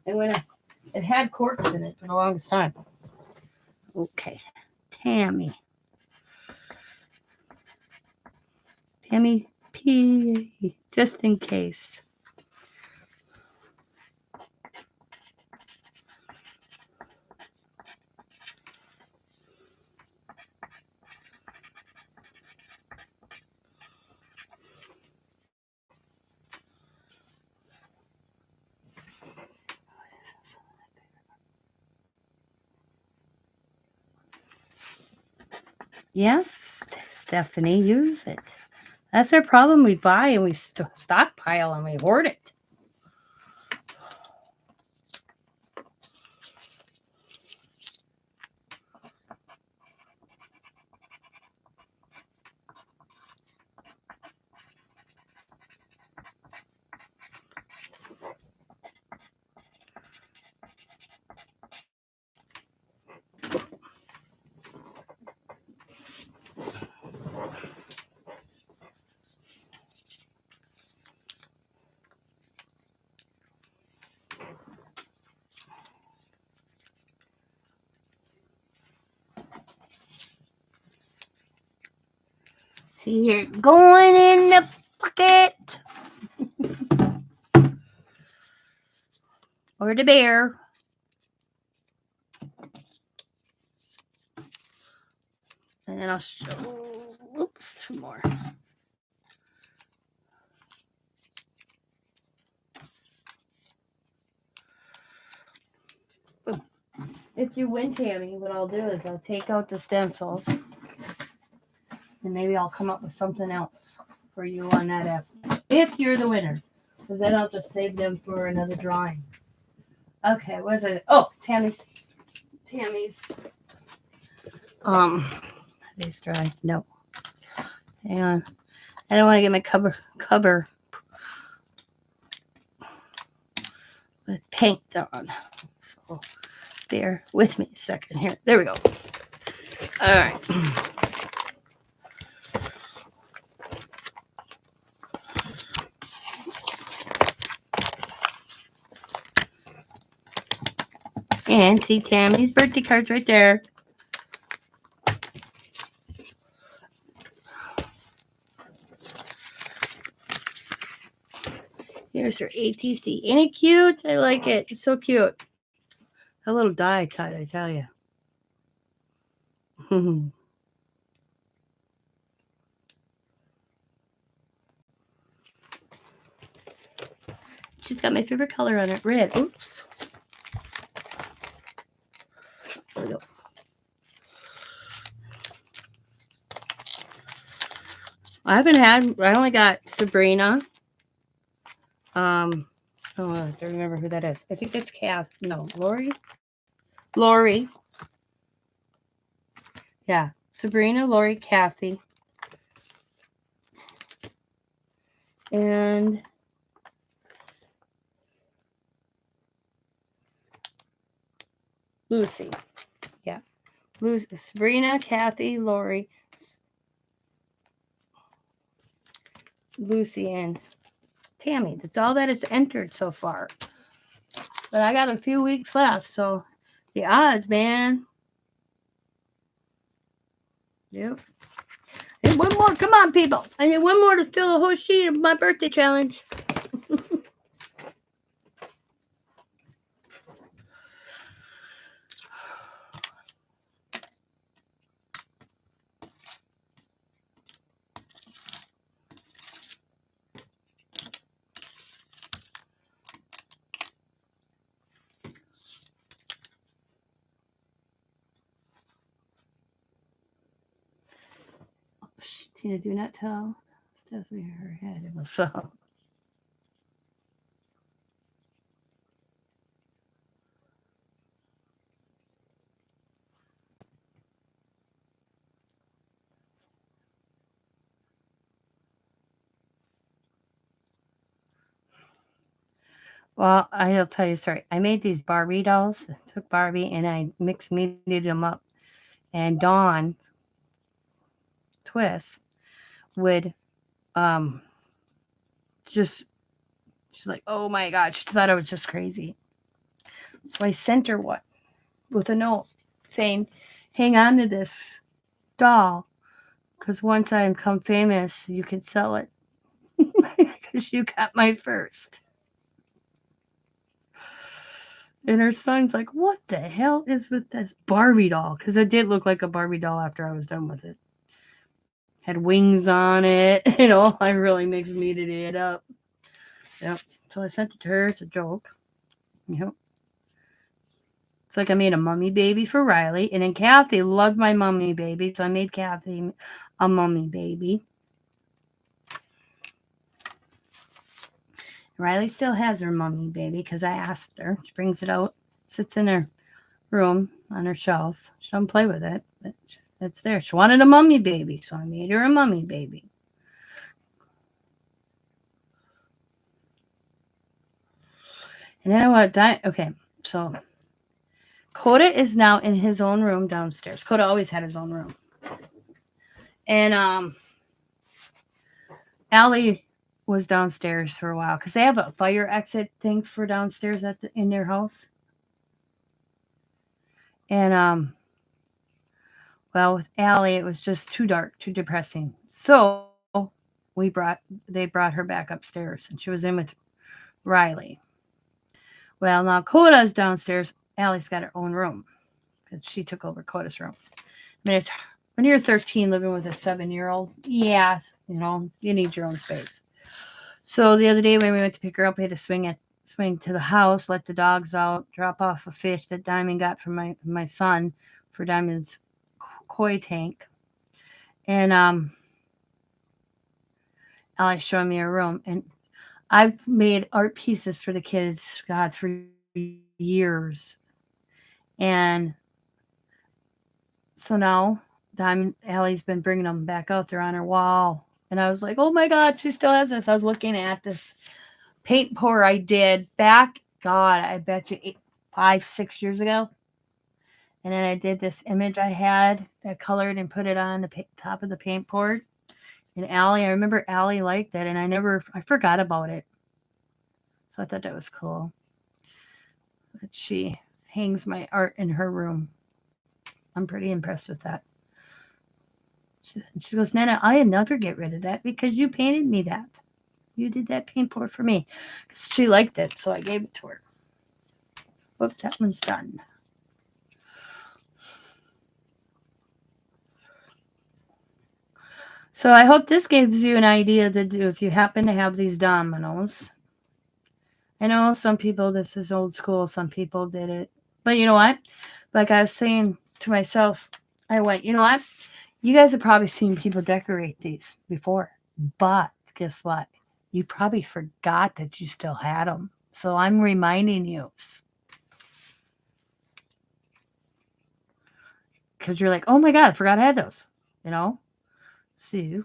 And it had corks in it for the longest time. Okay, Tammy P, just in case. Yes, Stephanie, use it. That's our problem. We buy and we stockpile and we hoard it. See, you're going in the bucket. Or the bear. And then I'll show, oops, 2 more. Boom. If you win, Tammy, what I'll do is I'll take out the stencils. And maybe I'll come up with something else for you on that aspect. If you're the winner. Because then I'll just save them for another drawing. Okay, what is it? Oh, Tammy's. Are these dry? No. Hang on. I don't want to get my cover with paint on. So bear with me a second here. There we go. All right. And see Tammy's birthday cards right there. Here's her ATC. Ain't it cute? I like it. It's so cute. A little die cut, I tell you. She's got my favorite color on it, red. Oops. There we go. I only got Sabrina. Oh, I don't remember who that is. I think that's Lori. Lori. Yeah, Sabrina, Lori, Kathy. And Lucy. Yeah. Sabrina, Kathy, Lori, Lucy, and Tammy. That's all that it's entered so far. But I got a few weeks left, so the odds, man. Yep. And one more. Come on, people. I need one more to fill the whole sheet of my birthday challenge. Tina, do not tell Stephanie her head. It was so. Well, I'll tell you a story. I made these Barbie dolls. I took Barbie and I mixed meated them up. And Dawn Twist would just she's like, oh my god, she thought I was just crazy. So I sent her one with a note saying, hang on to this doll because once I become famous, you can sell it because you got my first. And her son's like, what the hell is with this Barbie doll? Because it did look like a Barbie doll after I was done with it. Had wings on it. I really mixed meated it up. Yep. So I sent it to her. It's a joke. Yep. It's like I made a mummy baby for Riley. And then Kathy loved my mummy baby. So I made Kathy a mummy baby. Riley still has her mummy baby because I asked her. She brings it out, sits in her room on her shelf. She don't play with it, but it's there. She wanted a mummy baby, so I made her a mummy baby. And then I want to die. Okay, so Coda is now in his own room downstairs. Coda always had his own room. And Allie was downstairs for a while because they have a fire exit thing for downstairs in their house. And well, with Allie, it was just too dark, too depressing. So they brought her back upstairs, and she was in with Riley. Well, now Coda's downstairs. Allie's got her own room because she took over Coda's room. I mean, when you're 13 living with a 7-year-old, yes, you need your own space. So the other day when we went to pick her up, we had to swing to the house, let the dogs out, drop off a fish that Diamond got from my son for Diamond's koi tank. And Alex showed me her room. And I've made art pieces for the kids, God, for years. And so now Allie's been bringing them back out there on her wall. And I was like, oh my God, she still has this. I was looking at this paint pour I did back, God, I bet you 5, 6 years ago. And then I did this image I had that colored and put it on the top of the paint board. And Allie, I remember Allie liked it, and I forgot about it. So I thought that was cool. That she hangs my art in her room. I'm pretty impressed with that. She goes, Nana, I never get rid of that because you painted me that. You did that paint pour for me. She liked it, so I gave it to her. Whoops, that one's done. So I hope this gives you an idea to do if you happen to have these dominoes. I know some people, this is old school, some people did it. But you know what? Like I was saying to myself, I went, you know what? You guys have probably seen people decorate these before. But guess what? You probably forgot that you still had them. So I'm reminding you. Because you're like, oh my God, I forgot I had those. You know? See,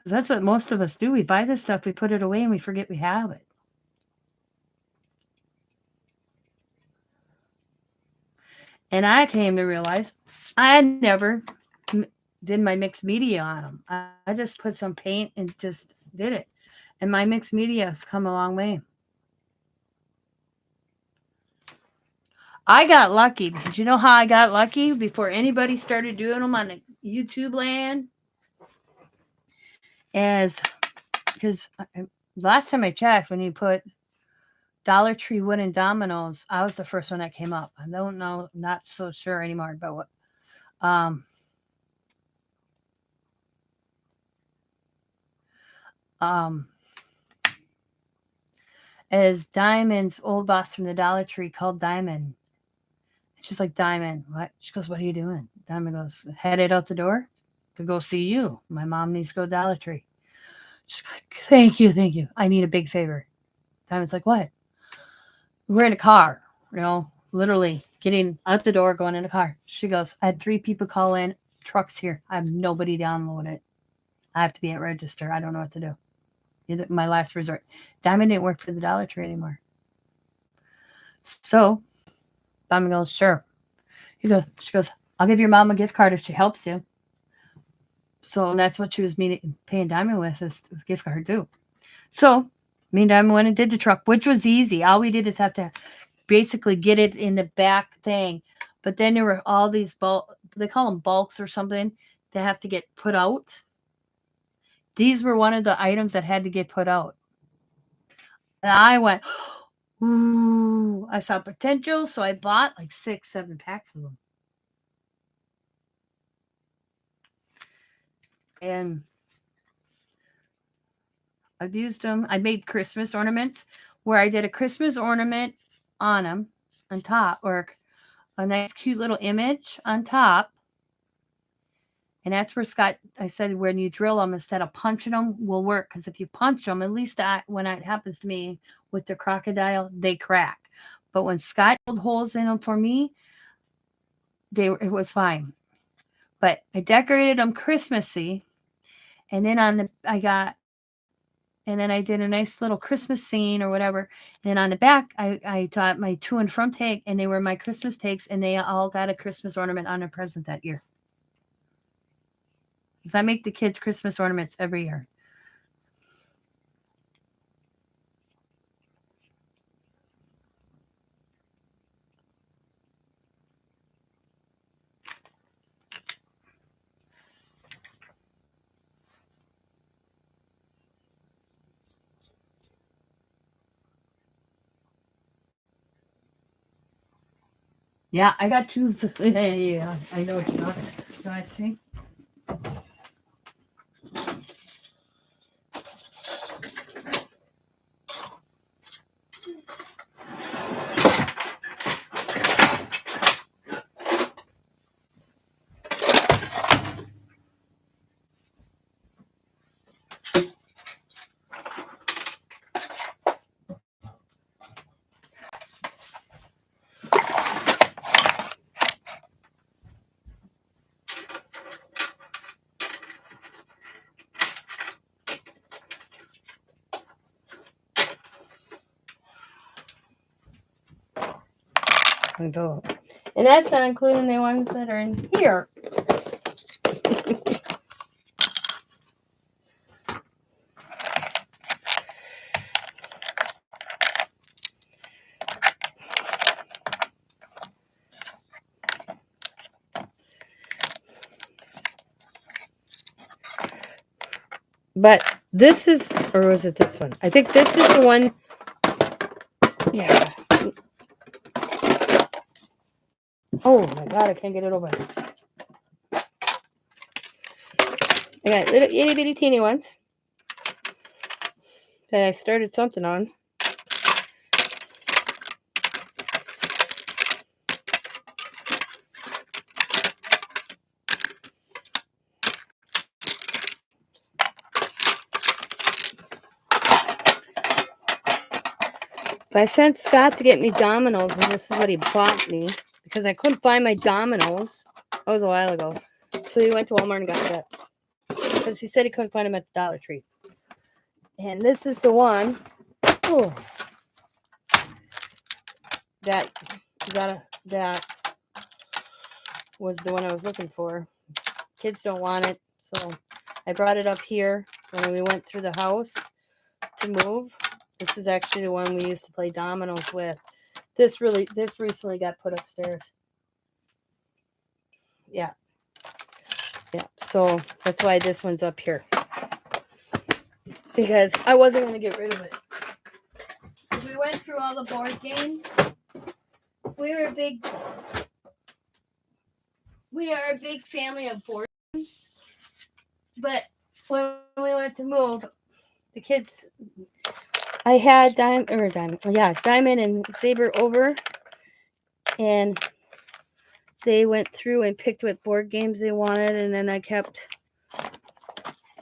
that's what most of us do. We buy this stuff, we put it away, and we forget we have it. And I came to realize I never did my mixed media on them. I just put some paint and just did it. And my mixed media has come a long way. I got lucky. Did you know how I got lucky before anybody started doing them on the YouTube land? Because last time I checked, when you put Dollar Tree wooden dominoes, I was the first one that came up. I don't know, not so sure anymore about what. As Diamond's old boss from the Dollar Tree called Diamond. She's like, Diamond, what? She goes, what are you doing? Diamond goes, headed out the door to go see you. My mom needs to go to Dollar Tree. She's like, thank you. I need a big favor. Diamond's like, what? We're in a car, literally getting out the door, going in a car. She goes, I had 3 people call in, trucks here. I have nobody download it. I have to be at register. I don't know what to do. My last resort. Diamond didn't work for the Dollar Tree anymore. So Diamond goes, sure. She goes, I'll give your mom a gift card if she helps you. So that's what she was paying Diamond with, is gift card too. So me and Diamond went and did the truck, which was easy. All we did is have to basically get it in the back thing. But then there were all these they call them bulks or something, that have to get put out. These were one of the items that had to get put out. And I went, ooh, I saw potential. So I bought like 6, 7 packs of them. And I've used them. I made Christmas ornaments where I did a Christmas ornament on them on top, or a nice cute little image on top. And that's where I said, when you drill them, instead of punching them, will work. Because if you punch them, at least when it happens to me with the crocodile, they crack. But when Scott drilled holes in them for me, it was fine. But I decorated them Christmassy. And then and then I did a nice little Christmas scene or whatever. And then on the back, I got my to and from tag, and they were my Christmas tags, and they all got a Christmas ornament on their present that year. Because I make the kids Christmas ornaments every year. Yeah, I got 2. Yeah, I know what you're talking about. Can I see? And that's not including the ones that are in here. But this is, or was it this one? I think this is the one. Yeah. Oh my God, I can't get it open. I got little itty bitty teeny ones that I started something on. But I sent Scott to get me dominoes, and this is what he bought me because I couldn't find my dominoes. That was a while ago. So he went to Walmart and got sets because he said he couldn't find them at the Dollar Tree. And this is the one that was the one I was looking for. Kids don't want it, so I brought it up here when we went through the house to move. This is actually the one we used to play dominoes with. This recently got put upstairs. Yeah. So that's why this one's up here, because I wasn't going to get rid of it. As we went through all the board games, we are a big family of board games. But when we went to move, the kids, I had Diamond and Saber over, and they went through and picked what board games they wanted, and then I kept,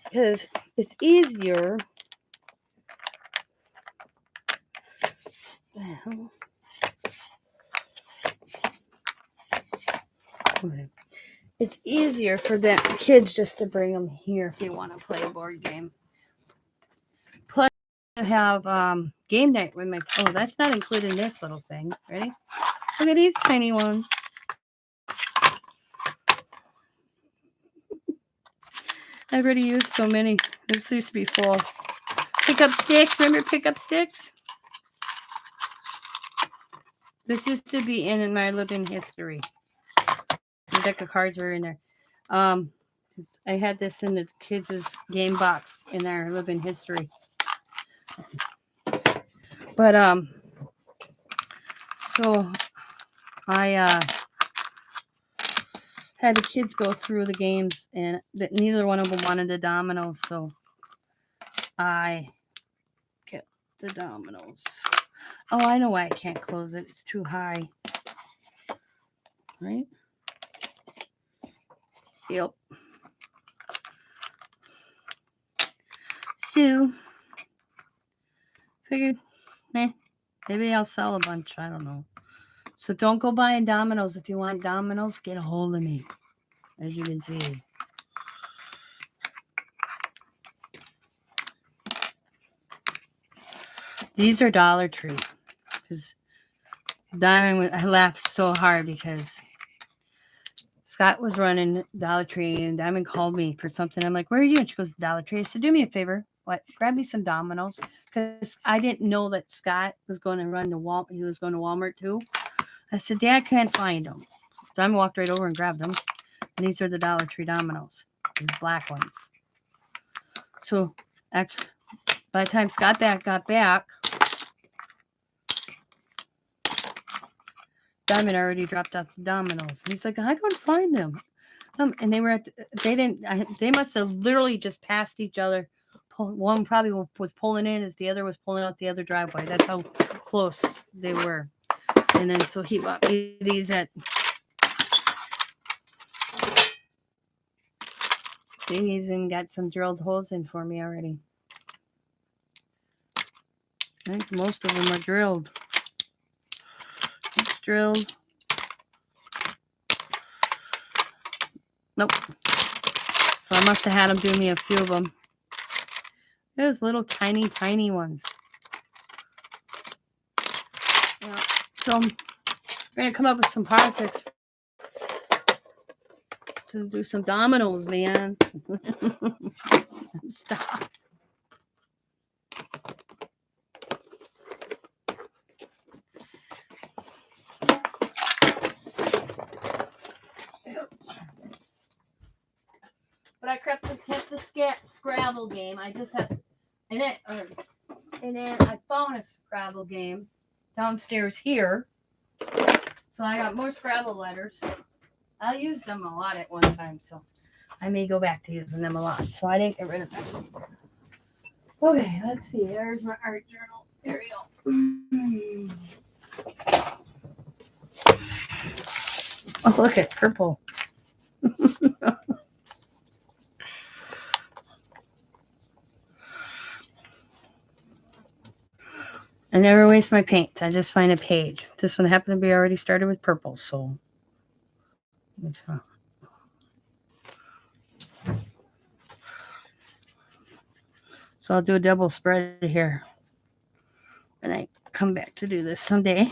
because it's easier. It's easier for the kids just to bring them here if they want to play a board game. Plus, I have game night with my. Oh, that's not included in this little thing. Ready? Look at these tiny ones. I've already used so many. This used to be full. Pick up sticks. Remember pick up sticks? This used to be in my living history. The deck of cards were in there. I had this in the kids' game box in our living history. But so I had the kids go through the games, and that neither one of them wanted the dominoes, so I kept the dominoes. Oh, I know why I can't close it. It's too high. Right? Yep. So, figured, maybe I'll sell a bunch. I don't know. So don't go buying dominoes. If you want dominoes, get a hold of me. As you can see. These are Dollar Tree. Because I laughed so hard because Scott was running Dollar Tree and Diamond called me for something. I'm like, where are you? And she goes, Dollar Tree. I said, do me a favor. What? Grab me some dominoes. Because I didn't know that Scott was going to run to Walmart. He was going to Walmart too. I said, Dad, I can't find them. So Diamond walked right over and grabbed them. And these are the Dollar Tree dominoes. These black ones. So by the time Scott got back, Diamond already dropped off the dominoes. He's like, I couldn't find them. And they were they must have literally just passed each other. One probably was pulling in as the other was pulling out the other driveway. That's how close they were. And then so he bought me these at. See, he's even got some drilled holes in for me already. I think most of them are drilled. It's drilled. Nope. So I must have had him do me a few of them. Those little tiny, tiny ones. Yeah. So We're gonna come up with some politics to do some dominoes, man. Stop. But I kept the Scrabble game. I just have, and then I found a Scrabble game downstairs here. So I got more Scrabble letters. I used them a lot at one time, so I may go back to using them a lot. So I didn't get rid of them. Okay, let's see. There's my art journal. There we go. Oh, look at purple. I never waste my paint. I just find a page. This one happened to be already started with purple, so. So I'll do a double spread here. And I come back to do this someday.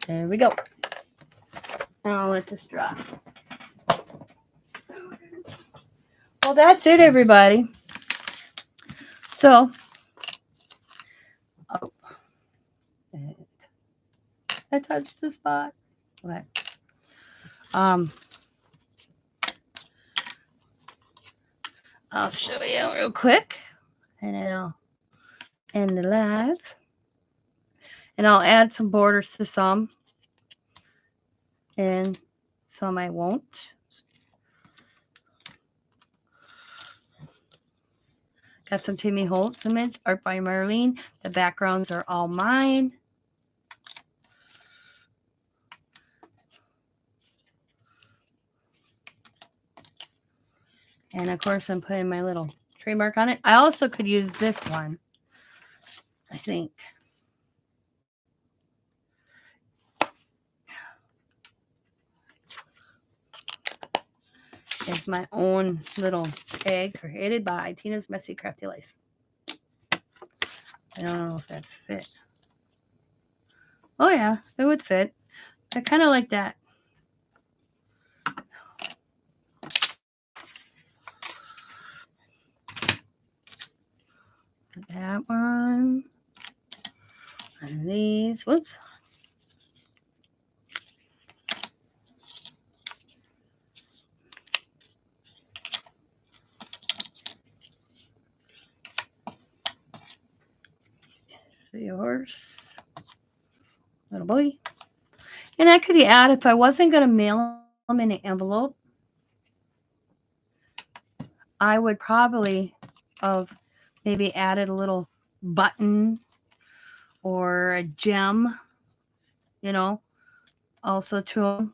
There we go. And I'll let this dry. Well, that's it, everybody. So, oh, I touched the spot. Okay. I'll show you real quick, and then I'll end the live. And I'll add some borders to some, and some I won't. Got some Timmy Holtz image, art by Marlene. The backgrounds are all mine. And of course, I'm putting my little trademark on it. I also could use this one, I think. It's my own little tag created by Tina's Messy Crafty Life. I don't know if that fit. Oh yeah, it would fit. I kind of like that. That one. And these. Whoops. So yours. Little boy. And I could add, if I wasn't going to mail them in an envelope, I would probably have maybe added a little button or a gem, you know, also to them.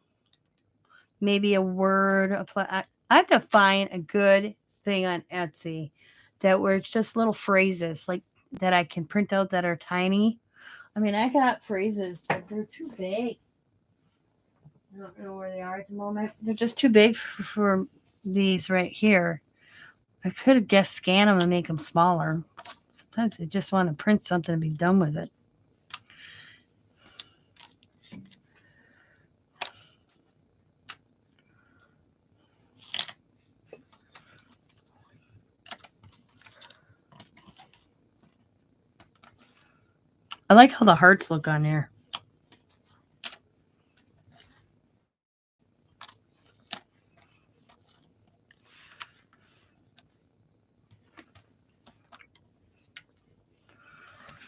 Maybe a word. I have to find a good thing on Etsy that where it's just little phrases like that I can print out that are tiny. I mean, I got phrases, but they're too big. I don't know where they are at the moment. They're just too big for these right here. I could have guessed scan them and make them smaller. Sometimes I just want to print something and be done with it. I like how the hearts look on there.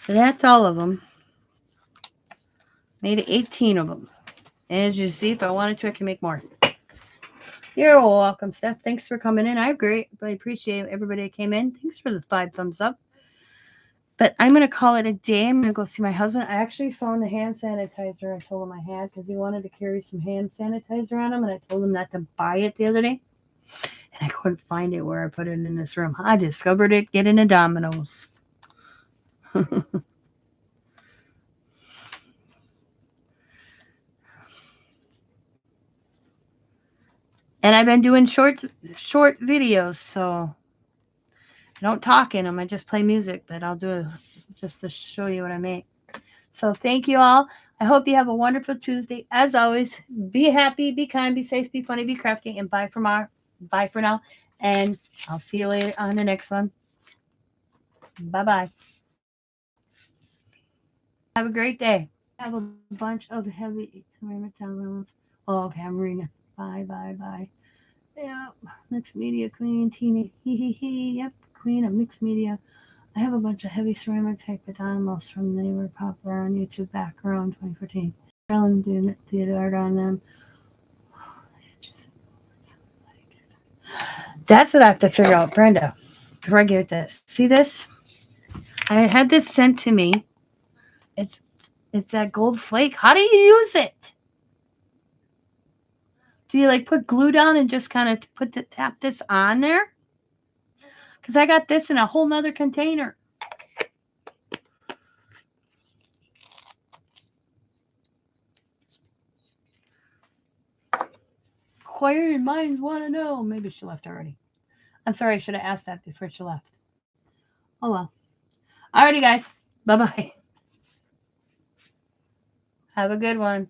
So that's all of them. Made 18 of them. And as you see, if I wanted to, I can make more. You're welcome, Steph. Thanks for coming in. I greatly appreciate everybody that came in. Thanks for the 5 thumbs up. But I'm going to call it a day. I'm going to go see my husband. I actually found the hand sanitizer I told him I had because he wanted to carry some hand sanitizer on him. And I told him not to buy it the other day. And I couldn't find it where I put it in this room. I discovered it getting a Domino's. And I've been doing short videos, so I don't talk in them. I just play music, but I'll do it just to show you what I make. So thank you all. I hope you have a wonderful Tuesday. As always, be happy, be kind, be safe, be funny, be crafty, and bye for now. And I'll see you later on the next one. Bye-bye. Have a great day. I have a bunch of heavy downloads. Oh, okay, I'm reading. Bye. Yeah, mixed media queen, Tina. Yep, queen of mixed media. I have a bunch of heavy ceramic type animals from they were popular on YouTube back around 2014. I'm doing the art on them. That's what I have to figure out, Brenda, before I get this. See this? I had this sent to me. It's that gold flake. How do you use it? Do you like put glue down and just kind of tap this on there? Because I got this in a whole nother container. Inquiring minds want to know. Maybe she left already. I'm sorry, I should have asked that before she left. Oh well. Alrighty, guys. Bye-bye. Have a good one.